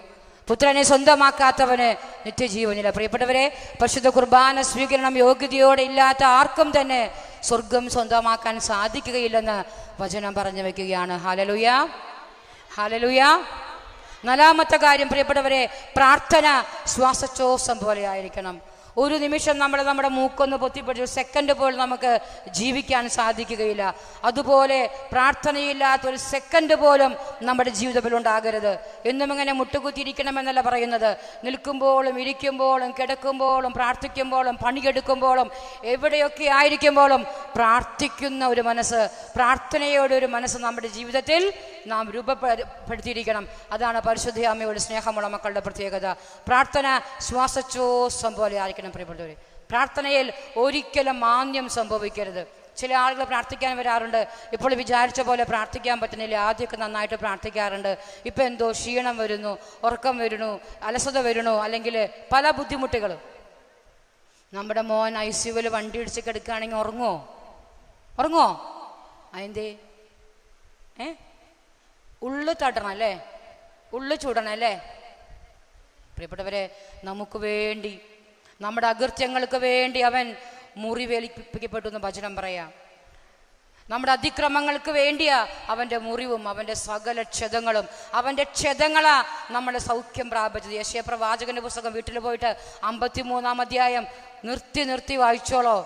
പുത്രനെ സ്വന്തമാക്കാത്തവന് നിത്യജീവനില്ല. പ്രിയപ്പെട്ടവരെ, പരിശുദ്ധ കുർബാന സ്വീകരണം യോഗ്യതയോടെ ഇല്ലാത്ത ആർക്കും തന്നെ സ്വർഗം സ്വന്തമാക്കാൻ സാധിക്കുകയില്ലെന്ന് വചനം പറഞ്ഞു വെക്കുകയാണ്. Hallelujah, hallelujah. 4-ാമത്തെ കാര്യം പ്രിയപ്പെട്ടവരെ, പ്രാർത്ഥന ശ്വാസോച്ഛ്വാസം പോലെ ആയിരിക്കണം. ഒരു നിമിഷം നമ്മുടെ മൂക്കൊന്ന് പൊത്തിപ്പിടിച്ച് സെക്കൻഡ് പോലും നമുക്ക് ജീവിക്കാൻ സാധിക്കുകയില്ല. അതുപോലെ പ്രാർത്ഥനയില്ലാത്ത ഒരു സെക്കൻഡ് പോലും നമ്മുടെ ജീവിതത്തിൽ ഉണ്ടാകരുത്. എന്നും ഇങ്ങനെ മുട്ടുകുത്തിയിരിക്കണമെന്നല്ല പറയുന്നത്. നിൽക്കുമ്പോഴും ഇരിക്കുമ്പോഴും കിടക്കുമ്പോഴും പ്രാർത്ഥിക്കുമ്പോഴും പണിയെടുക്കുമ്പോഴും എവിടെയൊക്കെ ആയിരിക്കുമ്പോഴും പ്രാർത്ഥിക്കുന്ന ഒരു മനസ്സ്, പ്രാർത്ഥനയോടെ ഒരു മനസ്സ് നമ്മുടെ ജീവിതത്തിൽ നാം രൂപപ്പെടുത്തിയിരിക്കണം. അതാണ് പരിശുദ്ധ അമ്മയോട് സ്നേഹമുള്ള മക്കളുടെ പ്രത്യേകത. പ്രാർത്ഥന ശ്വാസോച്ഛ്വാസം പോലെ ആയിരിക്കണം പ്രിയപ്പെട്ടവരെ. പ്രാർത്ഥനയിൽ ഒരിക്കലും മാന്യം സംഭവിക്കരുത്. ചില ആളുകൾ പ്രാർത്ഥിക്കാൻ വരാറുണ്ട്, ഇപ്പോൾ വിചാരിച്ച പോലെ പ്രാർത്ഥിക്കാൻ പറ്റുന്നില്ല. ആദ്യമൊക്കെ നന്നായിട്ട് പ്രാർത്ഥിക്കാറുണ്ട്, ഇപ്പം എന്തോ ക്ഷീണം വരുന്നു, ഉറക്കം വരുന്നു, അലസത വരുന്നു, അല്ലെങ്കിൽ പല ബുദ്ധിമുട്ടുകളും. നമ്മുടെ മോൻ ICUവിൽ വണ്ടി ഇടിച്ച് കിടക്കുകയാണെങ്കിൽ ഉറങ്ങുമോ? അതിൻ്റെ ഉള്ളു തട്ടണം അല്ലേ, ഉള്ളു ചൂടണം അല്ലേ? പ്രിയപ്പെട്ടവരെ, നമുക്ക് വേണ്ടി, നമ്മുടെ അകൃത്യങ്ങൾക്ക് വേണ്ടി അവൻ മുറിവേൽപ്പിക്കപ്പെട്ടു എന്ന് വചനം പറയാം. നമ്മുടെ അതിക്രമങ്ങൾക്ക് വേണ്ടിയാ അവൻ്റെ മുറിവും അവൻ്റെ സകല ക്ഷതങ്ങളും. അവൻ്റെ ക്ഷതങ്ങളാ നമ്മളെ സൗഖ്യം പ്രാപിച്ചത്. യെശയ്യാ പ്രവാചകന്റെ പുസ്തകം വീട്ടിൽ പോയിട്ട് 53-ാം അധ്യായം നിർത്തി വായിച്ചോളോ.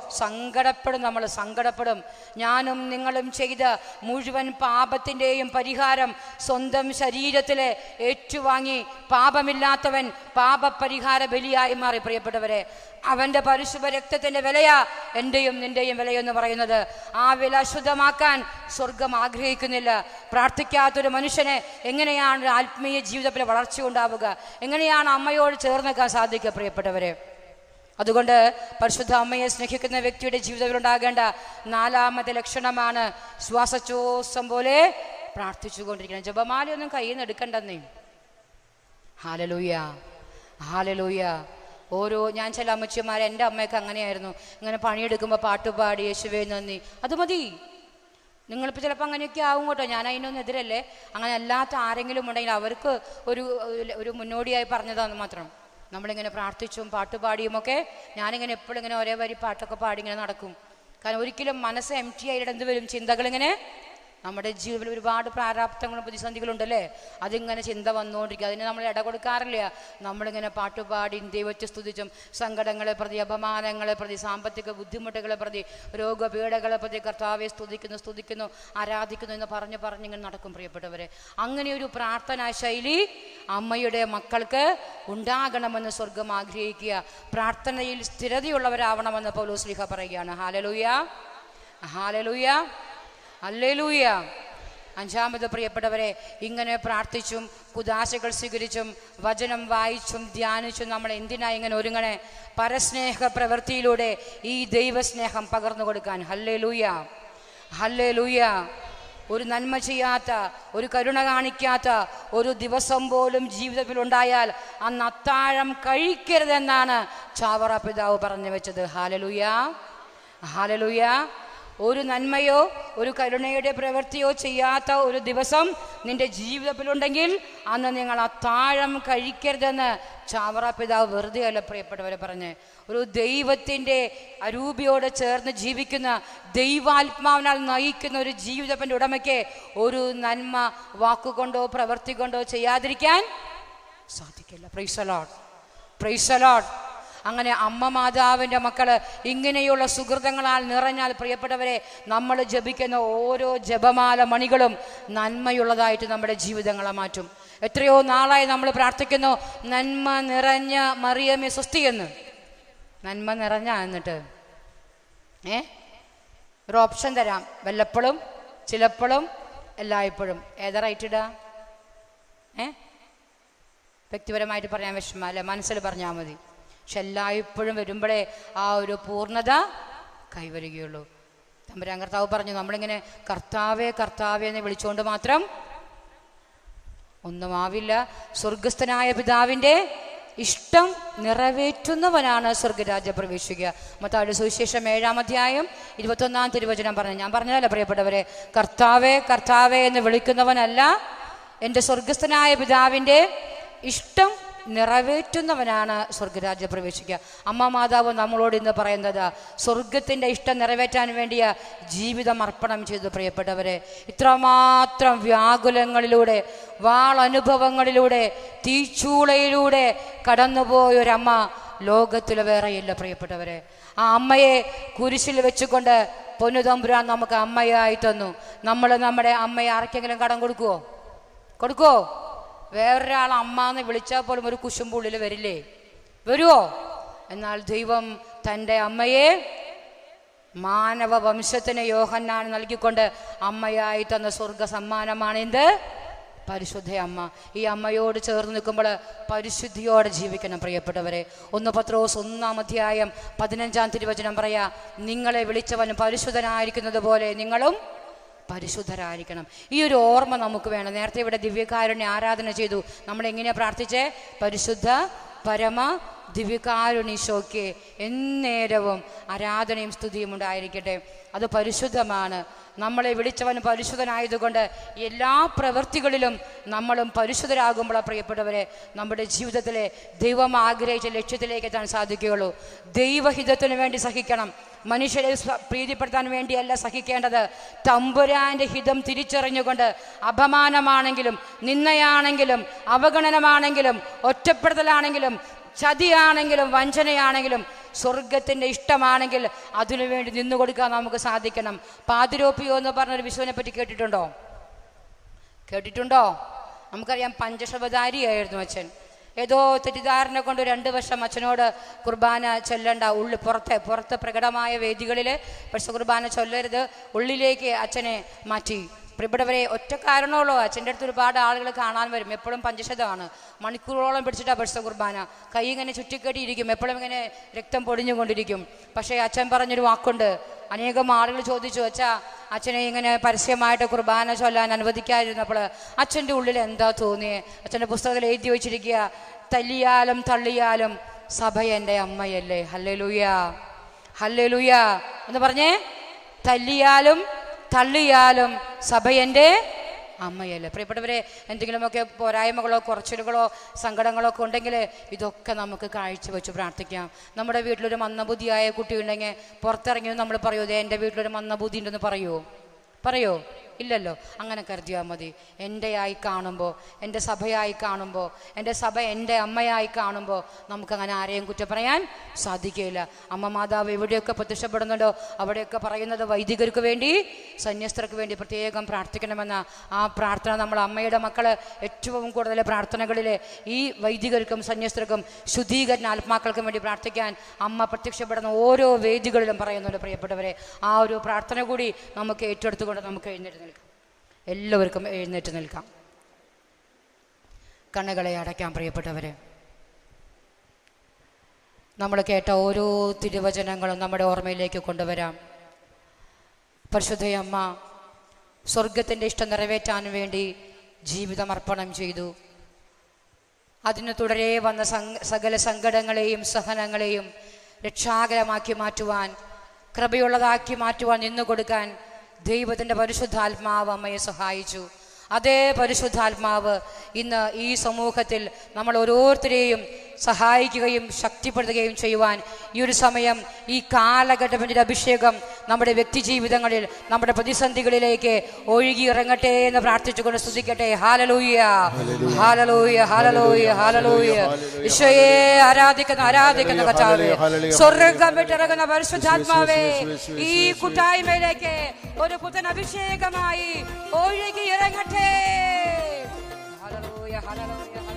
നമ്മൾ സങ്കടപ്പെടും. ഞാനും നിങ്ങളും ചെയ്ത മുഴുവൻ പാപത്തിൻ്റെയും പരിഹാരം സ്വന്തം ശരീരത്തിലെ ഏറ്റുവാങ്ങി പാപമില്ലാത്തവൻ പാപപരിഹാര ബലിയായി മാറി. പ്രിയപ്പെട്ടവരെ, അവൻ്റെ പരിശുദ്ധ രക്തത്തിൻ്റെ വിലയാ എൻ്റെയും നിൻ്റെയും വിലയെന്ന് പറയുന്നത്. ആ വില ശുദ്ധമാക്കാൻ സ്വർഗം ആഗ്രഹിക്കുന്നില്ല. പ്രാർത്ഥിക്കാത്തൊരു മനുഷ്യനെ എങ്ങനെയാണ് ആത്മീയ ജീവിതത്തിൽ വളർച്ച ഉണ്ടാവുക? എങ്ങനെയാണ് അമ്മയോട് ചേർന്നേക്കാൻ സാധിക്കുക പ്രിയപ്പെട്ടവരെ? അതുകൊണ്ട് പരിശുദ്ധ അമ്മയെ സ്നേഹിക്കുന്ന വ്യക്തിയുടെ ജീവിതത്തിൽ ഉണ്ടാകേണ്ട 4-ാമത്തെ ലക്ഷണമാണ് ശ്വാസോച്ഛ്വാസം പോലെ പ്രാർത്ഥിച്ചുകൊണ്ടിരിക്കണം. ജപമാലയൊന്നും കയ്യിൽ നിന്ന് എടുക്കണ്ടെന്നേ. Hallelujah, hallelujah. ഞാൻ ചില അമ്മച്ചിമാരെ, എൻ്റെ അമ്മയൊക്കെ അങ്ങനെയായിരുന്നു, ഇങ്ങനെ പണിയെടുക്കുമ്പോൾ പാട്ടുപാടി യേശുവേ നന്ദി, അത് മതി. നിങ്ങളിപ്പോൾ ചിലപ്പോൾ അങ്ങനെയൊക്കെ ആവും കേട്ടോ, ഞാൻ അതിനൊന്നും എതിരല്ലേ. അങ്ങനെ അല്ലാത്ത ആരെങ്കിലും ഉണ്ടെങ്കിൽ അവർക്ക് ഒരു മുന്നോടിയായി പറഞ്ഞതാന്ന് മാത്രം. നമ്മളിങ്ങനെ പ്രാർത്ഥിച്ചും പാട്ടുപാടിയുമൊക്കെ ഞാനിങ്ങനെ എപ്പോഴും ഇങ്ങനെ ഒരേ വരി പാട്ടൊക്കെ പാടി ഇങ്ങനെ നടക്കും. കാരണം ഒരിക്കലും മനസ്സ് എംറ്റി ആയിട്ട് എന്ത് വരും, ചിന്തകളിങ്ങനെ. നമ്മുടെ ജീവിതത്തിൽ ഒരുപാട് പ്രാരാബ്ധങ്ങളും പ്രതിസന്ധികളുണ്ടല്ലേ, അതിങ്ങനെ ചിന്ത വന്നുകൊണ്ടിരിക്കുക. അതിന് നമ്മൾ ഇട കൊടുക്കാറില്ല. നമ്മളിങ്ങനെ പാട്ടുപാടി ദൈവത്തെ സ്തുതിച്ചും സങ്കടങ്ങളെ പ്രതി, അപമാനങ്ങളെ പ്രതി, സാമ്പത്തിക ബുദ്ധിമുട്ടുകളെ പ്രതി, രോഗപീഠകളെ പ്രതി കർത്താവെ സ്തുതിക്കുന്നു, ആരാധിക്കുന്നു എന്ന് പറഞ്ഞിങ്ങനെ നടക്കും. പ്രിയപ്പെട്ടവരെ, അങ്ങനെയൊരു പ്രാർത്ഥനാ ശൈലി അമ്മയുടെ മക്കൾക്ക് ഉണ്ടാകണമെന്ന് സ്വർഗം ആഗ്രഹിക്കുക. പ്രാർത്ഥനയിൽ സ്ഥിരതയുള്ളവരാവണമെന്ന് പൗലോസ് ശ്ലീഹ പറയുകയാണ്. Hallelujah, hallelujah, hallelujah. 5-ാമത് പ്രിയപ്പെട്ടവരെ, ഇങ്ങനെ പ്രാർത്ഥിച്ചും കുദാശകൾ സ്വീകരിച്ചും വചനം വായിച്ചും ധ്യാനിച്ചും നമ്മൾ എന്തിനാ ഇങ്ങനെ ഒരുങ്ങണേ? പരസ്നേഹ പ്രവൃത്തിയിലൂടെ ഈ ദൈവസ്നേഹം പകർന്നു കൊടുക്കാൻ. Hallelujah, hallelujah. ഒരു നന്മ ചെയ്യാത്ത, ഒരു കരുണ കാണിക്കാത്ത ഒരു ദിവസം പോലും ജീവിതത്തിൽ ഉണ്ടായാൽ അന്ന് അത്താഴം കഴിക്കരുതെന്നാണ് ചാവറ പിതാവ് പറഞ്ഞു വെച്ചത്. Hallelujah, hallelujah. ഒരു നന്മയോ ഒരു കരുണയുടെ പ്രവൃത്തിയോ ചെയ്യാത്ത ഒരു ദിവസം നിന്റെ ജീവിതത്തിലുണ്ടെങ്കിൽ അന്ന് നിങ്ങൾ അത്താഴം കഴിക്കരുതെന്ന് ചാവറ പിതാവ് വെറുതെ അല്ല പ്രിയപ്പെട്ടവരെ പറഞ്ഞ്. ഒരു ദൈവത്തിൻ്റെ അരൂപിയോട് ചേർന്ന് ജീവിക്കുന്ന, ദൈവാത്മാവിനാൽ നയിക്കുന്ന ഒരു ജീവിതത്തിൻ്റെ ഉടമയ്ക്ക് ഒരു നന്മ വാക്കുകൊണ്ടോ പ്രവൃത്തി കൊണ്ടോ ചെയ്യാതിരിക്കാൻ സാധിക്കില്ല. Price the Lord, praise the Lord. അങ്ങനെ അമ്മ മാതാവിൻ്റെ മക്കള് ഇങ്ങനെയുള്ള സുഹൃതങ്ങളാൽ നിറഞ്ഞാൽ പ്രിയപ്പെട്ടവരെ, നമ്മൾ ജപിക്കുന്ന ഓരോ ജപമാല മണികളും നന്മയുള്ളതായിട്ട് നമ്മുടെ ജീവിതങ്ങളെ മാറ്റും. എത്രയോ നാളായി നമ്മൾ പ്രാർത്ഥിക്കുന്നു, നന്മ നിറഞ്ഞ മറിയമേ സ്വസ്തി എന്ന്. നന്മ നിറഞ്ഞ എന്നിട്ട് ഒരു ഓപ്ഷൻ തരാം, വല്ലപ്പോഴും, ചിലപ്പോഴും, എല്ലായ്പ്പോഴും. ഏതാ റൈറ്റ് ഇടാ? വ്യക്തിപരമായിട്ട് പറയാൻ വിഷമം അല്ലെ, മനസ്സിൽ പറഞ്ഞാൽ മതി. പക്ഷെ എല്ലായ്പ്പോഴും വരുമ്പോഴേ ആ ഒരു പൂർണ്ണത കൈവരികയുള്ളൂ. തമ്പുരാൻ കർത്താവ് പറഞ്ഞു, നമ്മളിങ്ങനെ കർത്താവേ കർത്താവേ എന്ന് വിളിച്ചുകൊണ്ട് മാത്രം ഒന്നും ആവില്ല. സ്വർഗസ്ഥനായ പിതാവിൻ്റെ ഇഷ്ടം നിറവേറ്റുന്നവനാണ് സ്വർഗരാജ്യം പ്രവേശിക്കുക. മത്തായിയുടെ സുവിശേഷം 7-ാം അധ്യായം 21-ാം തിരുവചനം പറഞ്ഞു. ഞാൻ പറഞ്ഞതല്ല പ്രിയപ്പെട്ടവരെ, കർത്താവേ കർത്താവേ എന്ന് വിളിക്കുന്നവനല്ല, എൻ്റെ സ്വർഗസ്ഥനായ പിതാവിൻ്റെ ഇഷ്ടം നിറവേറ്റുന്നവനാണ് സ്വർഗരാജ്യം പ്രവേശിക്കുക. അമ്മ മാതാവ് നമ്മളോട് ഇന്ന് പറയുന്നത് സ്വർഗത്തിൻ്റെ ഇഷ്ടം നിറവേറ്റാൻ വേണ്ടിയ ജീവിതം അർപ്പണം ചെയ്തു. പ്രിയപ്പെട്ടവരെ, ഇത്രമാത്രം വ്യാകുലങ്ങളിലൂടെ, വാളനുഭവങ്ങളിലൂടെ, തീച്ചൂളയിലൂടെ കടന്നുപോയൊരമ്മ ലോകത്തിൽ വേറെയില്ല. പ്രിയപ്പെട്ടവരെ, ആ അമ്മയെ കുരിശിൽ വെച്ചുകൊണ്ട് പൊന്നുതമ്പുരാൻ നമുക്ക് അമ്മയായി തന്നു. നമ്മൾ നമ്മുടെ അമ്മയെ ആർക്കെങ്കിലും കടം കൊടുക്കുവോ? വേറൊരാൾ അമ്മ എന്ന് വിളിച്ചാൽ പോലും ഒരു കുശുമ്പുള്ളിൽ വരില്ലേ? വരുവോ? എന്നാൽ ദൈവം തൻ്റെ അമ്മയെ മാനവ വംശത്തിന് യോഹന്നാൻ നൽകിക്കൊണ്ട് അമ്മയായി തന്ന സ്വർഗ സമ്മാനമാണ് എന്ത്? പരിശുദ്ധ അമ്മ. ഈ അമ്മയോട് ചേർന്ന് നിൽക്കുമ്പോൾ പരിശുദ്ധിയോടെ ജീവിക്കണം പ്രിയപ്പെട്ടവരെ. 1 പത്രോസ് 1-ാം അധ്യായം 15-ാം തിരുവചനം പറയാ, നിങ്ങളെ വിളിച്ചവൻ പരിശുദ്ധനായിരിക്കുന്നത് പോലെ നിങ്ങളും പരിശുദ്ധരായിരിക്കണം. ഈ ഒരു ഓർമ്മ നമുക്ക് വേണം. നേരത്തെ ഇവിടെ ദിവ്യകാരുണ്യ ആരാധന ചെയ്തു. നമ്മൾ എങ്ങനെയാണ് പ്രാർത്ഥിച്ചേ? പരിശുദ്ധ പരമ ദിവ്യകാരുണ്യീശോയ്ക്ക് എന്നേരവും ആരാധനയും സ്തുതിയും ഉണ്ടായിരിക്കട്ടെ. അത് പരിശുദ്ധമാണ്. നമ്മളെ വിളിച്ചവൻ പരിശുദ്ധനായതുകൊണ്ട് എല്ലാ പ്രവൃത്തികളിലും നമ്മളും പരിശുദ്ധരാകുമ്പോൾ പ്രിയപ്പെട്ടവരെ, നമ്മുടെ ജീവിതത്തിലെ ദൈവം ആഗ്രഹിച്ച ലക്ഷ്യത്തിലേക്ക് എത്താൻ സാധിക്കുകയുള്ളൂ. ദൈവഹിതത്തിന് വേണ്ടി സഹിക്കണം. മനുഷ്യരെ പ്രീതിപ്പെടുത്താൻ വേണ്ടിയല്ല സഹിക്കേണ്ടത്. തമ്പുരാന്റെ ഹിതം തിരിച്ചറിഞ്ഞുകൊണ്ട് അപമാനമാണെങ്കിലും, നിന്ദയാണെങ്കിലും, അവഗണനമാണെങ്കിലും, ഒറ്റപ്പെടുത്തലാണെങ്കിലും, ചതിയാണെങ്കിലും, വഞ്ചനയാണെങ്കിലും, സ്വർഗത്തിൻ്റെ ഇഷ്ടമാണെങ്കിൽ അതിനുവേണ്ടി നിന്നുകൊടുക്കാൻ നമുക്ക് സാധിക്കണം. പാതിരോപ്പിയോ എന്ന് പറഞ്ഞൊരു വിശുവിനെ പറ്റി കേട്ടിട്ടുണ്ടോ? നമുക്കറിയാം, പഞ്ചശബദാരിയായിരുന്നു അച്ഛൻ. ഏതോ തെറ്റിദ്ധാരണ കൊണ്ട് 2 വർഷം അച്ഛനോട് കുർബാന ചൊല്ലണ്ട, പുറത്ത് പ്രകടമായ വേദികളിൽ പക്ഷെ കുർബാന ചൊല്ലരുത്, ഉള്ളിലേക്ക് അച്ഛനെ മാറ്റി. പ്രിയപ്പെട്ടവരെ, ഒറ്റ കാരണമുള്ളൂ. അച്ഛൻ്റെ അടുത്ത് ഒരുപാട് ആളുകൾ കാണാൻ വരും. എപ്പോഴും പഞ്ചശതമാണ്. മണിക്കൂറോളം പിടിച്ചിട്ടാണ് പരിശുദ്ധ കുർബാന. കൈ ഇങ്ങനെ ചുറ്റിക്കെട്ടിയിരിക്കും, എപ്പോഴും ഇങ്ങനെ രക്തം പൊടിഞ്ഞുകൊണ്ടിരിക്കും. പക്ഷേ അച്ഛൻ പറഞ്ഞൊരു വാക്കുണ്ട്. അനേകം ആളുകൾ ചോദിച്ചു, അച്ഛനെ ഇങ്ങനെ പരസ്യമായിട്ട് കുർബാന ചൊല്ലാൻ അനുവദിക്കാതിരുന്നപ്പോൾ അച്ഛൻ്റെ ഉള്ളിൽ എന്താ തോന്നിയേ? അച്ഛൻ്റെ പുസ്തകത്തിൽ എഴുതി വെച്ചിരിക്കുക, തല്ലിയാലും തള്ളിയാലും സഭ എൻ്റെ അമ്മയല്ലേ. ഹല്ലേലൂയ, ഹല്ലേലൂയ എന്ന് പറഞ്ഞേ. തല്ലിയാലും തള്ളിയാലും സഭ എൻ്റെ അമ്മയല്ലേ. പ്രിയപ്പെട്ടവരെ, എന്തെങ്കിലുമൊക്കെ പോരായ്മകളോ കുറച്ചിലുകളോ സങ്കടങ്ങളോ ഒക്കെ ഉണ്ടെങ്കിൽ ഇതൊക്കെ നമുക്ക് കാഴ്ചവെച്ച് പ്രാർത്ഥിക്കാം. നമ്മുടെ വീട്ടിലൊരു മന്ദബുദ്ധിയായ കുട്ടി ഉണ്ടെങ്കിൽ പുറത്തിറങ്ങി നമ്മൾ പറയൂ, എൻ്റെ വീട്ടിലൊരു മന്ദബുദ്ധി ഉണ്ടെന്ന് പറയോ? ഇല്ലല്ലോ. അങ്ങനെ കരുതിയാൽ മതി. എൻ്റെ ആയി കാണുമ്പോൾ, എൻ്റെ സഭയായി കാണുമ്പോൾ, എൻ്റെ സഭ എൻ്റെ അമ്മയായി കാണുമ്പോൾ നമുക്കങ്ങനെ ആരെയും കുറ്റം പറയാൻ സാധിക്കില്ല. അമ്മ മാതാവ് എവിടെയൊക്കെ പ്രത്യക്ഷപ്പെടുന്നുണ്ടോ അവിടെയൊക്കെ പറയുന്നത് വൈദികർക്ക് വേണ്ടി, സന്യസ്തർക്ക് വേണ്ടി പ്രത്യേകം പ്രാർത്ഥിക്കണമെന്ന ആ പ്രാർത്ഥന നമ്മൾ അമ്മയുടെ മക്കൾ ഏറ്റവും കൂടുതൽ പ്രാർത്ഥനകളിൽ ഈ വൈദികർക്കും സന്യസ്തർക്കും ശുദ്ധീകരണ ആത്മാക്കൾക്കും വേണ്ടി പ്രാർത്ഥിക്കാൻ അമ്മ പ്രത്യക്ഷപ്പെടുന്ന ഓരോ വേദികളിലും പറയുന്നുണ്ട്. പ്രിയപ്പെട്ടവരെ, ആ ഒരു പ്രാർത്ഥന കൂടി നമുക്ക് ഏറ്റെടുത്തുകൊണ്ട് നമുക്ക് എഴുന്നേറ്റ് നിൽക്കാം. എല്ലാവർക്കും എഴുന്നേറ്റ് നിൽക്കാം. കണ്ണുകളെ അടയ്ക്കാം. പ്രിയപ്പെട്ടവരെ, നമ്മൾ കേട്ട ഓരോ തിരുവചനങ്ങളും നമ്മുടെ ഓർമ്മയിലേക്ക് കൊണ്ടുവരാം. പരിശുദ്ധയമ്മ സ്വർഗത്തിൻ്റെ ഇഷ്ടം നിറവേറ്റാൻ വേണ്ടി ജീവിതം അർപ്പണം ചെയ്തു. അതിന് തുടരെ വന്ന സകല സങ്കടങ്ങളെയും സഹനങ്ങളെയും രക്ഷാകരമാക്കി മാറ്റുവാൻ കൃപയുള്ളതാക്കി മാറ്റുവാൻ നിന്നു കൊടുക്കാൻ ദൈവത്തിൻ്റെ പരിശുദ്ധാത്മാവ് അമ്മയെ സഹായിച്ചു. അതേ പരിശുദ്ധാത്മാവ് ഇന്ന് ഈ സമൂഹത്തിൽ നമ്മൾ ഓരോരുത്തരെയും സഹായിക്കുകയും ശക്തിപ്പെടുത്തുകയും ചെയ്യുവാൻ ഈ ഒരു സമയം, ഈ കാലഘട്ടത്തിൻ്റെ അഭിഷേകം നമ്മുടെ വ്യക്തി ജീവിതങ്ങളിൽ, നമ്മുടെ പ്രതിസന്ധികളിലേക്ക് ഒഴുകി ഇറങ്ങട്ടെ എന്ന് പ്രാർത്ഥിച്ചുകൊണ്ട് സ്തുതിക്കട്ടെ. Hallelujah, hallelujah, hallelujah, hallelujah. ഈശോയെ ആരാധിക്കുന്ന കർത്താവേ, സ്വർഗ്ഗം വിട്ടിറങ്ങുന്ന പരിശുദ്ധാത്മാവേ, ഈ കൂട്ടായ്മയിലേക്ക് ഒരു പുത്തൻ അഭിഷേകമായി ഒഴുകി ഇറങ്ങട്ടെ. Hallelujah, hallelujah.